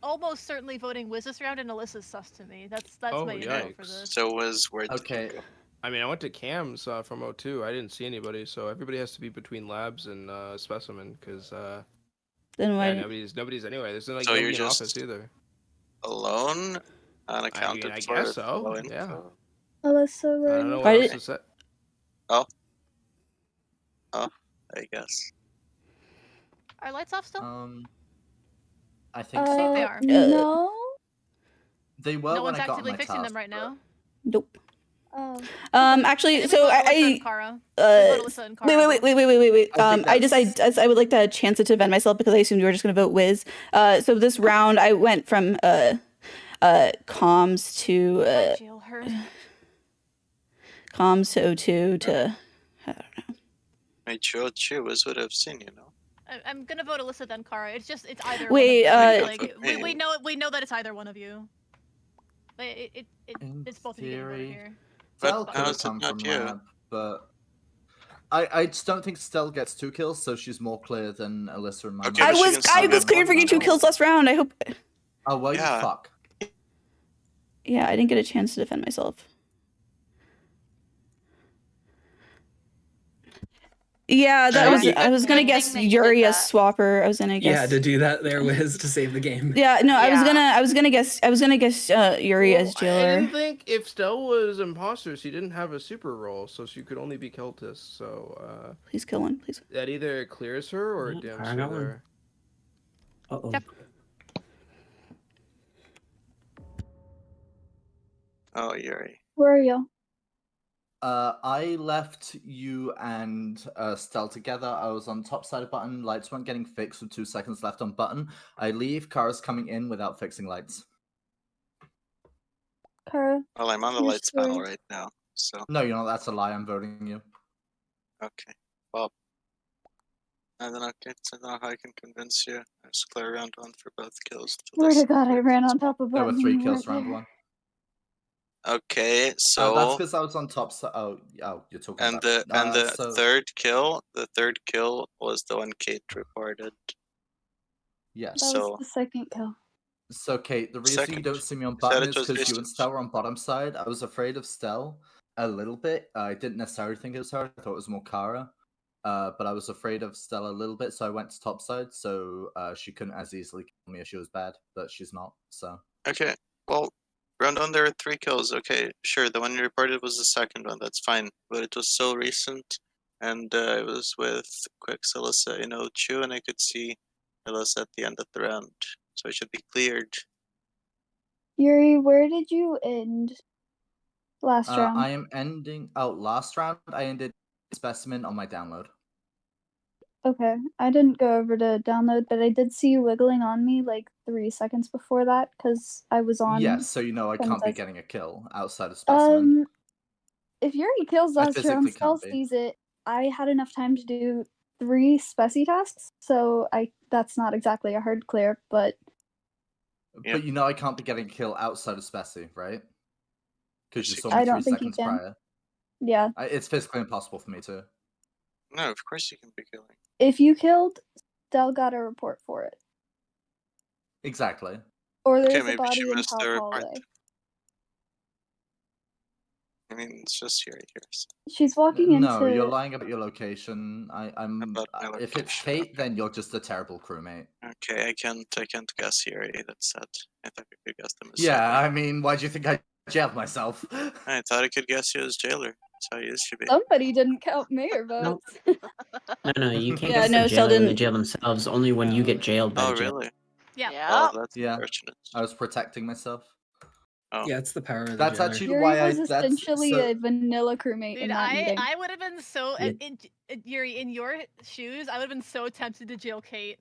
almost certainly voting Wiz this round, and Alyssa's sus to me. That's Oh, my info for yikes. this. So where did Okay. you go? I mean, I went to Cam's from O2. I didn't see anybody, so everybody has to be between labs and specimen, because Then why? yeah, nobody's anyway. There's like So nobody you're in just office either. alone, I unaccounted mean, I for. guess so. Low Yeah. info? Alyssa, I where are don't know you? what else did- to say. I guess. Are lights off still? I think so. They are. No. They were No when one's I got on actively my fixing task, them right now. Nope. Oh. Actually, And so we vote Alyssa and I Cara. We vote Alyssa and Cara. wait. I think I would like to chance to defend myself because I assumed you were just going to vote Wiz. So this round I went from comms to Jail her. comms to O2 to I don't know. My Chu would have seen, you know. I'm gonna vote Alyssa then Cara. It's either. Wait, one of you. Vote like me. we know that it's either one of you. But it's both of you getting voted theory. here. Stell But could how have is it come not from you? lab, but I just don't think Stell gets 2 kills, so she's more clear than Alyssa in my Okay, mind. but she can still I was get cleared for one getting 2 round. kills last round. I hope. Oh, well, you Yeah. fuck. Yeah, I didn't get a chance to defend myself. Yeah, that was. I was gonna guess Yuri as swapper. I was gonna guess. Yeah, to do that there, Wiz, to save the game. Yeah, no, I was Yeah. gonna guess Yuri as I jailer. didn't think if Stell was imposter, she didn't have a super roll, so she could only be cultist. So Please kill one, please. that either clears her or Yeah, dims Cara her got one. there. Uh-oh. Yep. Oh, Yuri. Where are you? I left you and Stell together. I was on top side of button. Lights weren't getting fixed with 2 seconds left on button. I leave. Cara's coming in without fixing lights. Cara. Well, I'm on the Your lights panel story. right now, so No, you know, that's a lie. I'm voting you. okay. Well, I don't know how I can convince you. There's clear round 1 for both kills. Swear to God, I ran on top of There were button. 3 and you kills weren't round there. 1. Okay, That's so because I was on top side. Oh, you're talking and about the so, third kill was the one Kate reported. yes. That was So the second kill. So, Kate, the reason you Second. don't see me on I said button it is was because you and distance. Stell were on bottom side. I was afraid of Stell a little bit. I didn't necessarily think it was her. I thought it was more Cara. But I was afraid of Stell a little bit, so I went to top side. So she couldn't as easily kill me if she was bad, but she's not. So Okay, well, round 1 there were 3 kills. Okay, sure, the one you reported was the second one. That's fine, but it was so recent, and it was with Kwix, Alyssa, in O2, and I could see Alyssa at the end of the round, so it should be cleared. Yuri, where did you end last round? I am ending. Oh, last round I ended specimen on my download. Okay, I didn't go over to download, but I did see you wiggling on me like 3 seconds before that because I was on. Yes, so you know I can't be Sanitize. getting a kill outside of specimen. If Yuri kills I last round, physically Stell can't be. sees it. I had enough time to do 3 Speci tasks, so that's not exactly a hard clear, but But you know I can't be getting a kill outside of Speci, right? Because you saw me I 3 don't think you seconds can. prior. Yeah. It's physically impossible for me to. No, of course you can be killing. If you killed, Stell got a report for it. Exactly. Or there's Okay, a maybe body she in missed top the report. hallway. I mean, it's just here. So. She's walking No, you're into. lying about your location. I'm. About my If it's location, Kate, then you're just a terrible crewmate. Okay, I can't guess here. That's sad. I thought I could guess them as Yeah, jailer. I mean, why do you think I jailed myself? I thought I could guess you as jailer. That's how you used to be. Somebody didn't count mayor votes. No, you can't Yeah, guess no, the Stell jailer when they didn't. jail themselves. Only when you get jailed by Oh, the jail. really? Yeah. Yeah. Oh, that's Yeah. unfortunate. I was protecting myself. Oh. Yeah, it's the power of the That's jailer. actually Yuri why was that's essentially so. a vanilla crewmate in Dude, that meeting. I would have been so Yeah. Yuri, in your shoes, I would have been so tempted to jail Kate,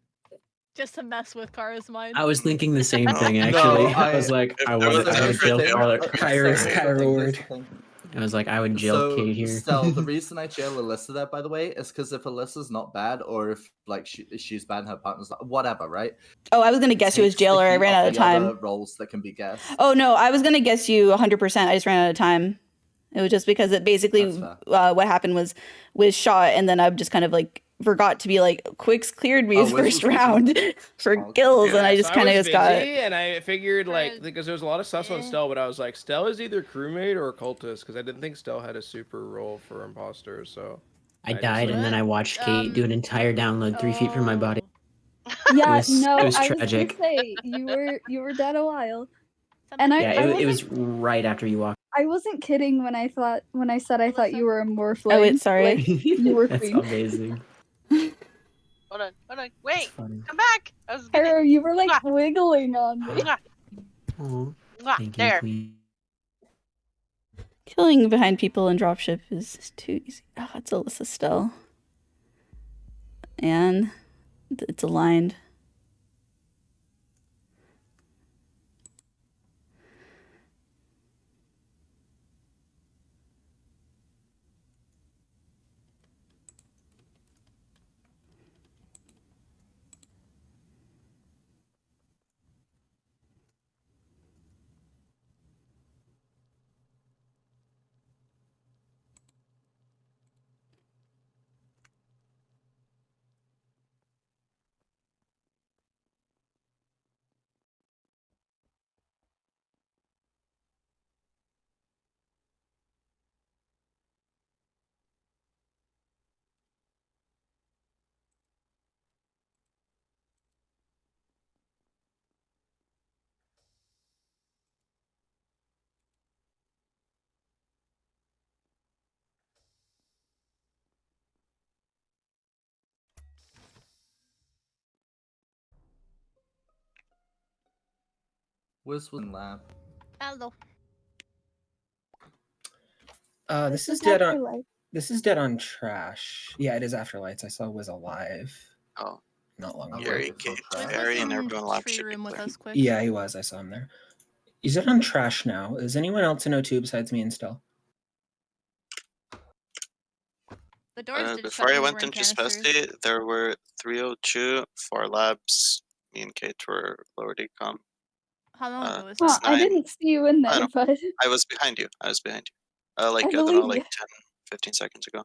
just to mess with Cara's mind. I was thinking the same thing No, actually. I I- was like, If I there would was a jail different jail, Carla. Kairos, Here's the Cairo thing, here's word. the thing. I was like, I would jail So, Kate here. Stell, the reason I jail Alyssa there, by the way, is because if Alyssa's not bad, or if like she's bad and her partner's not, whatever, right? Oh, I was gonna guess you as Takes the jailer. I heat ran off out of the time. other roles that can be guessed. Oh no, I was gonna guess you 100%. I just ran out of time. It was just because it basically That's fair. what happened was Wiz shot, and then I just kind of like forgot to be like, Kwix cleared me Oh, his Wiz first was busy. round for Oh, kills, and Yeah, I just so kind of was just got. busy, and I figured like Right. because there was a lot of sus on Eh. Stell, but I was like, Stell is either crewmate or cultist because I didn't think Stell had a super role for imposter. So I just, died, like- and then I watched Kate do an entire download 3 feet from my body. Yeah, was- no, it was I was tragic. gonna say you were dead a while, and Something- Yeah, I it wasn't was right after you walked. I wasn't kidding when I said I thought you were a morphling. Oh, wait, sorry. Like, you were That's queen. amazing. Hold on. It's Wait, funny. come back. I was gonna. Pyro, you were like Mwah. wiggling on me. Mwah, Aw, mwah, thank you, there. Queen. Killing behind people in dropship is too easy. Oh, it's Alyssa Stell. And it's aligned. Wiz was in lab. Hello. This is is dead on. Afterlife. This is dead on trash. Yeah, it is Afterlights. I saw was alive. Oh. Not long ago. Yuri, waiting for Kate, Trash. Wiz Barry, was and in everyone left tree should be room with clear. us, quick. Yeah, he was. I saw him there. He's dead on trash now. Is anyone else in O2 besides me and Stell? The doors did shut Before I when we went were in into canisters. Speci, there were 302, 4 labs. Me and Kate were lower decom. How long ago was Huh, that? I didn't see you in I there, know. but I was behind you. Like, I I don't know, believe like you. 10, 15 seconds ago.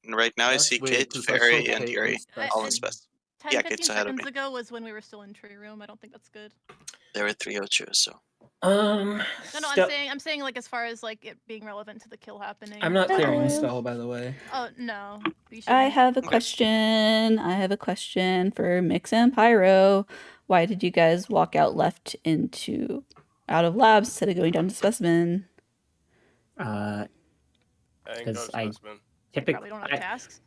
Right now I That's see weird, Kate, 'cause I saw Fairy, and Kate Yuri. and All in Speci. Spec. 10, Yeah, 15 Kate's ahead of seconds me. ago was when we were still in tree room. I don't think that's good. There were 302, so. No, Stell- I'm saying like as far as like it being relevant to the kill happening. I'm not clearing Hello. Stell, by the way. Oh no. You I shouldn't. have a question. I have a question for Mix and Pyro. Why did you guys walk out left into out of labs instead of going down to specimen? I ain't Because got I specimen. typically Probably don't have tasks.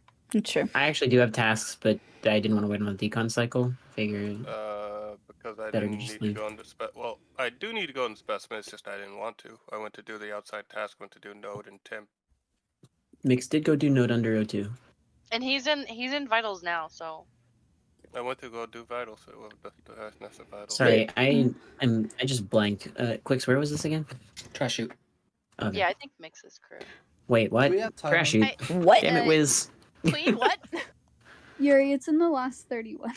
Sure. I actually do have tasks, but I didn't want to wait on the decon cycle. Figured Because I better didn't just need to leave. go into well, I do need to go into specimen. It's just I didn't want to. I went to do the outside task. Went to do node and temp. Mix did go do node under O2. And he's in vitals now, so. I went to go do vitals. So it was the vitals. Sorry, I just blanked. Kwix, where was this again? Trash shoot. Okay. Yeah, I think Mix is crew. Wait, what? we have time? Crash shoot. What? Damn it, Wiz. Queen, what? Yuri, it's in the last 31.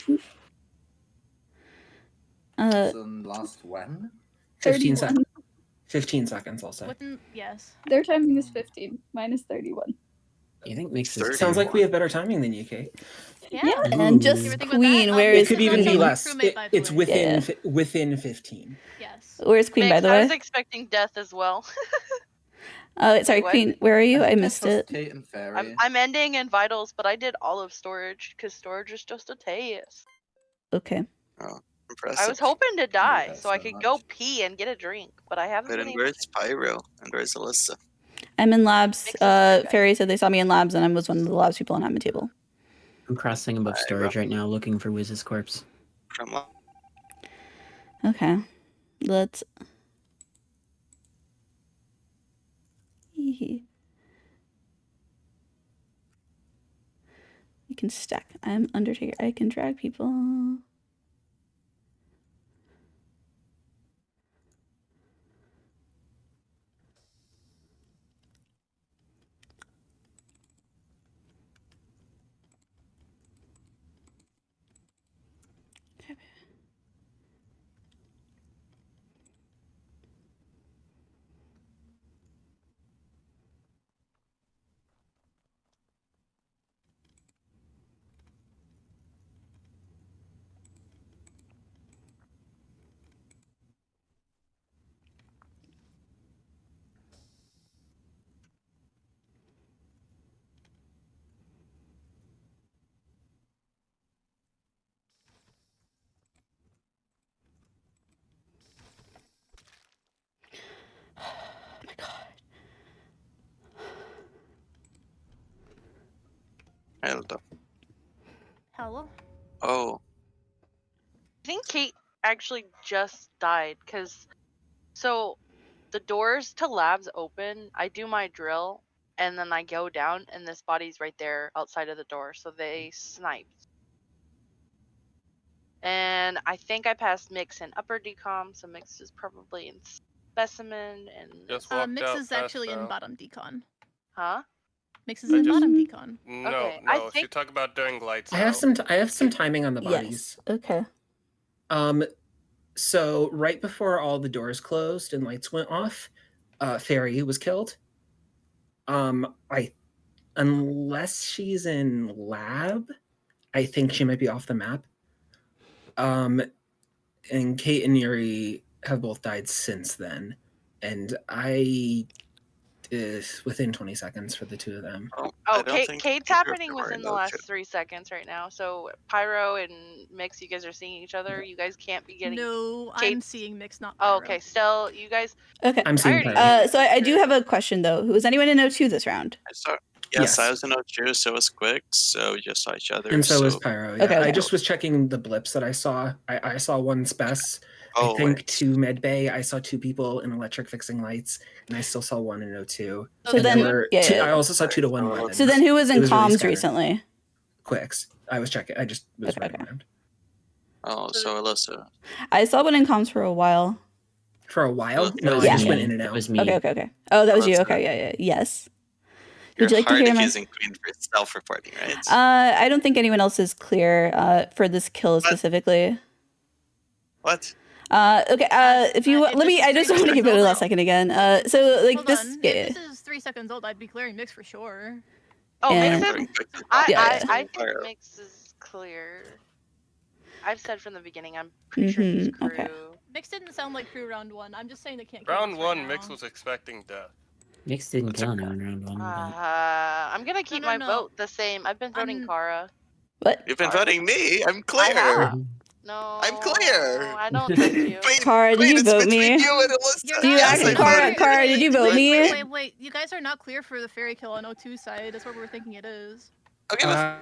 Last when? 15 31. seconds. 15 seconds, I'll say. Yes. Their timing is 15 minus 31. You think Mix is 30. Sounds like we have better timing than you, Kate. Yeah, Ooh. and just You ever think about Queen. that? Where It is could Mix even be also Queen? less. Crewmate, by the It's way. within Yeah. within 15. Yes. Where's Queen, by Mix, the I was way? expecting death as well. Sorry, what? Queen. Where are you? I think missed was it. Kate and Fairy. I'm ending in vitals, but I did all of storage because storage is just a taste. Okay. Oh, I impressive. was hoping to die that's so I so could much. go pee and get a drink, but I haven't But been and able where's to. Pyro? And where's Alyssa? I'm in labs. Mix is the guy. Fairy said they saw me in labs, and I was one of the labs people on admin table. I'm crossing above Pyro. storage right now, looking for Wiz's corpse. Come on. Okay. Let's. You can stack. I'm Undertaker. I can drag people. Oh my god. Hello. Hello. Oh. I think Kate actually just died because so the doors to labs open. I do my drill and then I go down and this body's right there outside of the door. So they sniped. And I think I passed Mix and upper decom, so Mix is probably in specimen and Just walked Mix out. is actually passed in out. bottom decon. huh? Mix is I in just- bottom decon. No, Okay, I no. She think- talked about during lights I have out. I have some timing on the bodies. Yes. Okay. So right before all the doors closed and lights went off, Fairy was killed. I unless she's in lab, I think she might be off the map. And Kate and Yuri have both died since then, and I is within 20 seconds for the two of them. Oh, I don't Kate, think Kate's either of happening them are within in the O2. last 3 seconds right now. So Pyro and Mix, you guys are seeing each other. You guys can't be getting. No, Kate- I'm seeing Mix, not Oh, Pyro. okay, Stell, you guys. Okay. I'm seeing already Pyro. knew So I do for- have a question though. Was anyone in O2 this round? I saw. Yes, I Yes. was in O2, so was Kwix, so we just saw each other. And so is Pyro. Yeah. Okay, I okay. just was checking the blips that I saw. I saw one spec. Oh, I think wait. 2 med bay. I saw 2 people in electric fixing lights, and I still saw 1 in O2. So And then- there were yeah, two, yeah. I also saw 2 to 1 So- weapons. So then who was It in was really comms scattered. recently? Quicks. I was checking. I just was Okay, running okay. around Oh, so Alyssa. I saw one in comms for a while. for a while. That No, was I just me. went in and That out. was me. Okay, okay, okay. Oh, that was you. Alyssa. Okay, yeah. Yes. You're Would you like to hard hear my? accusing Queen for self-reporting, right? I don't think anyone else is clear for this kill specifically. What? Okay. If you if let me, this is I just 3 want to give it a seconds last old, second again. So like Hold this. on. Yeah. If this is 3 seconds old, I'd be clearing Mix for sure. Oh, And- Mix I'm is. going quick to I, Yeah, I, yeah. I think Pyro. Mix is clear. I've said from the beginning, I'm pretty sure he's crew. Okay. Mix didn't sound like crew round 1. I'm just saying they can't. Round 1, Mix was expecting death. Mix didn't That's kill okay. anyone round 1. But... I'm gonna keep no, my no. vote the same. I've been voting I'm- Cara. What? You've been Pyro. voting me. I'm I clear. have. No, I'm clear. I don't trust you. Queen, Cara, did Queen, you it's vote between me? you and Alyssa. You're Do you not Yes, actually, I Cara? voted Cara, did you vote me? Wait. You guys are not clear for the fairy kill on O2 side. That's what we're thinking it is. Okay, but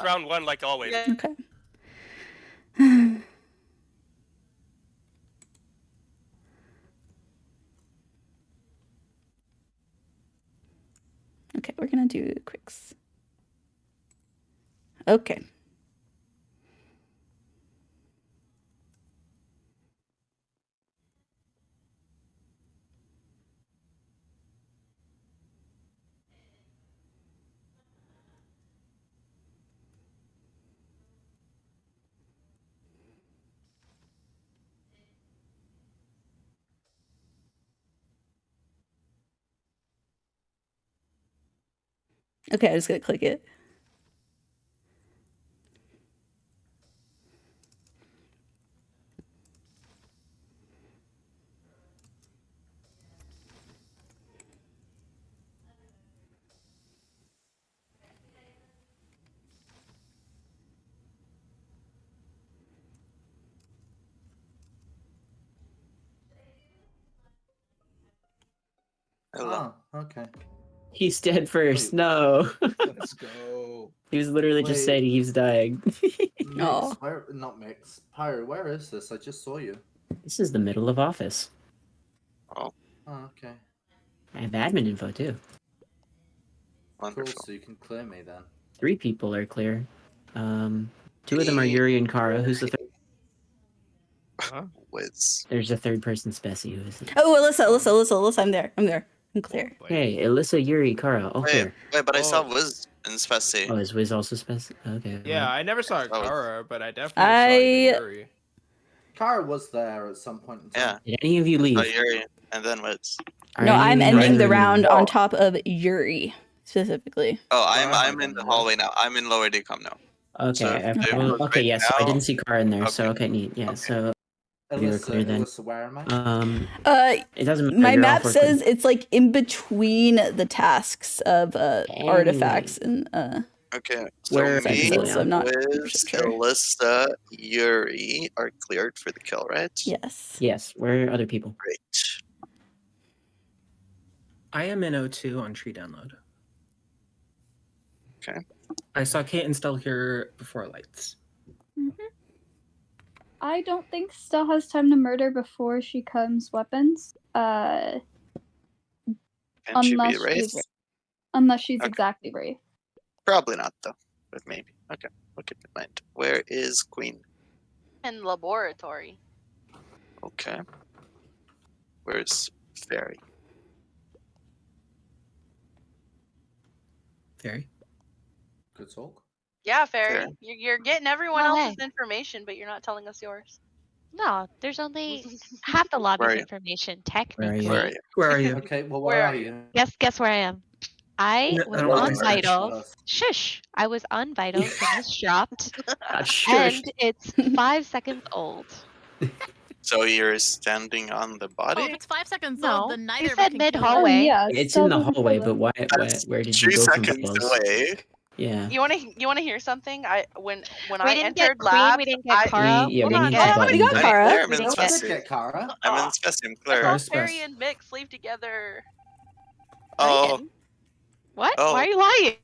one. round one like always. Yeah. Okay. Okay, we're gonna do Kwix. Okay. Okay, I just gotta click it. Oh, okay. He's dead first. No. Let's go. He was literally just Wait. saying he was dying. Mix, Aw. where? Not Mix. Pyro, where is this? I just saw you. This is the middle of office. Oh, okay. I have admin info too. Wonderful. Cool, so you can clear me then. 3 people are clear. 2 of them are Yuri and Cara. Who's the third? Wiz. There's a third person, Speci. Who is it? Oh, Alyssa, I'm there. I'm clear. Hey, Alyssa, Yuri, Cara, all clear. Wait, but I saw Oh. Wiz in Speci. Oh, is Wiz also Speci? Okay. Yeah, well, I never saw Oh. Cara, but I definitely saw Yuri. Cara was there at some point in time. Yeah. Did any of you leave? Oh, Yuri, and then Wiz. Are No, any of I'm you ending not the in round on top of Yuri specifically. Oh, Where am I I'm in then, the yeah? hallway now. I'm in lower decom now. So Okay. if it Well, was okay. right Yeah. So I now- didn't see Cara in there. So Okay. okay, neat. Yeah. Okay. So you were clear then. Alyssa, where am I? It doesn't matter. My you're all map four says clear. it's like in between the tasks of artifacts and Okay, so Where me, exactly so I'm not Wiz, sure. Alyssa, Yuri are cleared for the kill, right? Yes. Yes. Where are other people? Great. I am in O2 on tree download. Okay. I saw Kate and Stell here before lights. I don't think Stell has time to murder before she comes weapons. Can she be Wraith? Unless she's Okay. exactly Wraith. Probably not, though. But maybe. Okay, we'll keep in mind. Where is Queen? In laboratory. Okay. Where's Fairy? Fairy. Good talk. Yeah, Fairy. Fair. You're getting everyone Oh, else's hey. information, but you're not telling us yours. No, there's only half the lobby's Where are you? information, Where are technically. you? Where are you? Where are you? Okay, well, Where where are are you? you? Guess where I am. I No, was I don't on think so. Vitals. Shush! I was on Vitals when this dropped, Sure. and it's 5 seconds old. So you're standing on the Oh, body? if it's 5 seconds No, old, then he neither of us said can kill it. mid-hallway. Oh, yeah, It's Stell in the doesn't hallway, kill but them. That's where did you 3 go from seconds Vitals? away. Yeah. You wanna hear something? When We I didn't get entered Queen, lab, we didn't get Cara. Yeah, Hold we on, didn't guys. get we Button, got but- Cara. There, I'm We in didn't I get- did get Cara. I'm in Oh, Speci, I'm I clear. Cara thought Fairy Spec. and Mix leave together. No, you Oh, didn't. What? Oh. Why are you lying?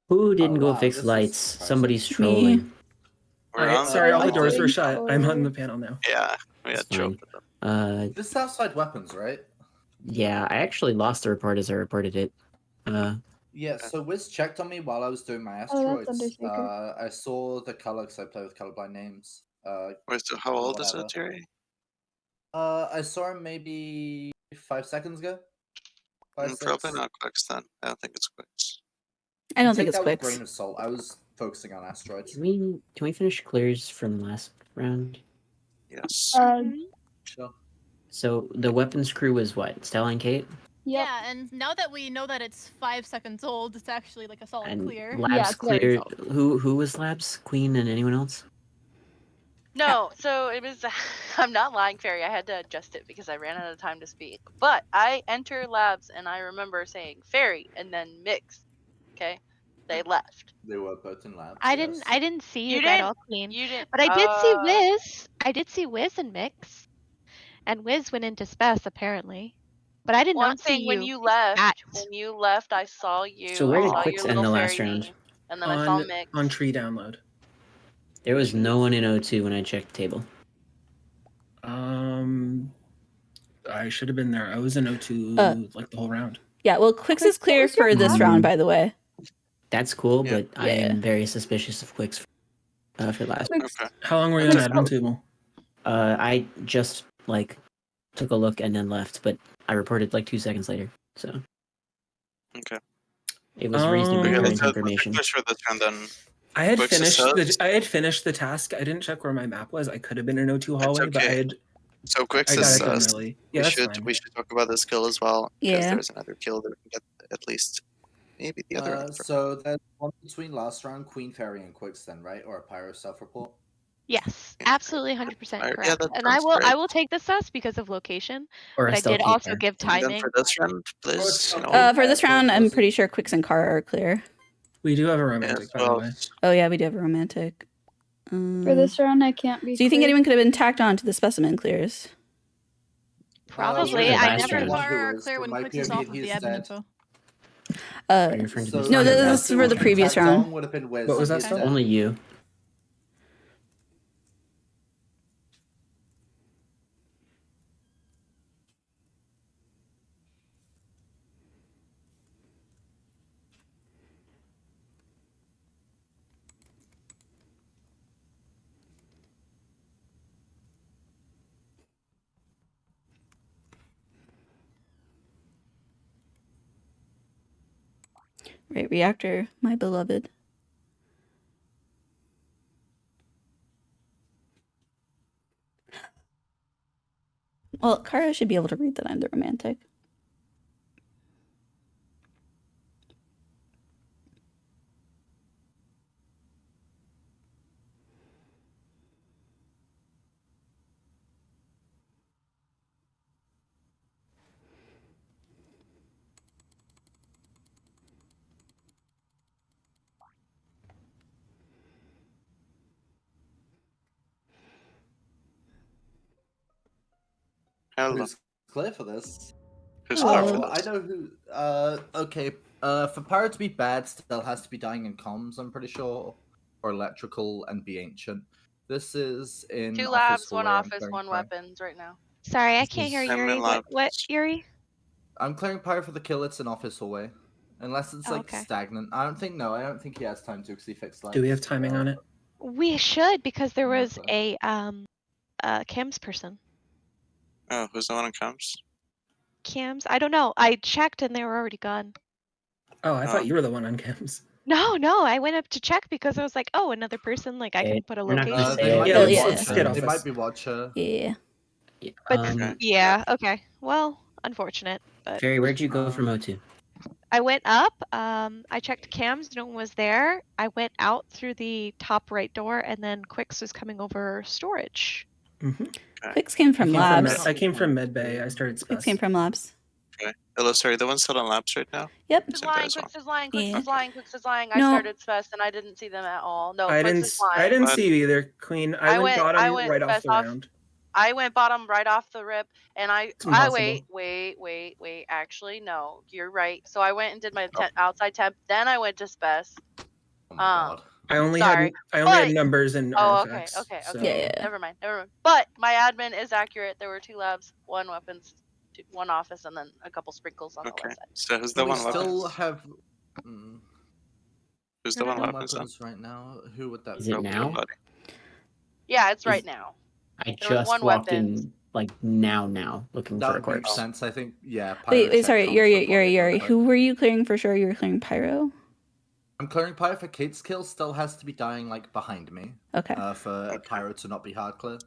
Who didn't go wow, fix this is lights? surprising. Somebody's Me. trolling. we're Alright, on sorry, all the panel. doors were doing shut. I'm on forward. the panel now. Yeah, we It's had Joe. fine. This is outside weapons, right? Yeah, I actually lost the report as I reported it. Yeah, so Wiz checked on me while I was doing my Oh, that's asteroids. Undertaker. I saw the color because I play with colorblind names. How old is whatever. it, Yuri? I saw him maybe 5 seconds ago. 5, Probably 6. not Kwix then. I don't think it's Kwix. I don't Take think it's that with a Kwix. grain of salt. I was focusing on asteroids. Can we finish clears from last round? Yes. Sure. So the weapons crew was what? Stell and Kate? Yep. Yeah, and now that we know that it's 5 seconds old, it's actually like a solid And clear. labs Yeah, it's very clear. solid. Who was labs? Queen and anyone else? No, so it was. I'm not lying, Fairy. I had to adjust it because I ran out of time to speak. But I enter labs and I remember saying Fairy and then Mix. Okay, they left. They were both in labs. I yes. didn't see you, You get didn't. all clean. You didn't. But I did see Okay. Wiz. I did see Wiz and Mix. And Wiz went into Spec apparently. But I did Well, I'm not see saying when you you left, at I saw you. So where I did saw Kwix your end little the last fairy round? name, and then I saw Mix. On tree download. There was no one in O2 when I checked the table. I should have been there. I was in O2 like the whole round. Yeah, well, Kwix is clear for this round, by the way. That's cool, Yeah. but I am very suspicious of Kwix for last. Okay. How long were you on admin table? I just took a look and then left, but I reported 2 seconds later. So Okay. it was reasonably Okay, current let's information. push for this round then. I had Kwix finished assist. I had finished the task. I didn't check where my map was. I could have been in O2 hallway, but I okay. had. So Kwix I got is it done early. Yeah, we that's should fine. we should talk about this kill as well because Yeah. there's another kill that we can get at least maybe the other one. So there's one between last round, Queen Fairy and Kwix then, right? Or a Pyro self-report? Yes, absolutely 100% Yeah, correct. that And I sounds will great. take the sus because of location. Or But a I stealth did also keeper. give And then timing. for this round, please. For this round, I'm pretty sure Kwix and Cara are clear. We do have a romantic, by the way. Oh yeah, we do have a romantic. For this round, I can't be. So you think clear. anyone could have been tacked on to the specimen clears? Probably. Yeah, I last never. round. Cara are clear when my Kwix is off POV, of the he's admin dead. info. Are you referring to this no, round or this last? is for the previous round. Would have been Wiz. What was that He's spell? dead. Only you. Right, reactor, my beloved. Well, Cara should be able to read that I'm the romantic. Hello. Who's clear for this? Who's clear for I this? know who. Okay. For Pyro to be bad, Stell has to be dying in comms, I'm pretty sure, or electrical and be ancient. This is in 2 office labs, 1 hallway. I'm office, clearing 1 Pyro. weapons right now. Sorry, I can't hear I'm Yuri. in What labs. Yuri? I'm clearing Pyro for the kill. It's an office hallway, unless it's Oh, like okay. stagnant. I don't think he has time to because he fixed lights. Do we have timing on it? We should because there was a cams person. Oh, who's the one who comes? Cams? I don't know. I checked and they were already gone. Oh, I thought you were the one on cams. No, I went up to check because I was like, oh, another person. Like I can put a we're not gonna location. say They might, it, Yeah, be yeah. Let's get Watcher. off They this. might be Watcher. Yeah. But Um, yeah, okay. Well, unfortunate. But Jerry, where'd you go from O2? I went up. I checked cams. No one was there. I went out through the top right door, and then Kwix was coming over storage. Kwix came from labs. I came from Medbay. I started Kwix Spec. came from labs. Okay. Hello, sorry, the one's still on labs right now? Yep. Kwix is lying, Kwix is lying, Kwix Yeah. is lying, Kwix is lying. I No. started Spec and I didn't see them at all. No, I Kwix didn't. is lying. I didn't see you either, Queen. I went bottom right off best the round. I went bottom right off the rip, and I impossible. wait. Actually, no, you're right. So I went and did my outside temp, then I went to Spec. Oh my god. I only Sorry, had numbers and Oh, artifacts. okay. so- Yeah. Never mind. But my admin is accurate. There were 2 labs, 1 weapons, 1 office, and then a couple sprinkles on the Okay. left side. So who's the We one still weapons? have. Who's the one One weapons? weapons right now. Who would that Is be? it now? Yeah, it's Is- right now. I There was just 1 walked weapon. in now looking That for a would make corpse. sense. I think. Yeah. Wait, Pyro sorry, checked Yuri, comms, so probably Yuri. not Who were you clearing for sure? You were clearing Pyro? I'm clearing Pyro for Kate's kill. Still has to be dying like behind me. Okay. For Pyro to not be hard clear.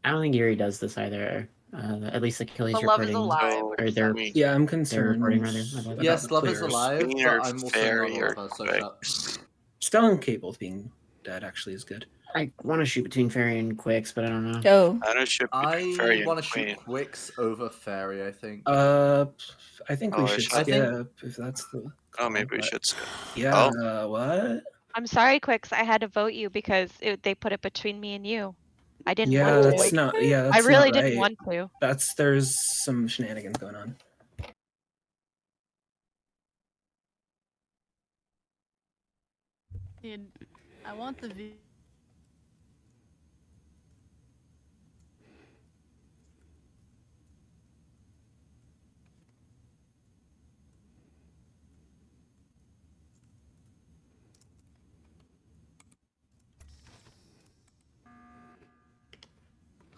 I don't think Yuri does this either. At least the kill he's The love is reporting. alive. Or they're Yeah, I'm they're concerned. reporting rather. about Yes, the love is clears. alive, Queen but or I'm also Fairy not a or lover, so Kwix? shut. Stell and Cable being dead actually is good. I want to shoot between Fairy and Kwix, but I don't know. Oh. I don't shoot I Fairy and want to shoot Queen. Kwix over Fairy, I think. I think we Oh, should should I skip if that's the. Oh, maybe call, we but- should skip. Yeah. Oh. What? I'm sorry, Kwix. I had to vote you because they put it between me and you. I didn't Yeah, want to. that's not. Yeah, I that's really not right. didn't want to. There's some shenanigans going on. Dude, I want the V.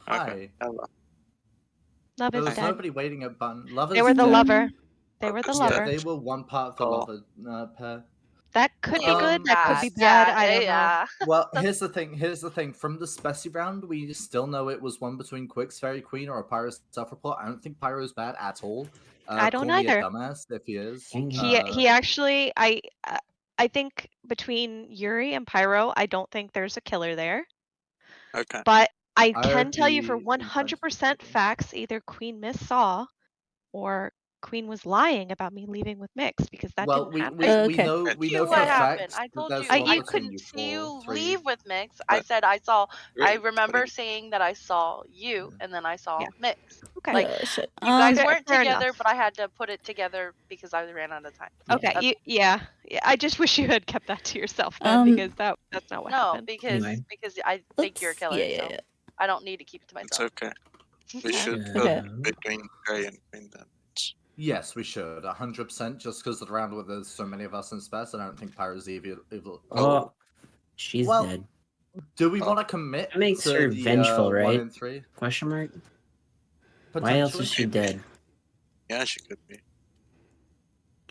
Hi. Hello. Love There is was dead. nobody waiting at button. Lovers They were the dead. lover. They were the Lovers Yeah, lover. they were one part of the Oh. lover pair. That could be good. That could be Yeah, bad. I don't know. yeah. Well, here's the thing. From the Speci round, we still know it was one between Kwix, Fairy Queen, or a Pyro self-report. I don't think Pyro's bad at all. I don't Call me either. a dumbass if he is. He actually I think between Yuri and Pyro, I don't think there's a killer there. Okay. But I I can would tell you be for inclined to 100% facts, either Queen Miss saw or Queen was lying about me leaving with Mix because that Well, didn't happen. we Okay. know Told we you know for what a happened. fact I that told there's you one I between couldn't you see you four, three. leave with Mix. I But- said I saw. I Really? remember saying that I saw you, and then I saw Yeah. Mix. Okay. Like Oh, shit. you guys Fair- weren't fair together, enough. but I had to put it together because I ran out of time. Okay, That's- yeah. I just wish you had kept that to yourself then because that's not what no, happened. because Anyway. I think you're a Let's- killer, yeah, yeah, so yeah. I don't need to keep it to It's myself. okay. We Okay. should Okay. vote between Fairy and Queen then. Yes, we should 100%. Just because of the round where there's so many of us in Spec, I don't think Pyro's evil. Oh, she's Well, dead. Do we want to commit That makes to her the vengeful, 1 right? and 3? Question mark. Why else is she dead? Yeah, she could be.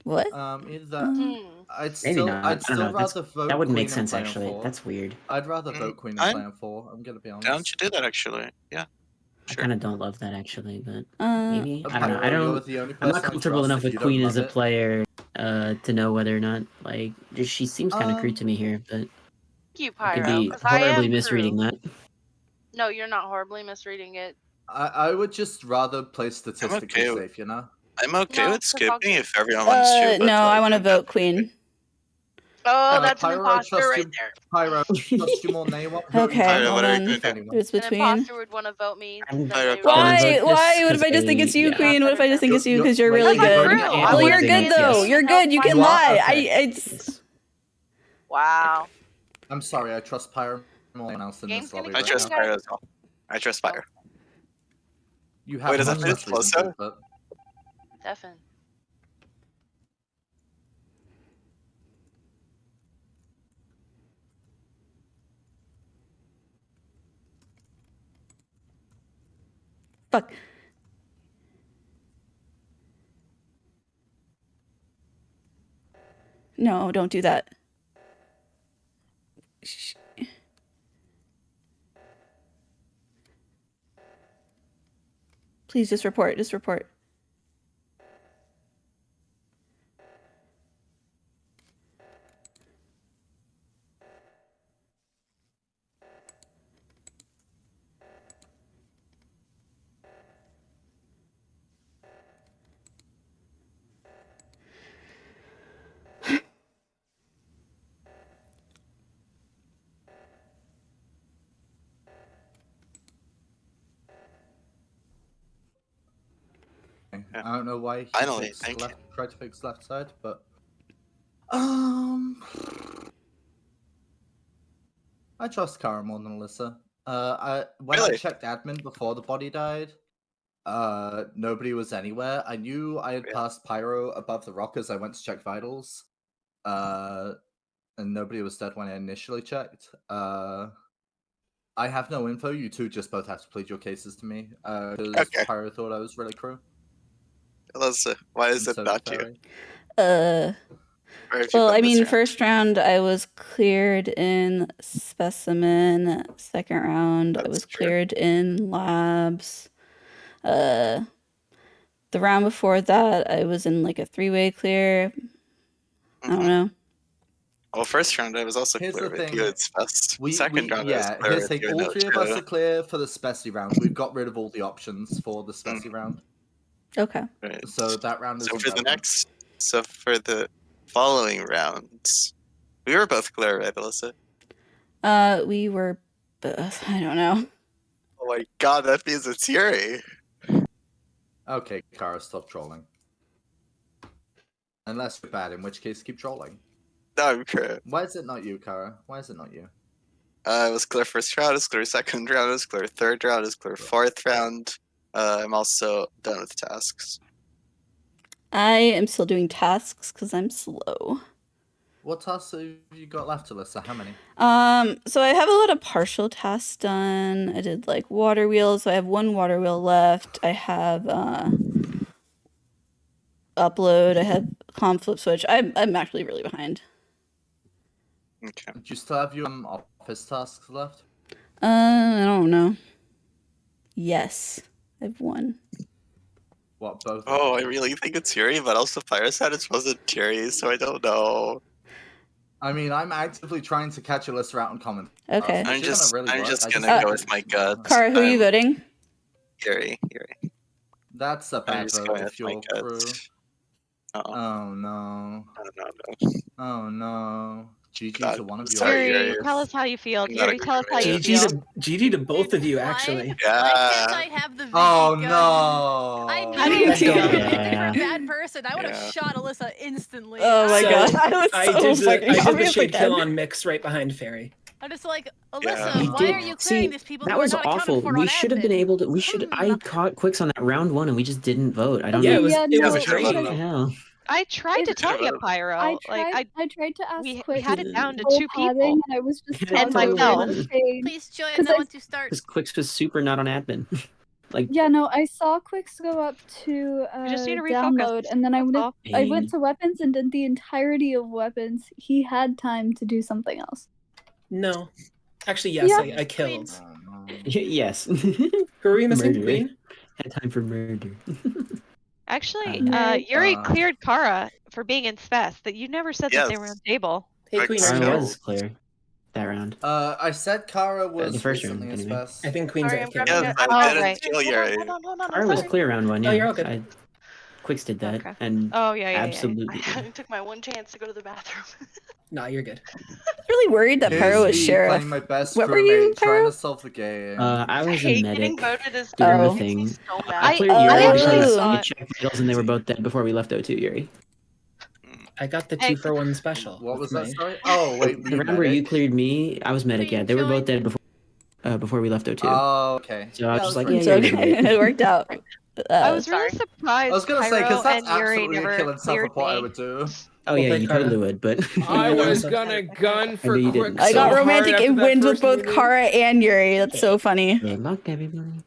What? Either that. I'd Maybe still, not. I'd I don't still know. rather vote That wouldn't make Queen and sense, play on actually. 4. That's weird. I'd rather vote Queen and I'm play on 4. I'm gonna be honest. down to do that actually. Yeah. I kind of don't love that, actually, but Uh, maybe. I don't know. Pyro, I you're don't. the only I'm not person I comfortable trust. enough If with you don't Queen as a love it- player to know whether or not like she seems kind of crude to me here, but Thank you, I could Pyro. be 'Cause I horribly am misreading Crew. that. No, you're not horribly misreading it. I would just rather play statistically okay with- safe, you know? I'm okay No, with 'cause I'll skipping if everyone wants to. But no, I like, want to I'm vote Queen. Oh, that's an Pyro, imposter trust right you. there. Pyro, trust you more than anyone. Who Okay, Pyro, well what are you then, gonna do? anyone. it's An between. imposter would want to vote me. I'm- then they would- Why? vote Why? this What if I just think it's you, Yeah, Queen? What if I just think it's you because you're Wait, really That's good? true. Yeah, Well, voting you're good against though. yes. You're good. You can You are? lie. Okay. It's. Wow. I'm sorry, I trust Pyro more than anyone else in Game's this gonna lobby keep I right trust now. you Fire as well. I trust Fire. You have Wait, does that much mean less it's reason closer? to, but Stefan. Fuck. No, don't do that. Shh. Please just report. Just report. I don't know why he Finally, picks thank left, tried to pick left side, but I trust Cara more than Alyssa. When I Really? checked admin before the body died, nobody was anywhere. I knew I had Yeah. passed Pyro above the rock as I went to check vitals. And nobody was dead when I initially checked. I have no info. You two just both have to plead your cases to me. Because Okay. Pyro thought I was really crew. Alyssa, why is and it so not did you? Fairy. Where have you Well, been I this mean, round? first round I was cleared in specimen. Second round I That's was true. cleared in labs. The round before that I was in like a 3-way clear. I don't Mhm. know. Well, first round I was also Here's clear the with thing. you. It's best. Second round I was Yeah, clear here's with the thing. you. All No, three of us are clear for the Speci round. We've got rid of all the options for the Speci round. Okay. Right. So that round is So for the irrelevant. next, so for the following rounds, we were both clear, right, Alyssa? We were both. I don't know. Oh my god, that means it's Yuri. Okay, Cara, stop trolling. Unless you're bad, in which case keep trolling. No, I'm clear. Why is it not you, Cara? Why is it not you? I was clear first round, I was clear second round, I was clear third round, I was clear fourth round. I'm also done with tasks. I am still doing tasks because I'm slow. What tasks have you got left, Alyssa? How many? So I have a lot of partial tasks done. I did like water wheels, so I have one water wheel left. I have upload. I have comm flip switch. I'm actually really behind. Okay. Do you still have your office tasks left? I don't know. Yes, I have one. What, both? Oh, I really think it's Yuri, but also Pyro said it wasn't Yuri, so I don't know. I mean, I'm actively trying to catch Alyssa out in comment. Okay. I'm just gonna Uh, go with my gut. Cara, who are you voting? Yuri. That's a I'm bad just vote going if with my you're gut. crew. Oh no. Oh no. GG to one of you. Yuri, tell us how you feel. Yuri, tell us how you feel. GG to both of you, actually. Why can't I have the Oh gun? no. I knew How do you you were feel? for a bad person. I would have shot Alyssa instantly. Oh my So, god, I was I so did the, fucking I did the obvious shade kill again. on Mix right behind Fairy. I'm just like, Alyssa, Yeah. why are you clearing these people that who are was not awful. accounted for We on should have been admin? able to. We should. I caught Kwix on that round one, and we just didn't vote. I don't Yeah, know. it was Yeah, it no, was because What the crazy. hell? I tried to tell you, Pyro. I tried to ask we Kwix had it down to full 2 padding, people. and I was just And toggling myself. the chain. Please join 'Cause now I- once you start. Because Kwix was super not on admin. Like Yeah, no, I saw Kwix go up to We just need to refocus. download, and then I That's all. went to weapons and did the entirety of weapons. He had time to do something else. No. Actually, yes, Yeah. I killed. yes. Who are we missing? Murder. Queen? Had time for murder. Actually, Right. Yuri cleared Cara for being in Spec. That you never said that they were on table. Hey, Queen, are Cara you here? was clear that round. I said Cara was the first recently round, in anyway. Spec. I think Queen's Sorry, I'm AFK. grabbing right it. now. I Oh, didn't right. kill Yuri. Hold on, Cara was sorry. clear round one. Oh, Yeah. you're all good. Quix did that, Okay. and Oh, yeah. absolutely. I took my one chance to go to the bathroom. Nah, you're good. I was really worried that Here's Pyro was me sheriff. playing my best What were you, crewmate, trying Pyro? to solve the game. I was a hate medic getting voted as doing Oh. the thing. so mad. I cleared I Yuri actually because saw I it. checked vitals and they were both dead before we left O2. Yuri. I got the Hey. 2-for-1 special. What was with that me. story? Oh, wait, The round where you cleared me, I was medic. Queen, Yeah, they were both join. dead before we left O2. Oh, okay. So I was Yeah, just like, right. yeah, It's you're okay. right. It worked out. I was really Sorry. surprised I was gonna say, Pyro because that's and Yuri absolutely a never kill and cleared self-report I me. would do. Oh yeah, play you Cara. totally would, but I Yeah, was so- gonna gun for I know you Quick didn't. I so got hard romantic after and that wins with first both meeting. Cara and Yuri. That's so funny. good luck, everybody.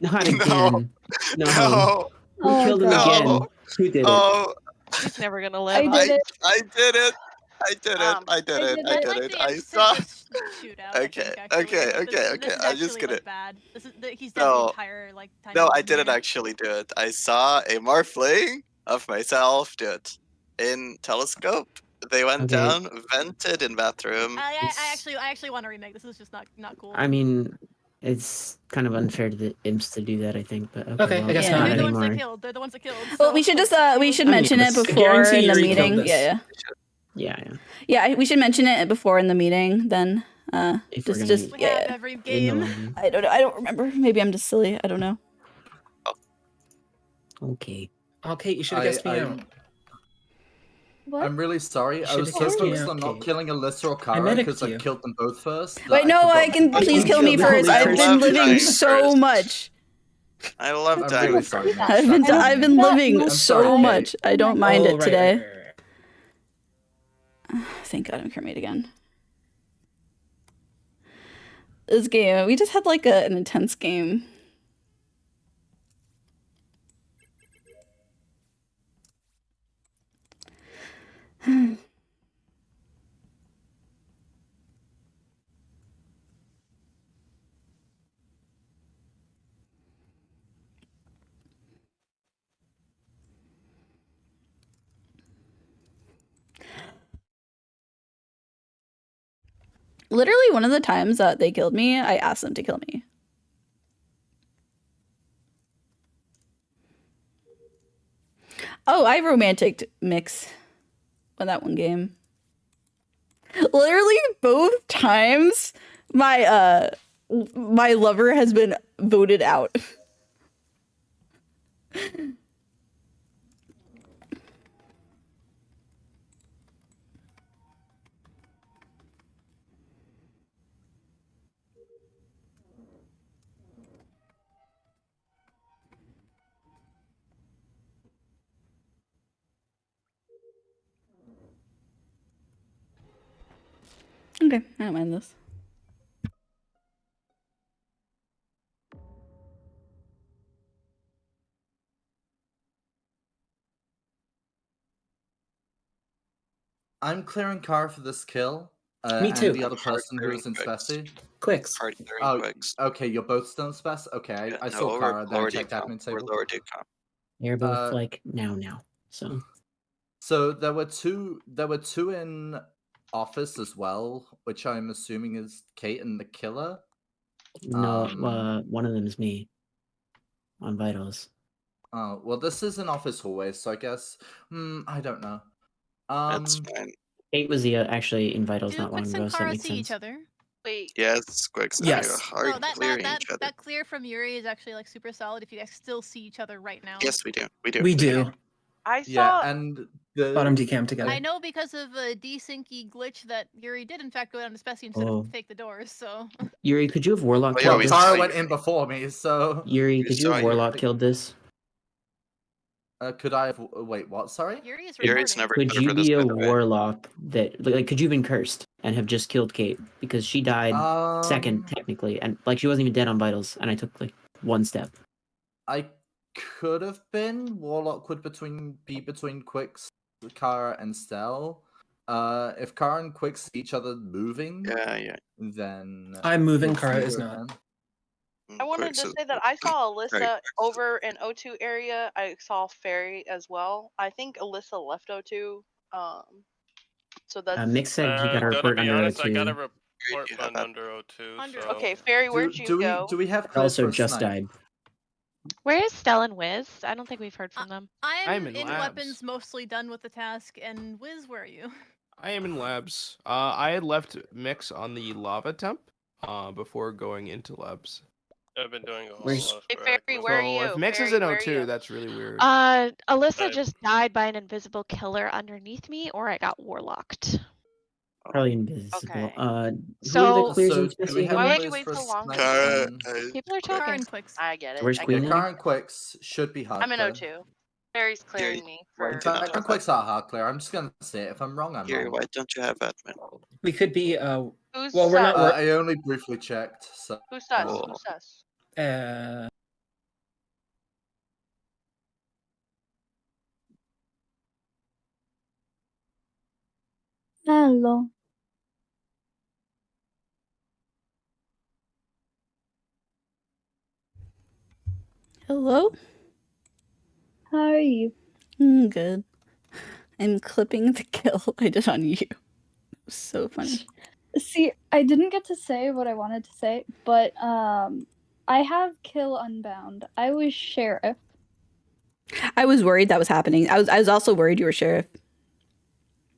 Not again. No. No. Who Oh, killed him God. again? No. Who did it? Oh, He's never gonna I live. did it. I did it. I did it. I did it. I I'd did like it. the I end saw. to this shootout. I Okay, think, actually. okay, Like, okay, this okay. is I'm just actually, gonna. like, bad. He's dead the No, entire like time. no, he I was didn't here. actually do it. I saw a morphling of myself do it in telescope. They went Okay. down, vented in bathroom. I actually want to remake. This is just not cool. I mean, it's kind of unfair to the imps to do that, I think. But okay, Okay, well, I guess Yeah, not they're the ones that anymore. killed. They're the ones that killed. Well, so- we should just we should I mean, mention it I before guarantee in the Yuri killed meeting. this. Yeah. Yeah. Yeah, we should mention it before in the meeting. Then, If we're just gonna We have yeah. every in the game. long. I don't remember. Maybe I'm just silly. I don't know. Okay. Oh, Kate, you should have guessed me out. What? I'm really sorry. I Should've was so kissed me focused out, on not Kate. killing Alyssa or Cara medicked because I you. killed them both first. that Wait, no, forgot I to can kill please kill me the first. other I've two. been love living dying so first. much. I love I'm dying really sorry, first. Mitch. I've been living I'm so sorry, much. Kate. I don't mind Oh, it right, today. right. Thank God I'm Crewmate again. This game, we just had like an intense game. Literally, one of the times that they killed me, I asked them to kill me. Oh, I romantic Mix on that one game. Literally, both times my my lover has been voted out. Okay, I don't mind this. I'm clearing Cara for this kill. Me And too. the other I'm hard person who clearing was in Kwix. Speci. Kwix. Hard clearing Oh, Kwix. okay, you're both still in Spec? Okay, Yeah, I no, saw we're Cara, then I lower checked decom. admin We're table. lower decom. They're both like now. So there were two in office as well, which I'm assuming is Kate and the killer. No, one of them is me on vitals. Oh, well, this is an office hallway, so I guess I don't know. That's fine. Kate was the actually in vitals Do not long Kwix ago, and so that Cara makes see sense. each other? Wait. Yes, Kwix and I are Yes. hard No, that clearing each other. that clear from Yuri is actually like super solid. If you guys still see each other right now. Yes, we do. We do. I Yeah, saw. and the Bottom decam together. I know because of a desyncy glitch that Yuri did in fact go down to Speci instead Oh. of take the doors. So Yuri, could you have Warlock Oh, yeah, killed well, we this? Cara saw went you. in before me, so Yuri, We could you have saw you. Warlock killed this? could I have? Wait, what? Sorry. Yuri is Yuri's recording. never Could clear you for this, be by a the way. Warlock that like could you have been cursed and have just killed Kate because she died second technically and like she wasn't even dead on vitals and I took like one step. I could have been. Warlock would be between Kwix, Cara, and Stell. If Cara and Kwix see each other moving, Yeah. then I'm moving, it's Cara either is of not. them. I wanted to say that I saw Alyssa Right. over in O2 area. I saw Fairy as well. I think Alyssa left O2. So that's Mix said he got a Gonna report be under honest, I got a O2. report You have button that. under O2. Under- So okay. Fairy, where'd you go? Do we have I clears also for a just snipe? died. Where is Stell and Wiz? I don't think we've heard from them. I'm in in labs. weapons, mostly done with the task. And Wiz, where are you? I am in labs. I had left Mix on the lava temp before going into labs. I've been doing a whole Where's- lot of Hey, sporadic Fairy, movement. where are So you? if Mix is Fairy, in where are O2, you? that's really weird. Alyssa I- just died by an invisible killer underneath me, or I got warlocked. Probably invisible. Okay. Who are So- the clears So in do we Speci have Why again? would you clears wait for a so long? snipe Cara, then? People are Cara talking. and Kwix. I get it. Where's I Queen get Yeah, it. then? Cara and Kwix should be hard I'm in clear. O2. Fairy's clearing me for. In fact, Cara and Kwix are hard clear. I'm just gonna say it. If I'm wrong, I'm Yuri, wrong. why don't you have admin? We could be. Who's Well, we're not. sus? I only briefly checked. So Who's sus? Cool. Who's sus? Hello. Hello? How are you? Good. I'm clipping the kill I did on you. So funny. See, I didn't get to say what I wanted to say, but I have kill unbound. I was sheriff. I was worried that was happening. I was also worried you were sheriff.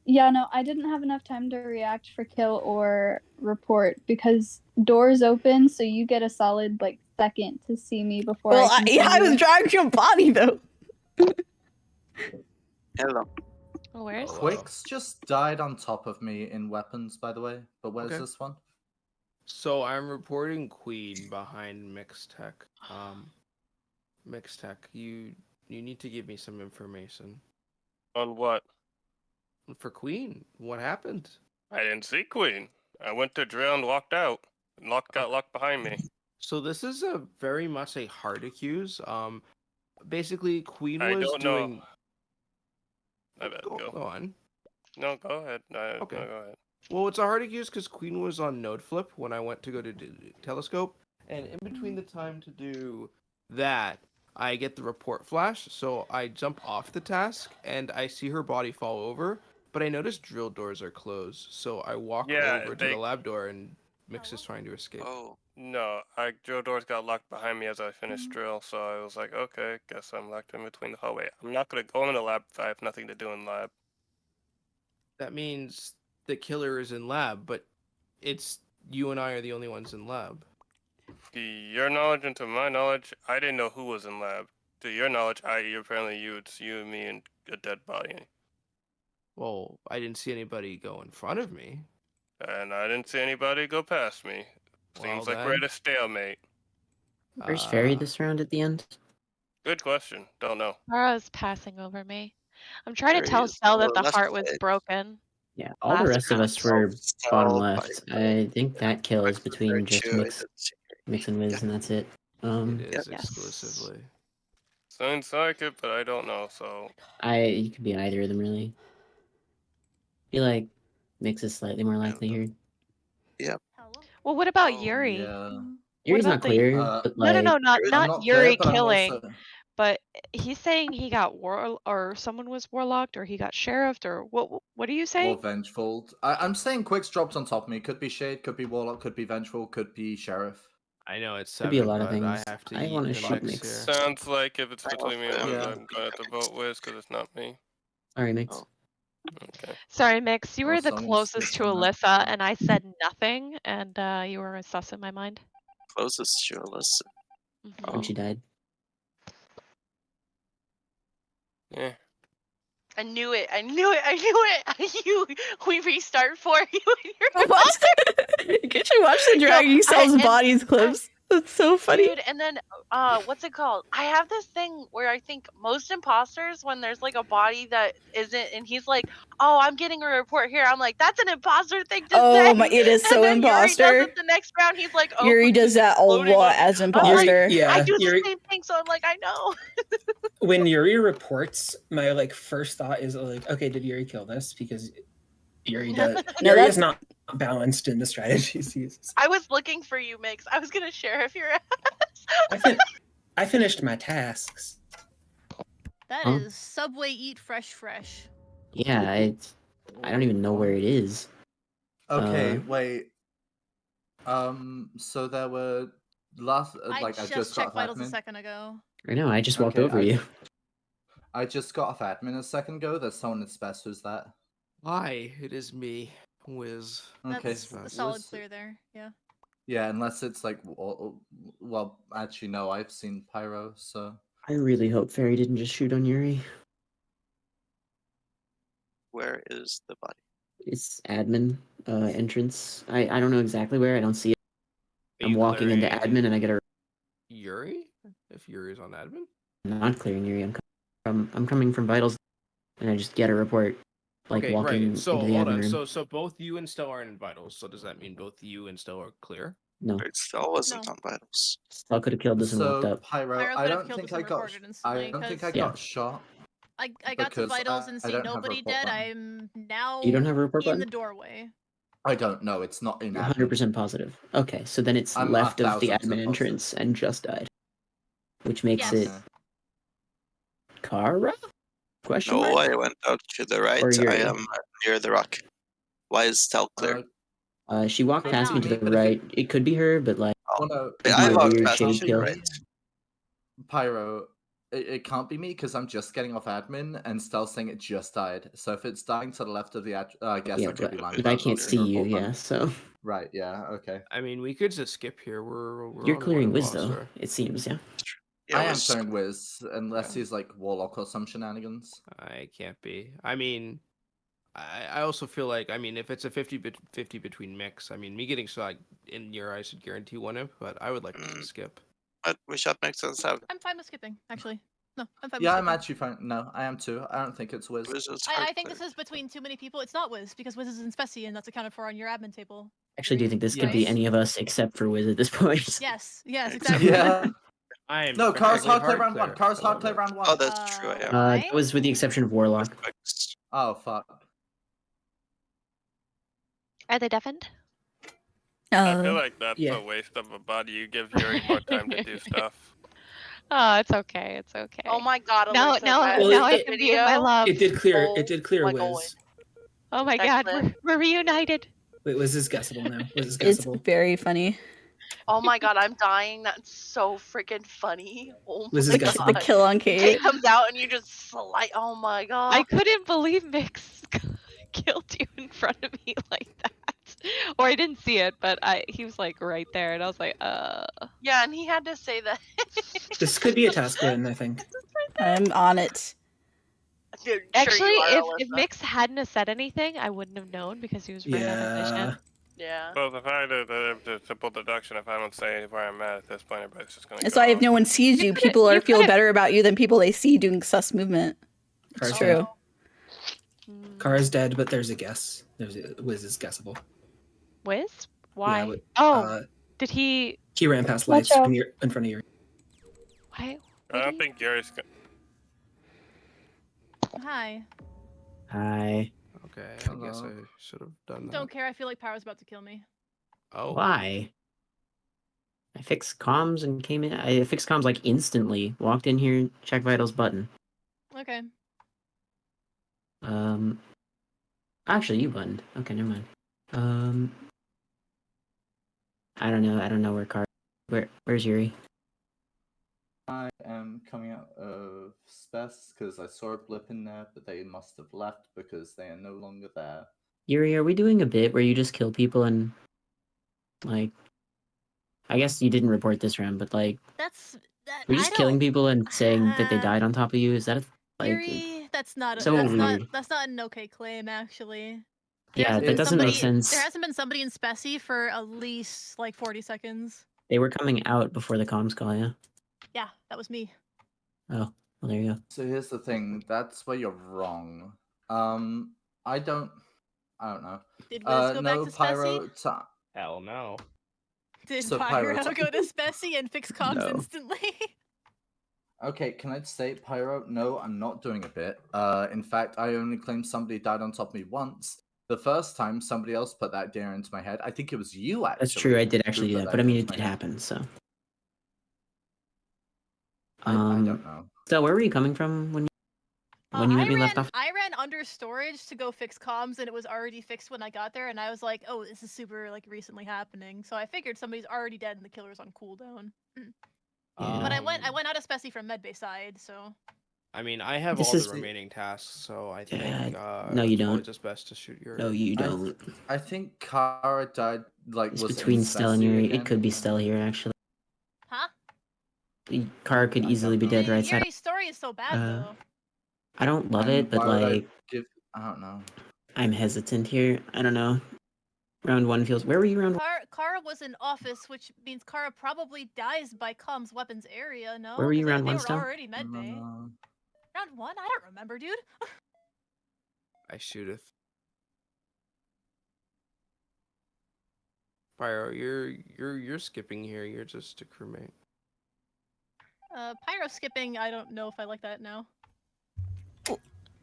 Yeah, no, I didn't have enough time to react for kill or report because doors open, so you get a solid like second to see me before. I was dragging your body though. Hello. Where's? Kwix just died on top of me in weapons, by the way. But where's Okay. this one? So I'm reporting Queen behind Mixtech. Mixtech, you need to give me some information. On what? For Queen, what happened? I didn't see Queen. I went to drill and walked out. Got locked behind me. So this is a very much a hard accuse. Basically, Queen I was don't know. doing. I bet Go go. on. No, go ahead. Okay. No, go ahead. Well, it's a hard accuse because Queen was on node flip when I went to go to telescope, and in between the time to do that, I get the report flash. So I jump off the task and I see her body fall over, but I notice drill doors are closed. So I walk over to the lab door and Mix is trying to escape. Oh. No, drill doors got locked behind me as I finished drill, so I was like, okay, guess I'm locked in between the hallway. I'm not gonna go in the lab if I have nothing to do in lab. That means the killer is in lab, but it's you and I are the only ones in lab. To your knowledge and to my knowledge, I didn't know who was in lab. To your knowledge, it's you and me and a dead body. Well, I didn't see anybody go in front of me. And I didn't see anybody go past me. Seems like we're at a stalemate. Where's Fairy this round at the end? Good question. Don't know. Cara's passing over me. I'm trying to There tell is Stell that the left heart was side. broken. Yeah, all the Last rest of round. us were bottom Stell, left. Pyro. I think that kill is Kwix between there just too, I Mix, didn't see her. Mix and Wiz, and that's it. It is Yes. exclusively. Sounds like it, but I don't know, so... You could be either of them, really. I feel like Mix is slightly more likely here. Yep. Well, what about Oh, Yuri? Yeah. Yuri's about not the- clear, but No, like... not I'm not Yuri clear, but I'm killing. also- But he's saying he got or someone was warlocked, or he got sheriffed, or what are you Or saying? Vengeful. I'm saying Kwix dropped on top of me. Could be Shade, could be Warlock, could be Vengeful, could be Sheriff. I know it's Could 7, be a lot of but things. I have to I eat wanna the shoot Mix Mix. here. Sounds like if it's between me and Wiz, Yeah. I'm gonna have to vote Wiz, because it's not me. Sorry, Mix. Oh. Okay. Sorry, Mix. You Oh, were the someone's closest to missing that. Alyssa, and I said nothing, and you were a sus in my mind. Closest to Alyssa. Mhm. When she died. Yeah. I knew it. I knew it. I knew it. I knew we restart for you and your What? You should watch the Dragging Cells and- Bodies clips. That's so funny. Dude, and then what's it called? I have this thing where I think most imposters, when there's like a body that isn't, and he's like, "Oh, I'm getting a report here." I'm like, "That's an imposter thing to say." Oh my, it is And so then Yuri does imposter. it the next round. He's like, "Oh, Yuri Kwix does is that a exploding lot on me." as I'm like, imposter. Yeah, I do the Yuri, same thing, so I'm like, I know. when Yuri reports, my like first thought is like, okay, did Yuri kill this? Because Yuri does. No, Yuri that's is not balanced in the strategies he uses. I was looking for you, Mix. I was gonna share if you're. I finished my tasks. That Huh? is Subway Eat Fresh Fresh. Yeah, I don't even know where it is. Okay, Uh, wait. So there were last I like I just got checked off vitals a admin. second ago. I know, I just walked Okay, over you. I just got off admin a second ago. There's someone in Speci. Who's that? Hi, it is me, Wiz. Okay, That's a solid was- clear there. Yeah. Yeah, unless it's like, well, actually, no, I've seen Pyro, so. I really hope Fairy didn't just shoot on Yuri. Where is the body? It's admin entrance. I don't know exactly where. I don't see it. Are I'm you walking into clearing admin and I get a Yuri? If Yuri's on admin? not clearing Yuri. I'm coming from vitals, and I just get a report, like Okay, walking right. So into the hold admin on. room. So both you and Stell are in vitals. So does that mean both you and Stell are clear? No, Wait, Stell wasn't No. on vitals. Stell could have killed us and walked So up. Pyro, Pyro I could have don't killed think us I and got. reported instantly, I don't think I 'cause- Yeah. got shot. I got to Because vitals and I see don't have a nobody report dead. button. I'm now You don't have a report in button? the doorway. I don't know. It's not in You're admin. 100% positive. Okay, so then it's I'm left of the 1000% admin positive. entrance and just died, which makes Yes. it Cara? Question No, mark? I went out to the right. Or I Yuri? am near the rock. Why is Stell clear? She walked Could past be me to me, the but if it- right. It could be her, but like Oh no, It'd I be a walked weird past shade you, kill. right? Pyro, it can't be me because I'm just getting off admin and Stell saying it just died. So if it's dying to the left of the I guess yeah, I could be but, lying. but I about can't the see you. report button. Yeah, so Right. Yeah. Okay. I mean, we could just skip here. We're you're on clearing one Wiz though. imposter. It seems, yeah. It I am was going Wiz, unless he's like Warlock or some shenanigans. I can't be. I mean, I also feel like, I mean, if it's a 50 between mix, I mean, me getting shot in your eyes should guarantee one imp, but I would like to skip. But we shot Mixes have. I'm fine with skipping, actually. No, I'm fine Yeah, with I'm skipping. actually fine. No, I am too. I don't think it's Wiz. I think this is between too many people. It's not Wiz, because Wiz is in Speci, and that's accounted for on your admin table. Actually, do you think this could be Yes. any of us except for Wiz at this point? Yes, yes, exactly. Yeah. I am No, Cara's hard play hard round one. clear. Cara's I hard love play it. round one. Oh, that's true. Yeah. That was with the exception of Warlock. Oh, fuck. Are they deafened? I feel like that's yeah. a waste of a body. You give Yuri more time to do stuff. Oh, it's okay. It's okay. Oh my god, No, Alyssa, no, that now I it- can be with my love. It did clear. Oh It did clear my Wiz. Oh my That god, clip. we're reunited. Wait, Wiz is guessable now. Wiz is It's guessable. very funny. Oh my god, I'm dying. That's so freaking funny. Oh Wiz my is The guessable. god. kill on Kate Kate. comes out and you just slide. Oh my god. I couldn't believe Mix killed you in front of me like that. Or I didn't see it, but he was like right there, and I was like, Yeah, and he had to say that. This could be a task win, I think. I'm on it. Dude, sure Actually, you are, if Alyssa. Mix hadn't have said anything, I wouldn't have known because he was right out of vision. Yeah. Well, if I did the simple deduction, if I don't say where I'm at this point, everybody's just gonna. That's go why if off. no one sees you, people you feel could've- better about you than people they see doing sus movement. It's Cara's true. dead. Cara's dead, but there's a guess. Wiz is guessable. Wiz? Why? Yeah, wi- Oh, did he? He ran past Watch lights out. in front of you. Why? I don't think Yuri's. Hi. Hi. Okay, I guess I Hello. should have done that. Don't care. I feel like Pyro's about to kill me. Oh. Why? I fixed comms and came in. I fixed comms like instantly. Walked in here, check vitals button. Okay. Actually, you buttoned. Okay, never mind. I don't know. I don't know where Where's Yuri? I am coming out of Spec because I saw a blip in there, but they must have left because they are no longer there. Yuri, are we doing a bit where you just kill people and like? I guess you didn't report this round, but like, That's that. we're just killing people and saying that they died on top of you. Is that like? Yuri, that's not. so that's weird. not an okay claim, actually. Yeah, There that hasn't been doesn't make somebody- sense. There hasn't been somebody in Speci for at least like 40 seconds. They were coming out before the comms call, yeah. Yeah, that was me. Oh, well, there you go. So here's the thing. That's where you're wrong. I don't know. Did Wiz go no, back to Pyro. Speci? Hell no. Did So Pyro Pyro- go to Speci and fix comms No. instantly? Okay, can I say, Pyro? No, I'm not doing a bit. In fact, I only claimed somebody died on top of me once. The first time somebody else put that idea into my head, I think it was you actually. That's true, I did who actually do put that, but I mean, into it my did head. happen, so. I don't know. So where were you coming from when you had me left off? I ran under storage to go fix comms, and it was already fixed when I got there. And I was like, "Oh, this is super like recently happening." So I figured somebody's already dead and the killer's on cooldown. But I went out of Speci from medbay side, so. I mean, I have This all is- the remaining tasks, so I Yeah, think no, you it's probably don't. just best to shoot your. No, you don't. I think Cara died, like, It's was between in Stell and Speci Yuri. again. It could be Stell here, actually. Huh? Cara could easily be dead right side. Yuri's story is so bad though. I don't love it, but Why would like, I don't know. I'm hesitant here. I don't know. Round one feels. Where were you round one? Cara was in office, which means Cara probably dies by comms weapons area. No. Where were you 'Cause round they one, were Stell? already medbay. Round one? I don't remember, dude. I shooteth. Pyro, you're skipping here. You're just a crewmate. Pyro skipping. I don't know if I like that now.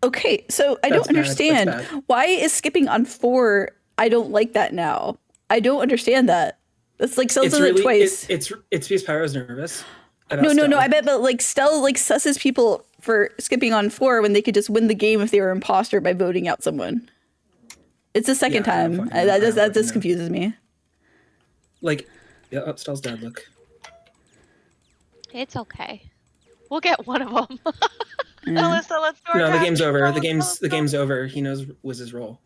Okay, so I That's don't bad, that's understand. bad. Why is skipping on 4? I don't like that now. I don't understand that. That's like Stell does it twice. It's because Pyro's nervous. about No, Stell. I bet, but like Stell like susses people for skipping on 4 when they could just win the game if they were imposter by voting out someone. It's the second Yeah, I don't time. fucking know. I don't That fucking just know. confuses me. Like, yeah, oh, Stell's dead. Look. It's okay. We'll get one of them. Alyssa, let's do our No, the task. game's over. Go, The go, game's go. over. He knows was his role.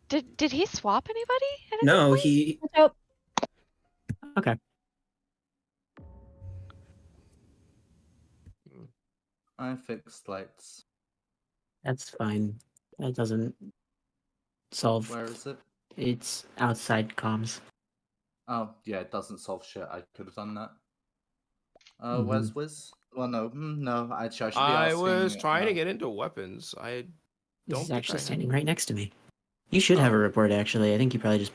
Did he swap anybody? at any No, point? he. Watch out. Okay. I fixed lights. That's fine. That doesn't solve. Where is it? It's outside comms. Oh, yeah, it doesn't solve shit. I could have done that. Mm-hmm. Where's Wiz? Well, no. I should be I asking. was trying to get into weapons. I don't This is think actually I standing right next to me. You should have a Oh. report, actually. I think you probably just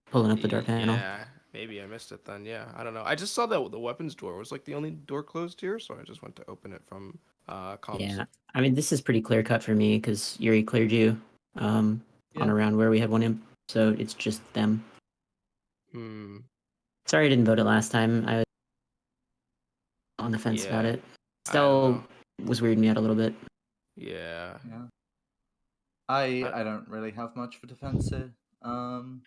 pulling up the door panel. Yeah, maybe I missed it then. Yeah, I don't know. I just saw that the weapons door was like the only door closed here, so I just went to open it from comms. Yeah, I mean, this is pretty clear cut for me because Yuri cleared you on a round where we had one imp, so it's just them. Hmm. Sorry I didn't vote it last time. I was on the fence about Yeah, it. I don't Stell was weirding me out a little bit. Yeah. Yeah. I don't really have much for defense here. Do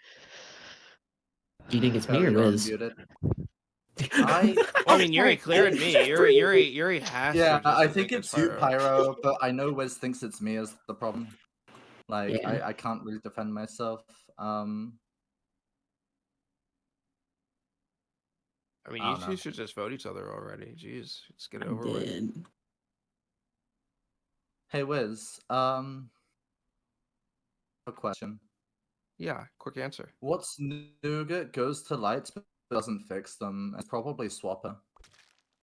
you think it's me Perry, or you're Wiz? unmuted. Well, I mean, Yuri cleared me. Yuri has. Yeah, to just I think it's you, Pyro. Pyro, but I know Wiz thinks it's me as the problem. Like, Yeah. I can't really defend myself. I mean, I you don't two know. should just vote each other already. Jeez, let's get it I over with. did. Hey, Wiz. A question. Yeah, quick answer. What's Nougat goes to lights but doesn't fix them? It's probably Swapper.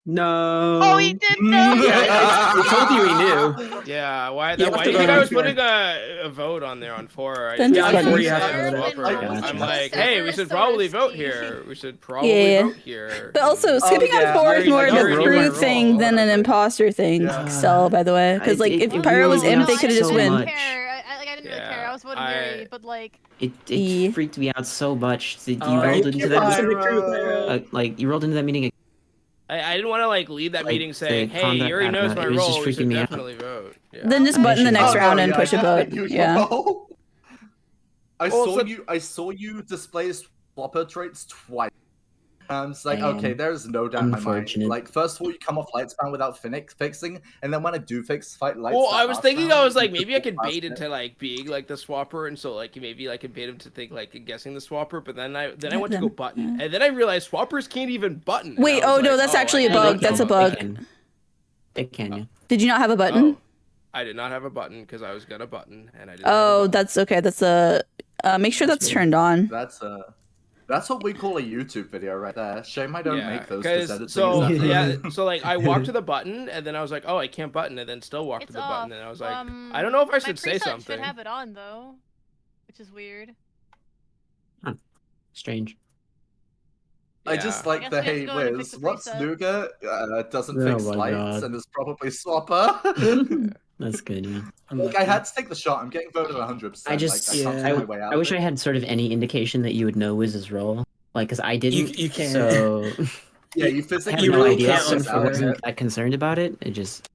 No. Oh, he did know. I told you he knew. Yeah, why? You have Why to do you think vote I on was four. putting a vote on there on 4? Then just Yeah, vote. you have to vote it. I'm Yeah. like, hey, we should probably vote here. We should probably Yeah. vote here. But also, skipping yeah. on 4 is Yuri- more of Yuri a knew my crew role, thing than an imposter thing, Yeah. Stell, by the way. Because, like, if it Pyro was weirded me imp, out they could have just so win. much. I didn't really care. I was voting Yuri, but like, It Yeah. freaked me out so much. You Oh, rolled thank into you, that Pyro. like you rolled into that meeting. I didn't want to like lead that Like, meeting saying, the "Hey, combat Yuri knows background, my it was just role. We freaking should me out. definitely vote." Yeah. Then just button the next Oh, round and yeah, push a I vote. got you, Yeah. yo. I Well, saw so- you. I saw you display Swapper traits twice. It's like, Damn. okay, there's no doubt in my mind. Unfortunate. Like, first of all, you come off Lightspan without fixing, and then when I do fight lights. Well, that I was last thinking, round, I was like, you just maybe I walk could past bait it. into like being like the swapper, and so like maybe I could bait him to think like guessing the swapper. But then I went to go button, and then I realized swappers can't even button. and Wait, I was oh no, like, that's I actually a can't bug. even That's a button. bug. They can you. Did you not have a button? Oh, I did not have a button because I was gonna button, and I didn't. Oh, that's okay. That's a. Make sure that's turned on. That's what we call a YouTube video right there. Shame I don't make those. Because so yeah, so like I walked to the button, and then I was like, oh, I can't button, and then still walked to the button, and I was like, I don't know if I should say my something. preset should have it on though, which is weird. Strange. I just like I the guess we have hey to go in and fix Wiz. the What's preset. Nougat? Doesn't Oh fix my lights God. and is probably Swapper. That's good, yeah. Like, I had to take the shot. I'm getting voted 100%. I just, like, I can't take my way out I of wish it. I had sort of any indication that you would know Wiz's role. Like, because I didn't. You can't. So. Yeah, you I physically had no really idea, can't so I unfair wasn't it. that concerned about it. It just.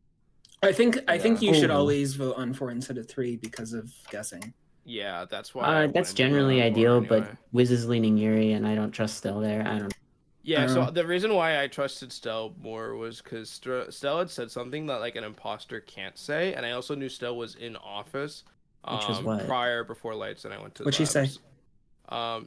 I think you should Oh. always vote on 4 instead of 3 because of guessing. Yeah, that's why. I That's wanted to generally vote on ideal, four anyway. but Wiz is leaning Yuri, and I don't trust Stell there. I don't. Yeah, so the reason why I trusted Stell more was because Stell had said something that like an imposter can't say, and I also knew Stell was in office Which was what? prior before lights, and I went to. What'd she say?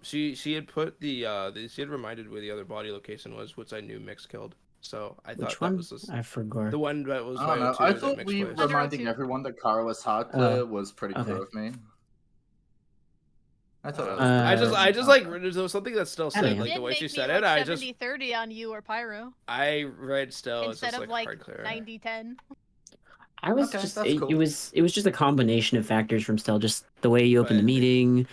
She had put she had reminded where the other body location was, which I knew Mix killed. So I thought Which one? that was this, I forgot. the one that was. I don't know. by O2 I that thought Mix we placed. reminding everyone that Cara was hard clear was pretty okay. cool of me. I thought that was I just like there was something that Stell said, It like the did way make she me said like it. I just 70-30 on you or Pyro I read Stell as instead just of like like hard clear. 90-10. I was Okay, just that's it, cool. it was just a combination of factors from Stell, just the way you opened the meeting,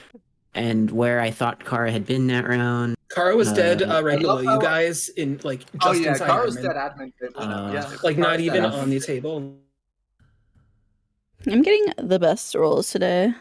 and where I thought Cara had been that round. Cara was dead I right love below how- you guys in like just Oh yeah, inside Cara's admin. dead admin table. Yeah, Like not Cara's even dead on admin the table. table. I'm getting the best rolls today.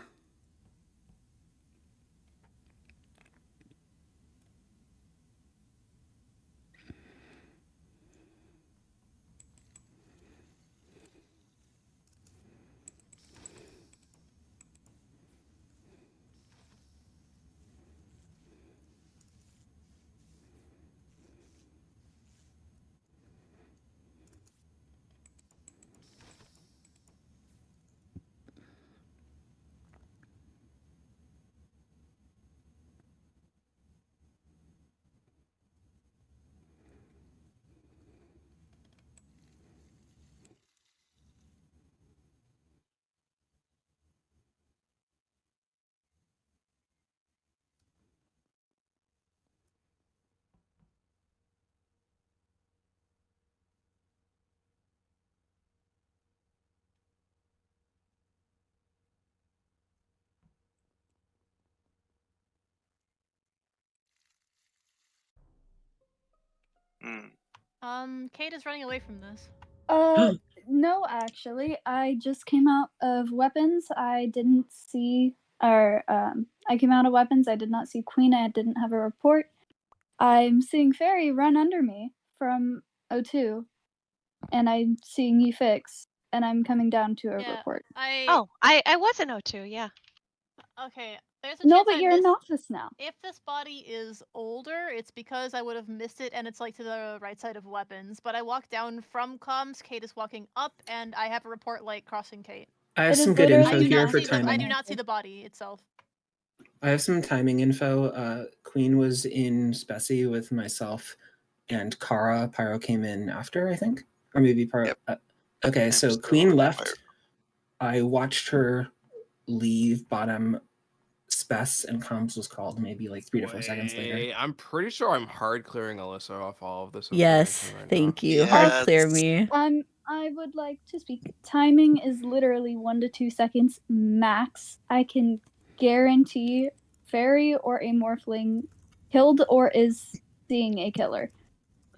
Kate is running away from this. No, actually, I just came out of weapons. I didn't see, or I came out of weapons. I did not see Queen. I didn't have a report. I'm seeing Fairy run under me from O2, and I'm seeing you fix, and I'm coming down to a report. Oh, I was in O2, yeah. Okay, there's a No, chance but I you're in missed- office now. If this body is older, it's because I would have missed it, and it's like to the right side of weapons. But I walked down from comms. Kate is walking up, and I have a report light crossing Kate. I have some good info here for I timing. do not see the body itself. I have some timing info. Queen was in Speci with myself and Cara. Pyro came in after, I think. Or maybe Pyro. Okay, so Queen left. I watched her leave bottom Spec, and comms was called maybe like 3 to 4 seconds later. I'm pretty sure I'm hard clearing Alyssa off all of this. Yes, information right thank now. you. Hard clear me. I would like to speak. Timing is literally 1 to 2 seconds max. I can guarantee Fairy or a Morphling killed or is seeing a killer.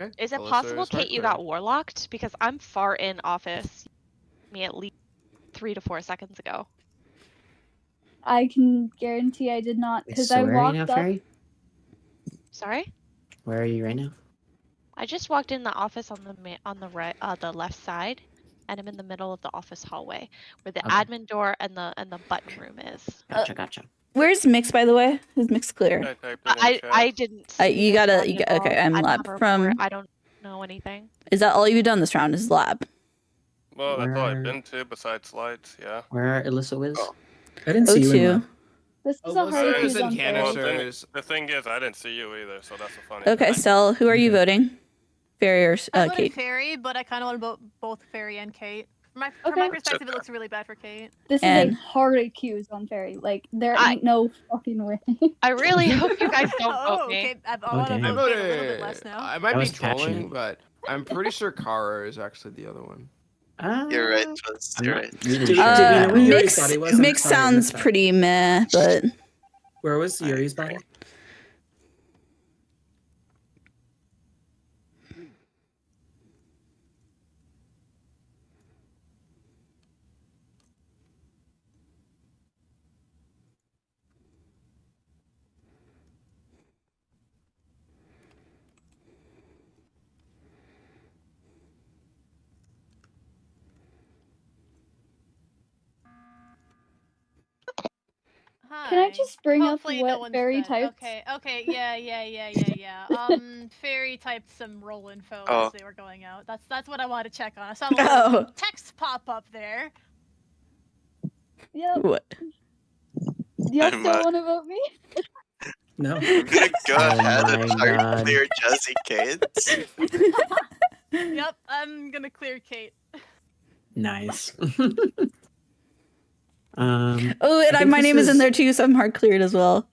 Okay. Is it Alyssa possible, is hard Kate, you clearing. got warlocked? Because I'm far in office. Me at least 3 to 4 seconds ago. I can guarantee I did not because So I where are you now, walked up. Fairy? Sorry? Where are you right now? I just walked in the office on the right, the left side, and I'm in the middle of the office hallway, where the Okay. admin door and the button room is. Gotcha. Where's Mix, by the way? Is Mix clear? I didn't. See You this gotta. body You got, at all. okay, I'm I don't lab have a from. report. I don't know anything. Is that all you've done this round? Is lab? Well, that's all I've Where- been to besides lights, yeah. Where Alyssa was? I didn't see you in lab. This is Oh, a was hard it? accuse It's in on Fairy. Well, canisters. the thing is, I didn't see you either, so that's a funny Okay, thing. Stell, who are you voting? Fairy or I voted Kate? Fairy, but I kind of want to vote both Fairy and Kate. From my perspective, it looks really bad for Kate. This is And- a hard accuse on Fairy. Like there ain't no fucking way. I really hope you guys don't Oh, vote me. okay. I Oh, want to damn. vote Kate a little bit less now. I might That be was trolling, passionate. but I'm pretty sure Cara is actually the other one. You're right, Twiz. I'm You're not right. really Did- sure. did we know who Yuri's Mix. body was? I'm Mix sorry, I sounds missed that. pretty meh, but Where was Yuri's body? Can I Hi. just bring Hopefully up no what one's Fairy dead. typed? Okay, yeah. Fairy typed some roll info Oh. as they were going out. That's what I wanted to check on. I saw a Oh. little text pop up there. Yep. what? Y'all I'm, still want to vote me? No. I'm gonna go Oh ahead my and hard God. clear Jazzy Kate. Yep, I'm gonna clear Kate. Nice. Oh, I and think my this name is in is- there too, so I'm hard cleared as well.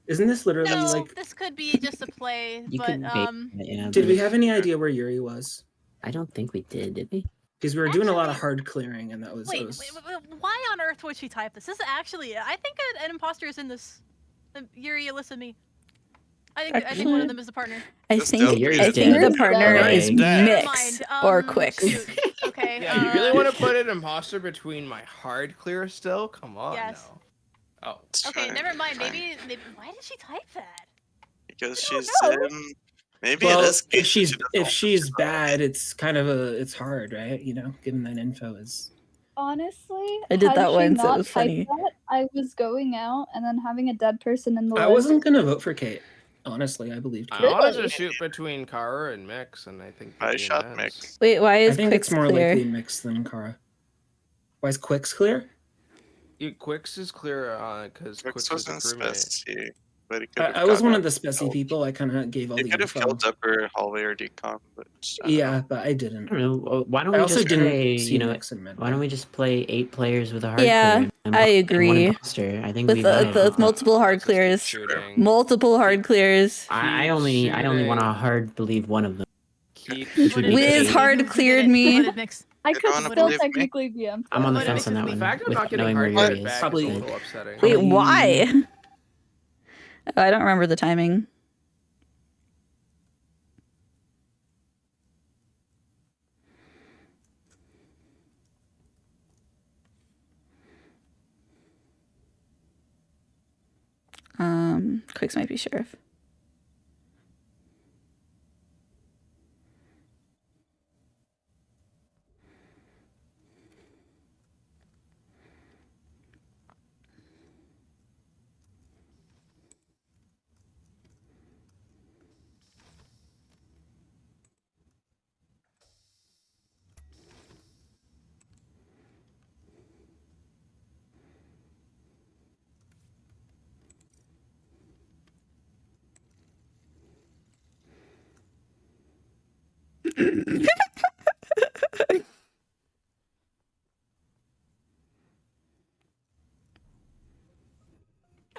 Isn't this literally No, like? this could be just a play, You but could bait it, yeah, Did but we have any idea where Yuri was? I don't think we did we? Because we were doing a lot of Actually- hard clearing, and that was. wait, why on earth would she type this? This is actually, I think an imposter is in this. Yuri, Alyssa, me. I think one Actually- of them is the partner. I Just think don't Yuri's I think dead. the partner Right. is Never Mix mind, or Kwix. shoot. Okay. Yeah, you really want to put an imposter between my hard clear still? Come on Yes. now. Oh. Okay, Fine, never mind. fine. Maybe. Why did she type that? Because I don't she's know. maybe Well, it is. if she's she doesn't if want she's to know. bad, it's kind of it's hard, right? You know, given that info is. Honestly, I did had that she once, it not was typed funny. That, I was going out and then having a dead person in the I list. wasn't gonna vote for Kate. Honestly, I believed I Kate. wanted to shoot between Cara and Mix, and I think I the shot DNS. Mix. Wait, why I is think Kwix it's more clear? likely Mix than Cara. Why is Kwix clear? Kwix is clear because Kwix Kwix was is a in crewmate. Speci, but he I, could I have was one gotten of the up Speci killed. people. I kind of gave all He the could have info. killed upper hallway or decom, but I don't Yeah, know. but I didn't. I don't know. Why don't I we also just didn't play? see You know, Mix and Med. why don't we just play 8 players with a hard Yeah, clear? And I one agree. imposter? I think With we the, vibe. the multiple hard Let's just keep clears, shooting. multiple hard clears. I only want to shooting. hard believe one of them. Keep Which would be Voted Wiz Kate. Mix. hard Who did cleared it? me. Voted Mix. I You could don't wanna still believe me? technically be imposter. I'm on the What fence on that makes The one. fact I'm With not getting knowing where hard Yuri cleared is. back Probably- is a but- little upsetting. Wait, Probably- why? Oh, I don't remember the timing. Kwix might be sheriff.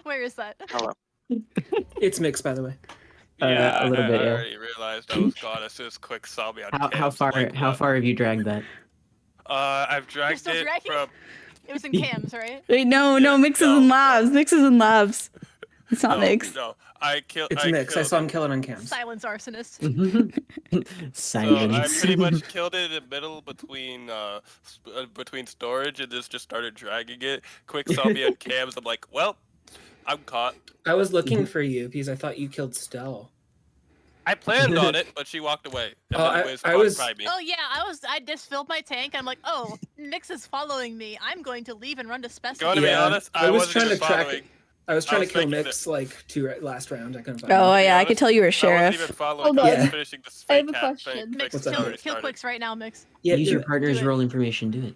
Where is that? Hello. It's mixed, by the way. Yeah, a little bit, I yeah. already realized I was gone as soon as Kwix saw me on How cams. far? Like, How what? far have you dragged that? I've You're dragged still it dragging? from. It was in cams, right? Wait, no, Mix is in labs. Mix is in labs. It's not Mix. No, I killed. It's I Mix. I killed saw him it. kill it on cams. Silence Arsonist. So I Silence. pretty much killed it in the middle between storage and just started dragging it. Kwix saw me on cams. I'm like, well, I'm caught. I was looking for you because I thought you killed Stell. I planned on it, but she walked away. And Oh, then I was- by me. Oh yeah, I just filled my tank. I'm like, oh, Mix is following me. I'm going to leave and run to Speci. Going to be honest, I was wasn't trying even to track. following. I was trying to kill thinking Mix like last round. I couldn't find Oh him. yeah, I could tell you were a I wasn't even sheriff. following. Hold I was on. finishing this I have fake a cat question. thing. Mix, What's kill, up? kill Kwix right now, Mix. Yeah, Use your do it. partner's Do it. role information. Do it.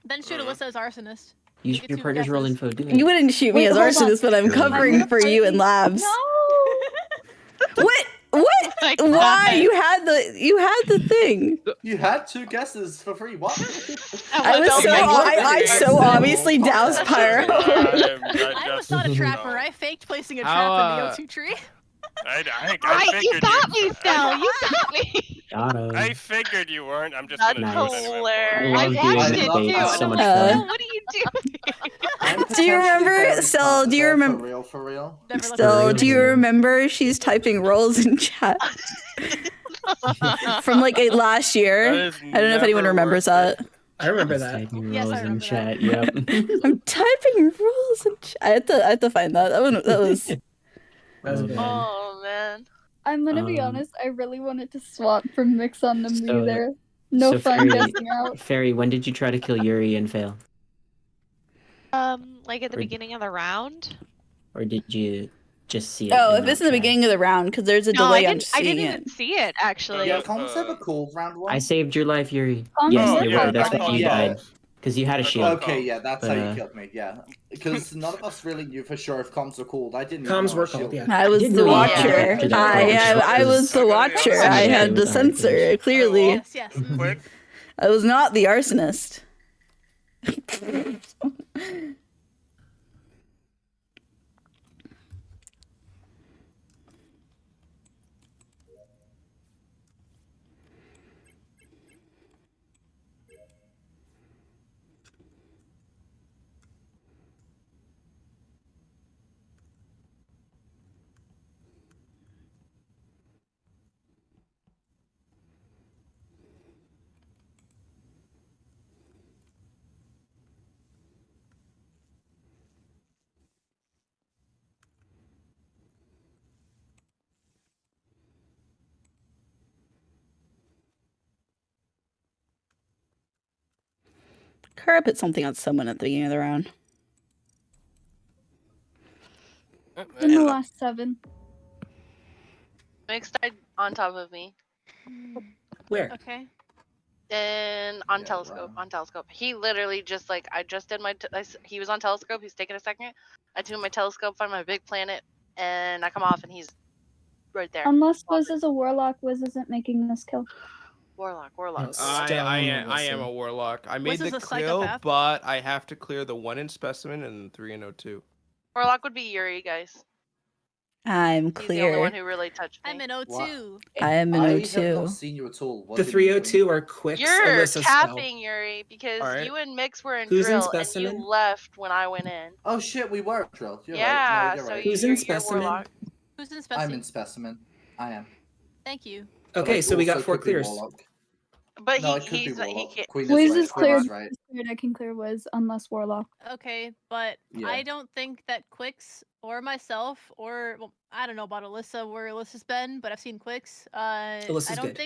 Then shoot Alyssa as Arsonist. Use Get your two partner's role guesses. info. Do it. You wouldn't shoot me Wait, as hold on. Arsonist, but I'm Yeah. covering for you in labs. No. What? What? my Why? God. You had the thing. You had 2 guesses for free. What? I was so I so obviously doused Pyro. I was not a trapper. I faked placing a trap How, in the O2 tree. I Right, you figured got me, Stell. You got me. Got him. I figured you weren't. I'm just That's gonna Nice. do it anyway. hilarious. I Love watched doing it love too. how- And so I'm much like, fun. Stell, what are you doing? Do you remember, Stell, do you remember- For real? Never left Still, my do you room. remember she's typing roles in chat from like last year? That is I don't know if anyone never remembers worth that. I remember that. Typing Yes, I roles in remember chat. that. Yep. I'm typing roles in chat. I had to find that. That was That was a Oh, good man. one. Oh man. I'm gonna be honest. I really wanted to swap from Mix on to me So- there. No so fun Fairy- guessing out. Fairy, when did you try to kill Yuri and fail? Like at the Or- beginning of the round. Or did you just see it? Oh, and if it's not in the try? beginning of the round, because there's a No, I delay on didn't. I seeing didn't it. even see it actually. Yeah, comms have a call round 1. I saved your life, Yuri. Oh, Yes, no, they yeah, were. That's that's why fine. you Yeah. died. Because you had a Okay. shield. Okay, yeah, that's But, how you killed me, yeah. Because none of us really knew for sure if comms were called. I didn't Comms know were I called, shielded. yeah. I was didn't the know you had watcher. to answer that I question. I was the Okay, watcher. yeah. I had the Yeah. sensor, clearly. Yes, yes. Quick. I was not the arsonist. Cara put something on someone at the beginning of the round. In the last 7. Mix died on top of me. Where? Okay. And on Yeah, telescope, wow. on telescope. He literally just like I just did my. He was on telescope. He's taking a second. I do my telescope, find my big planet, and I come off, and he's right there. Unless Wiz is a warlock, Wiz isn't making this kill. Warlock. No, I Stell am Wilson. a warlock. I made is the a kill, psychopath. but I have to clear the 1 in specimen and 3 in O2. Warlock would be Yuri, guys. I'm He's the only one clear. who really touched me. I'm in O2. I am in I have O2. not seen you at all. What The have you been 302 are Kwix, You're Alyssa, Stell. tapping Yuri because Alright. you and Mix were in Who's in drill and specimen? you left when I went in. Oh shit, we were drilled. You're Yeah, right. No, you're so right. Who's in you're specimen? Warlock. Who's in I'm Speci? in specimen. I am. Thank you. But Okay, I so we got also 4 could be clears. warlock. But No, it could be he's not, he Warlock. can't. Queen Wiz is is right. cleared. Queen's right. Wiz is cleared. I can clear Wiz unless Warlock. Okay, but Yeah. I don't think that Kwix or myself or well, I don't know about Alyssa where Alyssa's been, but I've seen Kwix. Alyssa's I don't good.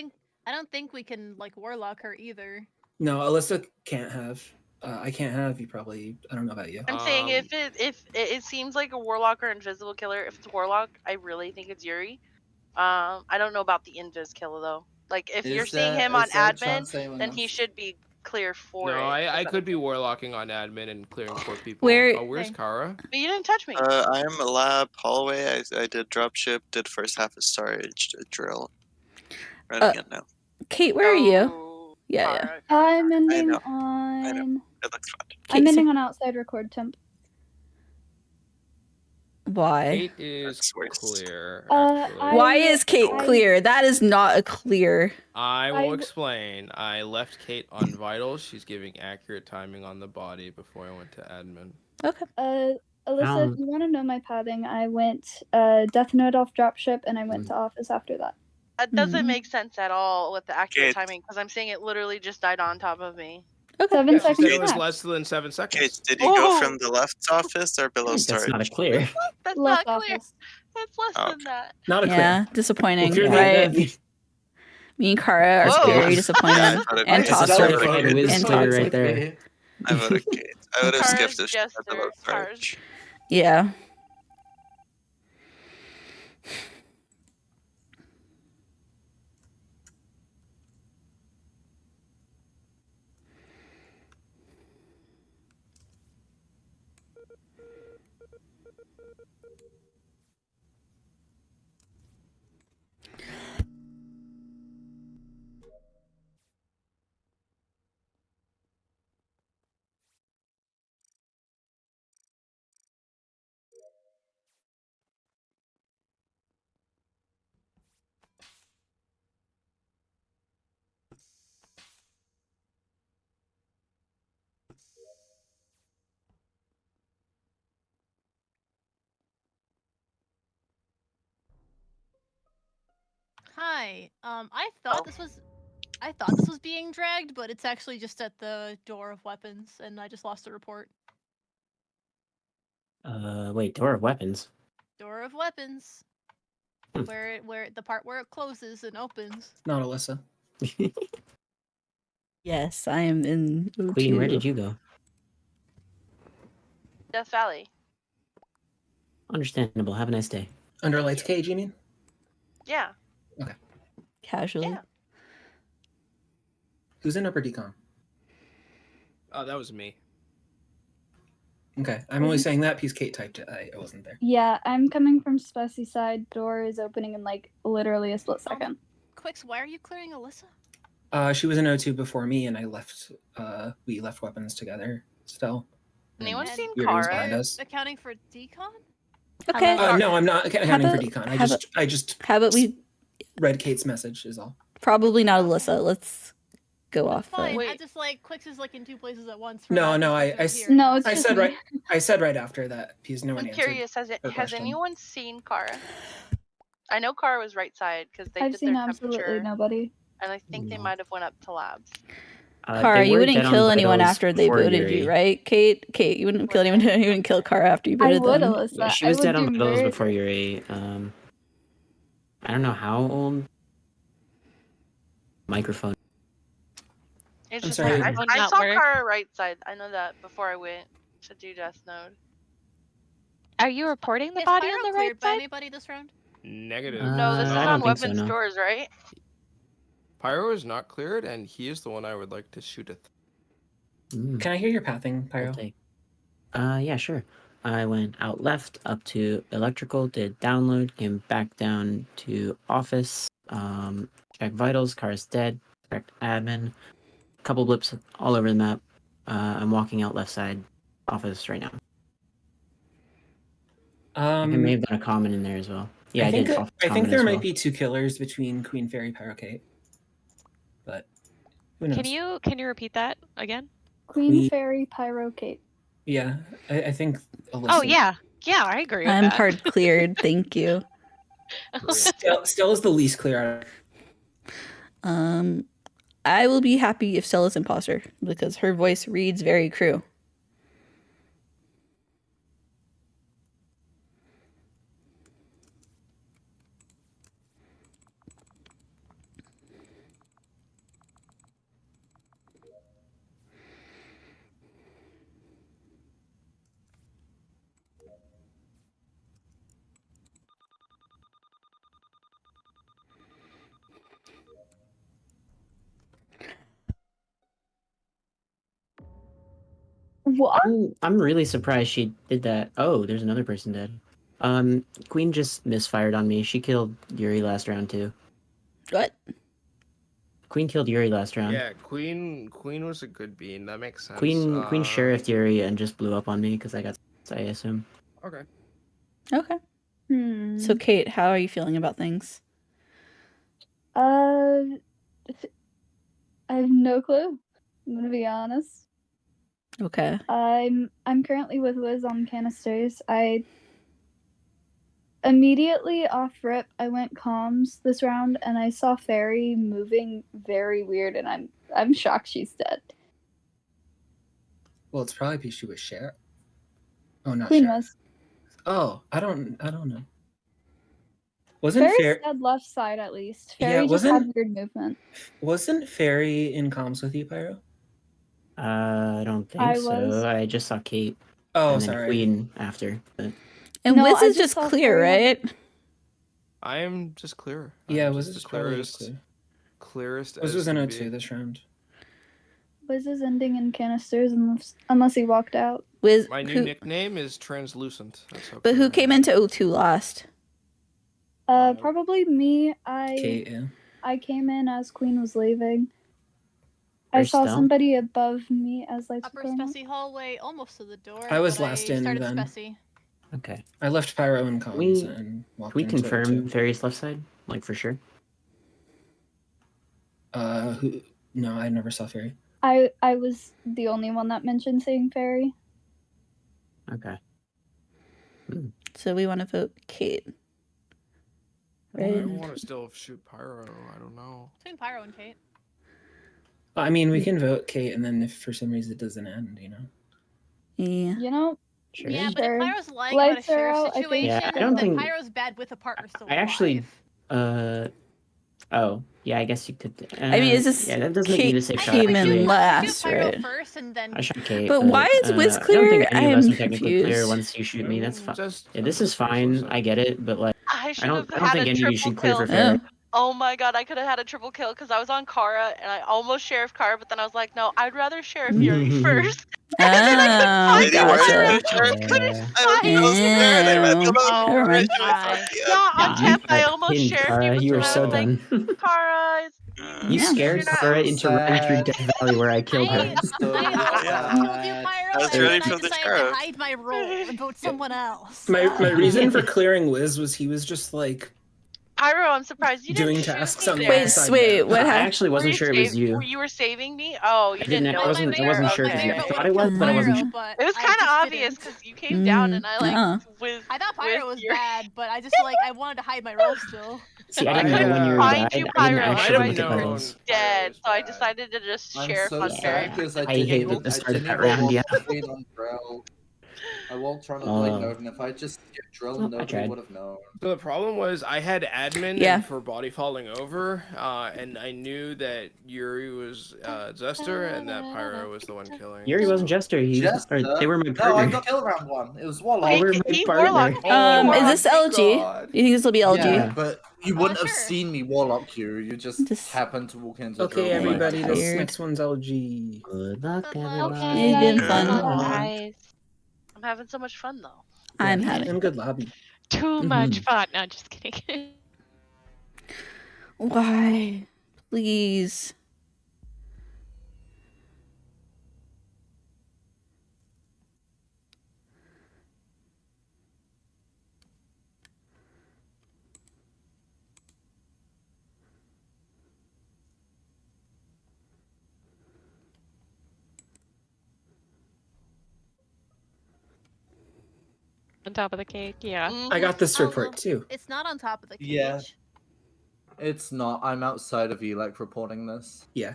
think we can like Warlock her either. No, Alyssa can't have. I can't have. You probably. I don't know about you. I'm saying if it seems like a Warlock or Invisible Killer, if it's Warlock, I really think it's Yuri. I don't know about the Invis Killer though. Like if you're seeing him on admin, then he should be clear for No, it. I could be warlocking on admin and clearing 4 people. Where- Oh, where's Cara? But you didn't touch me. I am a lab hallway. I did dropship, did first half of storage, did drill. Running it now. Kate, where are you? Oh, Yeah, I'm ending know. on. It looks fun. I'm ending on outside record temp. Why? Kate is clear. Why is Kate clear? That is not a clear. I will explain. I left Kate on vitals. She's giving accurate timing on the body before I went to admin. Okay. Alyssa, if you want to know my pathing, I went Death Note off dropship and I went to office after that. That doesn't make sense at all with the accurate timing because I'm saying it literally just died on top of me. Okay. 7 She seconds. said it was max. less than 7 seconds. Kate, did you go from the left office or below That's storage? not a clear. That's Left not clear. office. It's less Oh, than that. Not a clear. Yeah, disappointing, Well, right? clearly- Me and Cara are Whoa. very disappointed. Yeah, I and voted Tosser. Kate. Wiz And clear Tosser. right there. I voted Kate. I would have Cara's skipped if she had below Jester. storage. Yeah. Hi. I thought this was being dragged, but it's actually just at the door of weapons, and I just lost a report. Wait, door of weapons. Door of weapons. Hmm. Where the part where it closes and opens. Not Alyssa. Yes, I am in. Queen, where did you go? Death Valley. Understandable. Have a nice day. Under Light's cage, you mean? Yeah. Okay. Casually. Yeah. Who's in upper decon? Oh, that was me. Okay, I'm only saying that because Kate typed it. I wasn't there. Yeah, I'm coming from Speci side. Door is opening in like literally a split second. Kwix, why are you clearing Alyssa? She was in O2 before me, and I left. We left weapons together. Stell. Anyone And seen Yuri was Cara? behind us. Accounting for decon? Okay. No, I'm not accounting for about- decon. how I just How about we? read Kate's message. Is all. Probably not Alyssa. Let's go That's off. fine. the- I just like Kwix is like in two places at once. for No, that no, I perspective s- here. No, it's I just said me. right. I said right after that because no one I'm answered. curious. Has her question. anyone seen Cara? I know Cara was right side because they I've did seen their absolutely temperature, nobody. and I think they No. might have went up to labs. Cara, They you were wouldn't dead on kill anyone vitals after they before voted you, Yuri. right? Kate, you wouldn't kill anyone. You wouldn't kill Cara after you I voted would, them. Alyssa. She was I would dead on do vitals murder. before Yuri. I don't know how old. Microphone. It's I'm just sorry. like, Phone I not saw work. Cara right side. I know that before I went to do Death Node. Are you reporting the Is body Pyro on the cleared right by side? anybody this round? Negative. No, this is I on don't think so, weapons no. stores, right? Pyro is not cleared, and he is the one I would like to shoot at. Mm, Can I hear your pathing, I'll Pyro? take. Yeah, sure. I went out left up to electrical, did download, came back down to office, check vitals, car's dead, checked admin, couple blips all over the map. I'm walking out left side office right now. I think I may have done a comment in there as well. Yeah, I, think did. that- Office I think comment there as might well. be two killers between Queen Fairy Pyrocate, but who knows? Can you repeat that again? Queen Fairy Pyro Kate. Yeah, I think. Alyssa. Oh yeah, I agree with I'm that. hard cleared. Thank you. Stell is the least clear. I will be happy if Stell is imposter because her voice reads very crew. What? I'm really surprised she did that. Oh, there's another person dead. Queen just misfired on me. She killed Yuri last round too. What? Queen killed Yuri last round. Yeah, Queen was a good bean. That makes sense. Queen sheriffed Yuri and just blew up on me because I got I assume. Okay. Okay. So, Kate, how are you feeling about things? I have no clue. I'm gonna be honest. Okay. I'm currently with Liz on canisters. I immediately off rip I went comms this round and I saw Fairy moving very weird and I'm shocked she's dead. Well, it's probably because she was sheriff. Oh, not Queen sheriff. was. Oh, I don't know. Wasn't Fairy's Fair? dead left side at least. Yeah, Fairy just had wasn't- weird movement. Wasn't Fairy in comms with you, Pyro? I don't think I so. was. I just saw Kate. Oh, and then sorry. Queen after. But... And No, Wiz I is just just saw clear, Fairy right? I am just clear. Yeah, I'm Wiz just is the probably clearest. clear. Clearest. Wiz as was in can O2 be. this round. Wiz is ending in canisters unless he walked out. Wiz, My new nickname is Translucent. That's how but who clear I came am. into O2 last? Probably me. Kate, yeah. I came in as Queen was leaving. I Where's saw Stell? somebody above me as lights Upper were going on. Speci hallway, almost to the door. I was but last I in started then. Speci. Okay. I left Pyro in comms We and walked we into confirm O2. Fairy's left side, like for sure. Who? No, I never saw Fairy. I was the only one that mentioned seeing Fairy. Okay. So we want to vote Kate. I Right? want to still shoot Pyro. I don't know. Between Pyro and Kate. I mean, we can vote Kate, and then if for some reason it doesn't end, you know. Yeah. You know, Sure. Yeah, but if Sure. Pyro's lying about a Lights are sheriff out, I think. situation, Yeah, I don't then think- Pyro's bad with a partner still I actually alive. oh, yeah, I guess you could I mean, is this yeah, that does make me the safe shot. came in Actually. last, Shoot Pyro right? first and then I shot Kate. But why is Wiz I don't clear? think any of us I'm are technically clear confused. once you shoot me. That's fine. Just Yeah, this is fine. I get it, but like I should I have don't had think a any of you triple should clear for kill. Fairy. Oh my god, I could have had a triple kill because I was on Cara and I almost sheriff Cara, but then I was like, no, I'd rather sheriff Yuri first. Oh, Lady, where gotcha. are you, Sheriff? Yeah. I was so scared. I went to the Oh Never mind. Yeah, on temp, I almost Pinned, sheriffed Cara. you, You but were then I so was like, done. Cara, You Yeah. scared You're not- Cara into running through Death Valley where I killed her. I almost killed you, Pyro, I was and ready then I for the decided to sheriff. hide my role and vote someone else. My reason for clearing Wiz was he was just like Pyro, I'm surprised you doing didn't shoot tasks me on the there. outside. Wait, what I happened? actually wasn't sure it was you. You were saving me? Oh, you I didn't. know I it was wasn't. me? I wasn't sure it was you. I thought it was, but I wasn't sure. It was kind of obvious because you came down and I like with. I thought Pyro was your- bad, but I just I wanted to hide my role still. See, I didn't know when you Find died. you, I didn't Pyro. actually Otherwise look at you were vitals. dead, so I decided to just I'm sheriff so on sad Fairy. because I I didn't hate even, the I start of didn't that even round, want yeah. to wait on Drill. I won't try to play Node, and if I just skipped Drill, Oh, I nobody tried. would have known. So the problem was I had admin Yeah. for body falling over, and I knew that Yuri was Zester and that Pyro was the one killing. Yuri wasn't Jester. He was, Jester? or they were my No, I partner. got killed round one. It was Warlock. They were my He's partner. Warlock. Oh Is this my LG? God. Do you think this will be LG? Yeah, but you wouldn't have sure. seen me Warlock you. You just Just- happened to walk into Okay, Drill. everybody, this Tired. next one's LG. Good luck, Good luck. everybody. Okay, It's been good fun. luck, guys. I'm having so much fun though. I'm Yeah, having and good lobby. Too much fun. No, just kidding. Why? Please. On top of the cake, yeah. I got this report too. It's not on top of the cage. Yeah. It's not. I'm outside of ELEC reporting this. Yeah.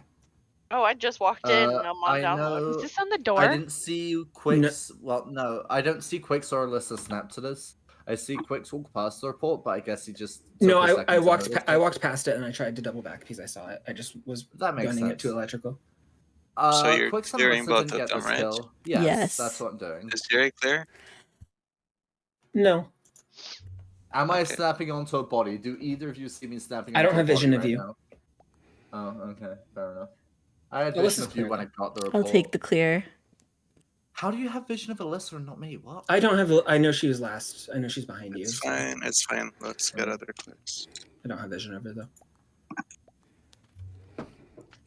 Oh, I just walked in and I'm on I download. know. Is this on the door? I didn't see Kwix. Well, no, I don't see Kwix or Alyssa snap to this. I see Kwix walk past the report, but I guess he just No, took a second I to walked notice I it. walked past it and I tried to double back because I saw it. I just was That makes gunning it to sense. electrical. So you're Kwix and clearing Alyssa both didn't of get them, this right? kill. Yes, Yes. that's what I'm doing. Is Jerry clear? No, Am I Okay. snapping onto a body? Do either of you see me snapping I onto don't a have vision body of right you. now? Oh, okay, fair enough. I had Alyssa's vision of you clear, when though. I got the report. I'll take the clear. How do you have vision of Alyssa and not me? What? I don't have. I know she was last. I know she's behind you. It's so fine. It's fine. Let's get other clears. I don't have vision of her though.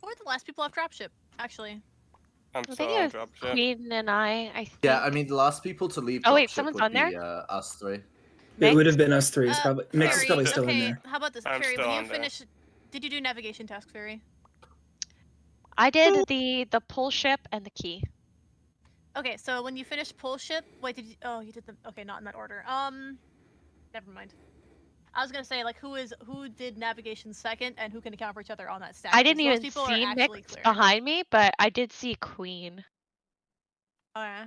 Or the last people off dropship, actually. I'm I still think on it was dropship. Queen and I think. Yeah, I mean, the last people to leave Oh, wait, dropship someone's would on be there? us three. It would have Mix? been us three. It's probably Mix is Fairy, probably still in okay, there. how about this? I'm Fairy, still when you on there. finish, did you do navigation task, Fairy? I did the pull ship and the key. Okay, so when you finish pull ship, wait, did you? Oh, you did them. Okay, not in that order. Never mind. I was gonna say like who did navigation second and who can account for each other on that stack. I didn't 'cause those even people see are actually Mix clear. behind me, but I did see Queen. Oh yeah.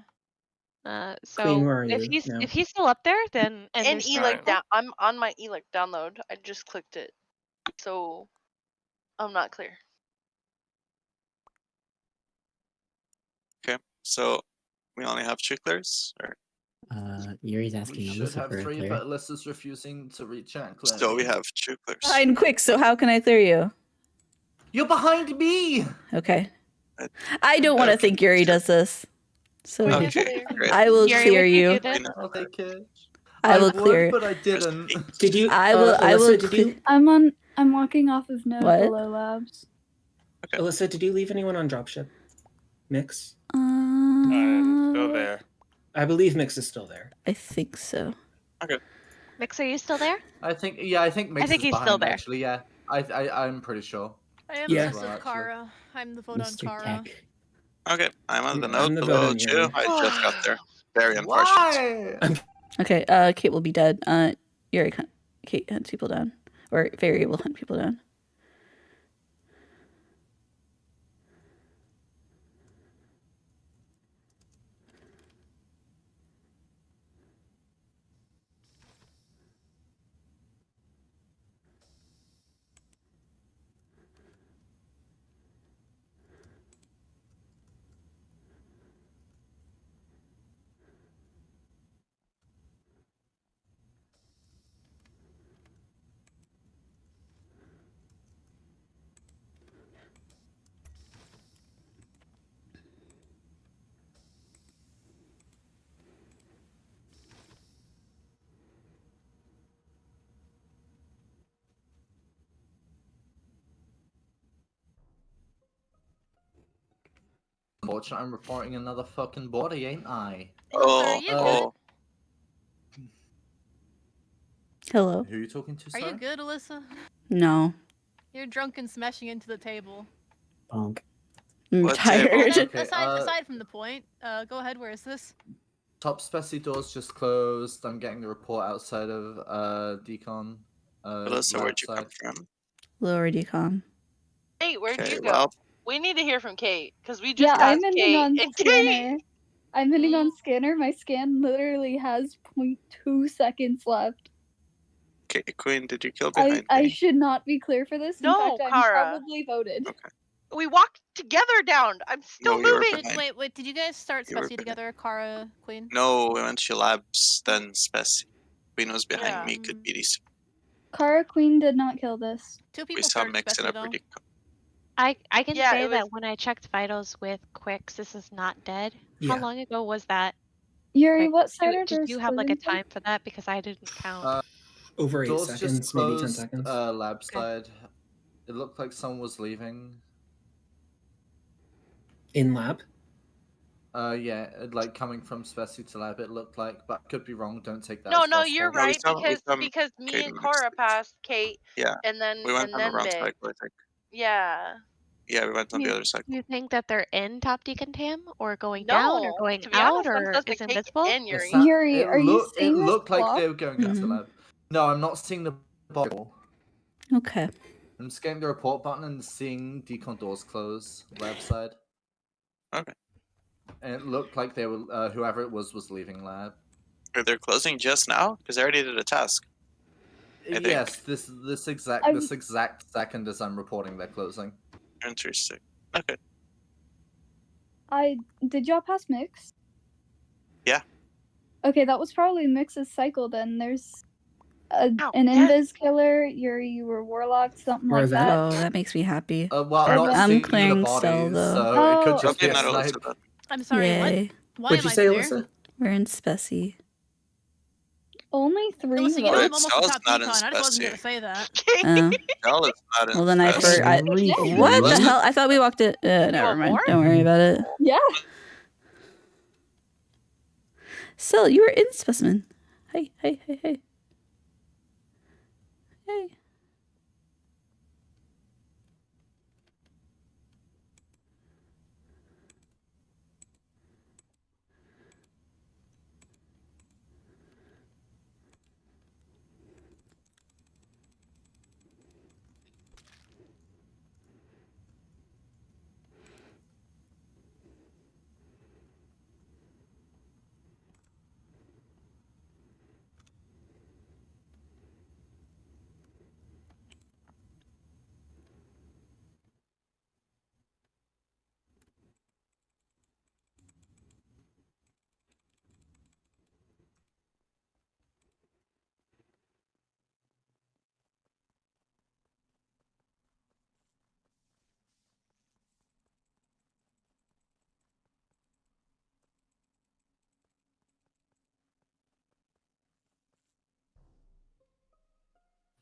So Queen, where are if you now? he's still up there, then and In there's two Elic people. down. I'm on my Elic download. I just clicked it, so I'm not clear. Okay, so we only have 2 clears? Or... Yuri's We asking should Alyssa have for a 3, clear. but Alyssa's refusing to reach out. So we have 2 clears. Behind Kwix, so how can I clear you? You're behind me! Okay. I don't want to Okay, think Yuri sure. does this. So Okay, great. I will Yuri, clear would you you. do this? I'll take it. I will would, clear. but I didn't. Did you? I will. I will. Alyssa, did you? I'm walking off of node What? below labs. Okay. Alyssa, did you leave anyone on dropship? Mix. I'm still there. I believe Mix is still there. I think so. Mix, are you still there? I think Mix think is he's behind, still there. actually, yeah. I'm pretty sure. I am Yeah. the vote of Cara. I'm the vote on Mr. Cara. Tech. Okay, I'm on the I'm node the vote below on too. Yuri. I just got there. Very unfortunate. Why? Okay. Kate will be dead. Yuri, Kate hunts people down, or Fairy will hunt people down. Unfortunately, I'm reporting another fucking body, ain't I? Are you good? Hello. Who are you talking to, Are you sorry? good, Alyssa? No. You're drunk and smashing into the table. Bonk. I'm What tired. table? Okay, aside from the point, go ahead. Where is this? Top Speci doors just closed. I'm getting the report outside of Decon. Alyssa, lab where'd you come side. from? Lower decom. Kate, where'd Okay, you go? well, We need to hear from Kate because we Yeah, just got I'm ending Kate. on And scanner. Kate. I'm ending on scanner. My scan literally has 0.2 seconds left. okay, Queen, did you kill behind I me? should not be clear for this. In No, fact, I'm Cara. probably voted. Okay. We walked together down. I'm still No, you were moving. behind. Wait. Did you guys start You were Speci together, Cara, Queen? No, we went to labs, then Speci. Queen was behind Yeah. me, could be these. Cara Queen did not kill this. 2 We people saw started Mix and Speci though. everybody. I can Yeah, say it that was- when I checked vitals with Kwix, this is not dead. How Yeah. long ago was that? Yuri, Kwix? what side are Did doors you have like a closing from? time for that? Because I didn't count. Over 8 Doors seconds, just maybe 10 closed, seconds. lab Okay. side. It looked like someone was leaving. In lab. Yeah, like coming from Speci to lab, it looked like, but I could be wrong. Don't take that. No, as no, gospel. you're No, we right saw- we saw because me Kate and and Cara Mix. passed Kate. Yeah. And then We went and on the then wrong Mix. cycle, I think. Yeah. Yeah, we went on the other cycle. Do you think that they're in top decontam or going down or No, going to be out honest, I'm or suspect is Kate invisible? and It Yuri. sa- Yuri, it are you looked- seeing It this looked like clock? they were going into Mhm. lab. No, I'm not seeing the body. Okay. I'm just getting the report button and seeing decon doors close lab side. Okay. And it looked like they were whoever it was leaving lab. They're closing just now because I already did a task. I think. Yes, this exact second as I'm reporting they're closing. Interesting. Okay. Did y'all pass Mix? Yeah. Okay, that was probably Mix's cycle then. There's an yes. Invis killer, you were Warlock, something Or like that. that. Oh, that makes me happy. Well, Or not when- I'm seeing either clearing bodies, Stell, though. so it could Oh, just be a Okay, not snipe. Alyssa. I'm sorry. Yay. What? Why What'd am you I say, clear? Alyssa? We're in Speci. Only 3 Listen, you know I'm votes. almost a Stell's top not in decon. I just wasn't gonna Speci. say that. Oh. Stell is not in Well, then I Speci. for I, Everything. what the Alyssa? hell? I thought we walked it. Never mind. more? Don't worry about it. Yeah. Stell, you were in Specimen. Hey. Hey.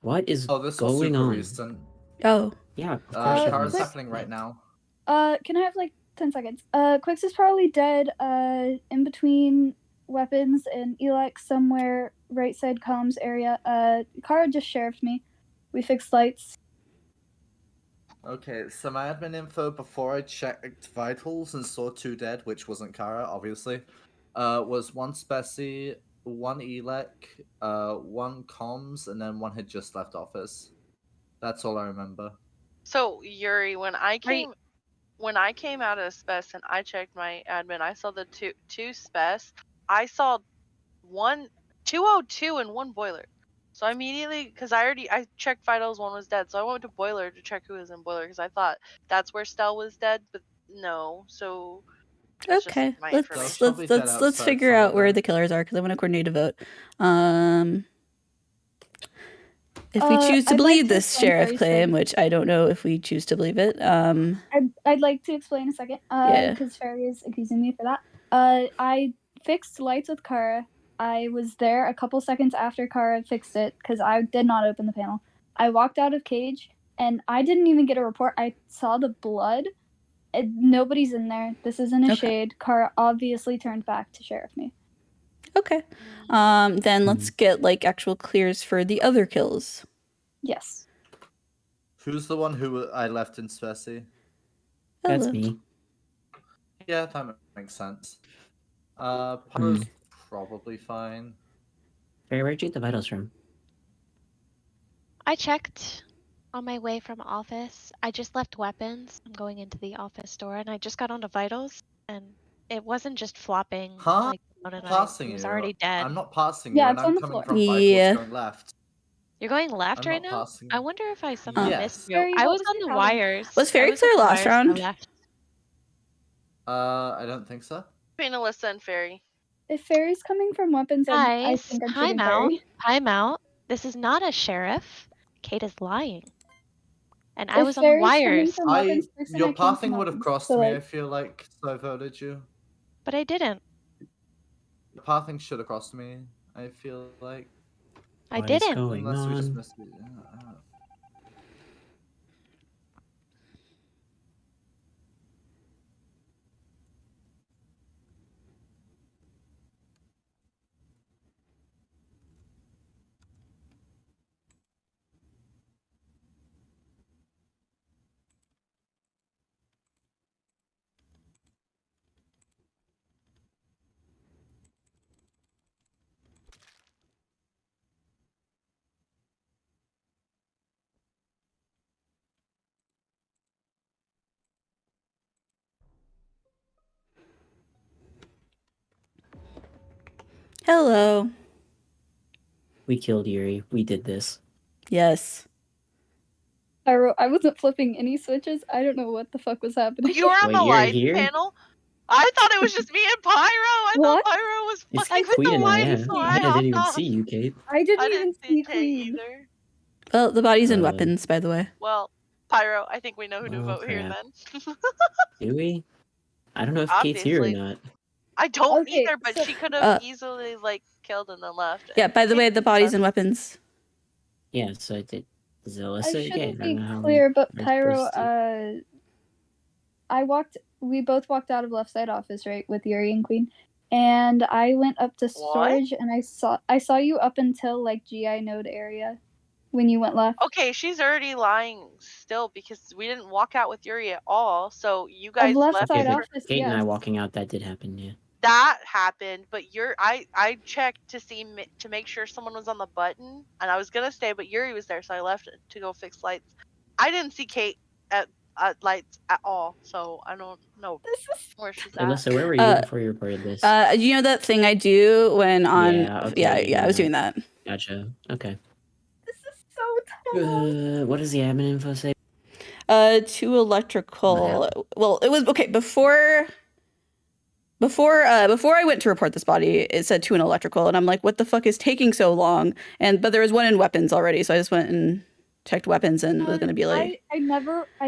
What is Oh, this was going super on? recent. Oh. Yeah, of course it Cara's was. happening right now. Can I have like 10 seconds? Kwix is probably dead, in between weapons and Elex somewhere right side comms area. Cara just sheriffed me. We fixed lights. Okay, so my admin info before I checked vitals and saw 2 dead, which wasn't Cara, obviously, was 1 Speci, 1 Elec, 1 comms, and then 1 had just left office. That's all I remember. So Yuri, when I came out of Spec and I checked my admin, I saw the two Spec. I saw 202 and 1 boiler. So I immediately, because I checked vitals, 1 was dead. So I went to boiler to check who was in boiler because I thought that's where Stell was dead, but no. So that's just Okay. my Let's information. probably dead let's outside figure out where somewhere. the killers are because I want to coordinate a vote. If we choose to I'd like believe to this explain sheriff very claim, soon. which I don't know if we choose to believe it. I'd like to explain a second. Yeah. Because Fairy is accusing me for that. I fixed lights with Cara. I was there a couple seconds after Cara fixed it because I did not open the panel. I walked out of cage and I didn't even get a report. I saw the blood. Nobody's in there. This isn't a Okay. shade. Cara obviously turned back to sheriff me. Okay. Then let's get like actual clears for the other kills. Yes. Who's the one who I left in Speci? That's Hello. me. Yeah, that makes sense. Pyro's probably fine. Barry, where'd you get the vitals from? I checked on my way from office. I just left weapons. I'm going into the office door, and I just got onto vitals, and it wasn't just flopping. Huh? Like, and Passing it was you. already dead. I'm not passing Yeah, you, and it's on I'm the coming floor. from vitals Yeah. going left. You're going left I'm right not now? passing I you. wonder if I somehow Yes. missed you. Fairy, I what was was on your the power? wires. Was Fairy I was clear on the last wires and I round? left. I don't think so. Between Alyssa and Fairy. If Fairy's coming from weapons, I Guys, think I'm time shooting out. Fairy. Time out. This is not a sheriff. Kate is lying. And I If was on the Fairy's coming wires. from weapons person, Your I came from pathing would have weapons. crossed So, me, I like, feel like, so I voted you. But I didn't. Your pathing should have crossed me, I feel like. I What is didn't. going Unless we just on? missed it. Yeah. Hello. We killed Yuri. We did this. Yes. I wasn't flipping any switches. I don't know what the fuck was happening. You were on Wait, the you're lights here? panel? I thought it was just me and Pyro. I What? thought Pyro was It's fucking with Queen the and I, lights, yeah. so I I didn't hopped even off. see you, Kate. I didn't I even didn't see see Kate Queen. either. Well, the body's in Uh, weapons, by the way. Well, Pyro, I think we know who to Oh, vote here crap. then. Do we? I don't know if Kate's here or Obviously. not. I don't Okay, either, but so- she could have easily like killed and then left. Yeah, and by the way, Kate the didn't body's suck. in weapons. Yeah, so I did. Is it I Alyssa again? shouldn't I don't be know how clear, but we're Pyro, supposed to- we both walked out of left side office, right, with Yuri and Queen. And I went up to storage and I saw you up until like GI node area when you went left. Okay, she's already lying still because we didn't walk out with Yuri at all. So you Of guys left left. side Okay, but office, Kate and I yes. walking out, that did happen, yeah. That happened, but I checked to see to make sure someone was on the button, and I was gonna stay, but Yuri was there, so I left to go fix lights. I didn't see Kate at lights at all, so I don't know where she's at. Alyssa, where were you before you reported this? You know that thing I do when on? Yeah, okay, yeah, I was doing that. Gotcha. Okay. So What does the admin info say? 2 electrical. Well, it was okay before I went to report this body. It said 2 in electrical, and I'm like, what the fuck is taking so long? But there was 1 in weapons already, so I just went and checked weapons and was gonna be like, I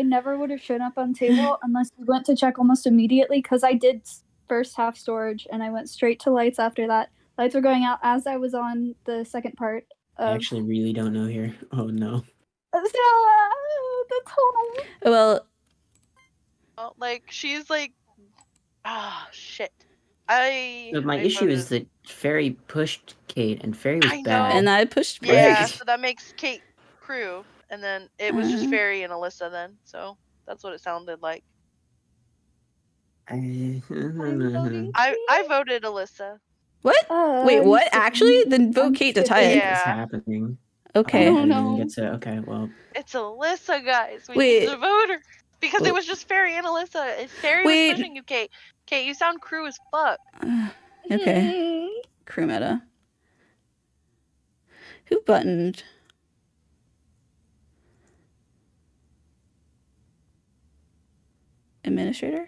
never would have shown up on table unless you went to check almost immediately, because I did first half storage and I went straight to lights after that. Lights were going out as I was on the second part I of actually really don't know here. Oh no. that's well, Like she's like, shit. But my I issue is voted- that Fairy pushed Kate, and Fairy was I know. bad. and I pushed break. Yeah, so that makes Kate Crew, and then it was just Uh. Fairy and Alyssa then. So that's what it sounded like. I voted Alyssa. What? Wait, what? Actually, then vote Kate to tie What it. is Yeah. happening? Okay. I don't didn't even know. get to. Okay, well, It's Alyssa, guys. We Wait. need to vote her because Well- it was just Fairy and Alyssa. If Fairy Wait. was pushing you, Kate. Kate, you sound Crew as fuck. Okay. Crew meta. Who buttoned? Administrator?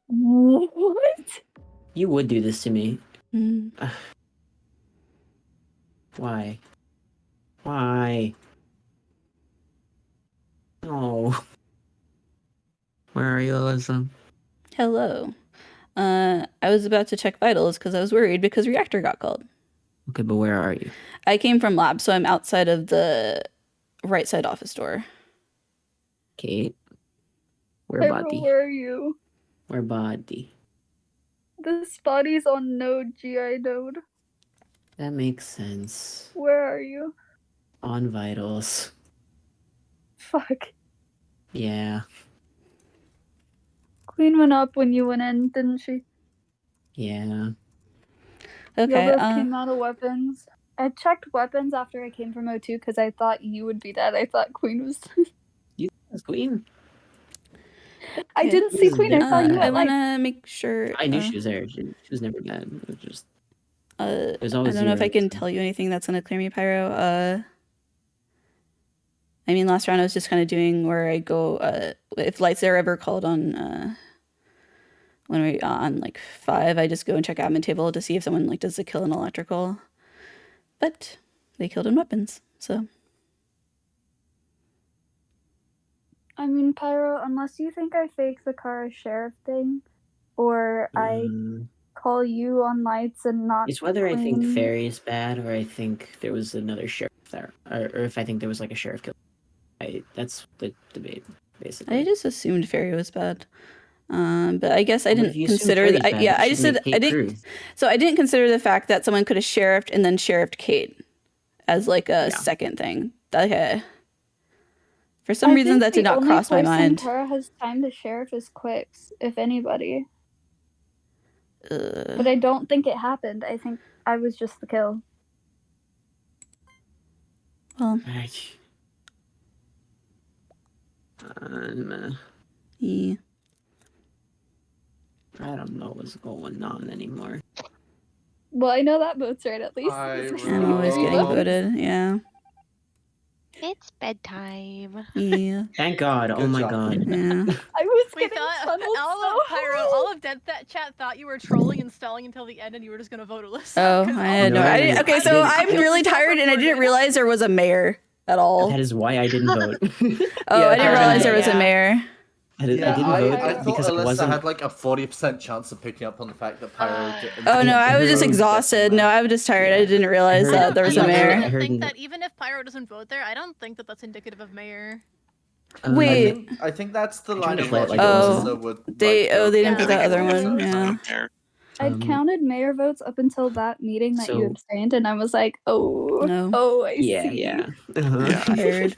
What? you would do this to me. Hmm. Why? Why? Oh. Where are you, Alyssa? Hello. I was about to check vitals because I was worried because reactor got called. Okay, but where are you? I came from lab, so I'm outside of the right side office door. Kate? Where Pyro, body? where are you? Where body? This body's on node, GI node. That makes sense. Where are you? On vitals. Fuck. Yeah. Queen went up when you went in, didn't she? Yeah. Okay. You both came out of weapons. I checked weapons after I came from O2 because I thought you would be dead. I thought Queen was. You was Queen? I Okay. didn't see Queen. I thought you I went like. wanna make sure. I knew she was there. She was never bad. It was just. It was I always don't know if I zero, can so. tell you anything that's gonna clear me, Pyro. I mean, last round I was just kind of doing where I go. If lights are ever called on. When we on like 5, I just go and check admin table to see if someone like does a kill in electrical. But they killed in weapons, so. I mean, Pyro, unless you think I fake the Cara sheriff thing, or I call you on lights and not. It's whether I think Queen. Fairy is bad or I think there was another sheriff there, or if I think there was like a sheriff kill. That's the debate, basically. I just assumed Fairy was bad. But I guess I Well, but didn't if you assume consider Fairy's that. bad, Yeah, that I should just said make Kate I didn't. Crew. So I didn't consider the fact that someone could have sheriffed and then sheriffed Kate as like a second thing. Okay. For some reason, that did not cross my The only mind. person Cara has time to sheriff is Kwix, if anybody. But I don't think it happened. I think I was just the kill. Well, Yeah. I don't know what's going on anymore. Well, I know that vote's right at least. I'm always getting voted. Yeah. It's bedtime. Yeah. Thank God. Oh my God. Yeah. I was We getting thought funneled all of Pyro, all of Dead That Chat thought you were trolling and stalling until the end, and you were just gonna vote Alyssa. Oh, 'cause I all had of no. them- I didn't, okay, so I I'm really tired, and I didn't realize there was a mayor at all. That is why I didn't vote. Oh, I didn't realize there was a Yeah. mayor. I didn't Yeah, vote I thought because I Alyssa wasn't. had like a 40% chance of picking up on the fact that Pyro didn't. Oh no, I was just didn't exhausted. No, I was just tired. I didn't realize heard- that there was a I mayor. I think that even if Pyro doesn't vote there, I don't think that that's indicative of mayor. Wait. I think that's the line to of play it logic like it Alyssa wasn't. would. They they didn't Yeah. put that other one. Yeah. I'd counted mayor votes up until that meeting that you So- abstained, and I was like, oh, No. oh, I Yeah, see. yeah. Tired.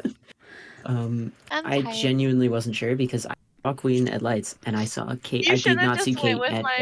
I'm I tired. genuinely wasn't sure because I saw Queen at lights and I saw Kate. You I should did have not see just went Kate with at my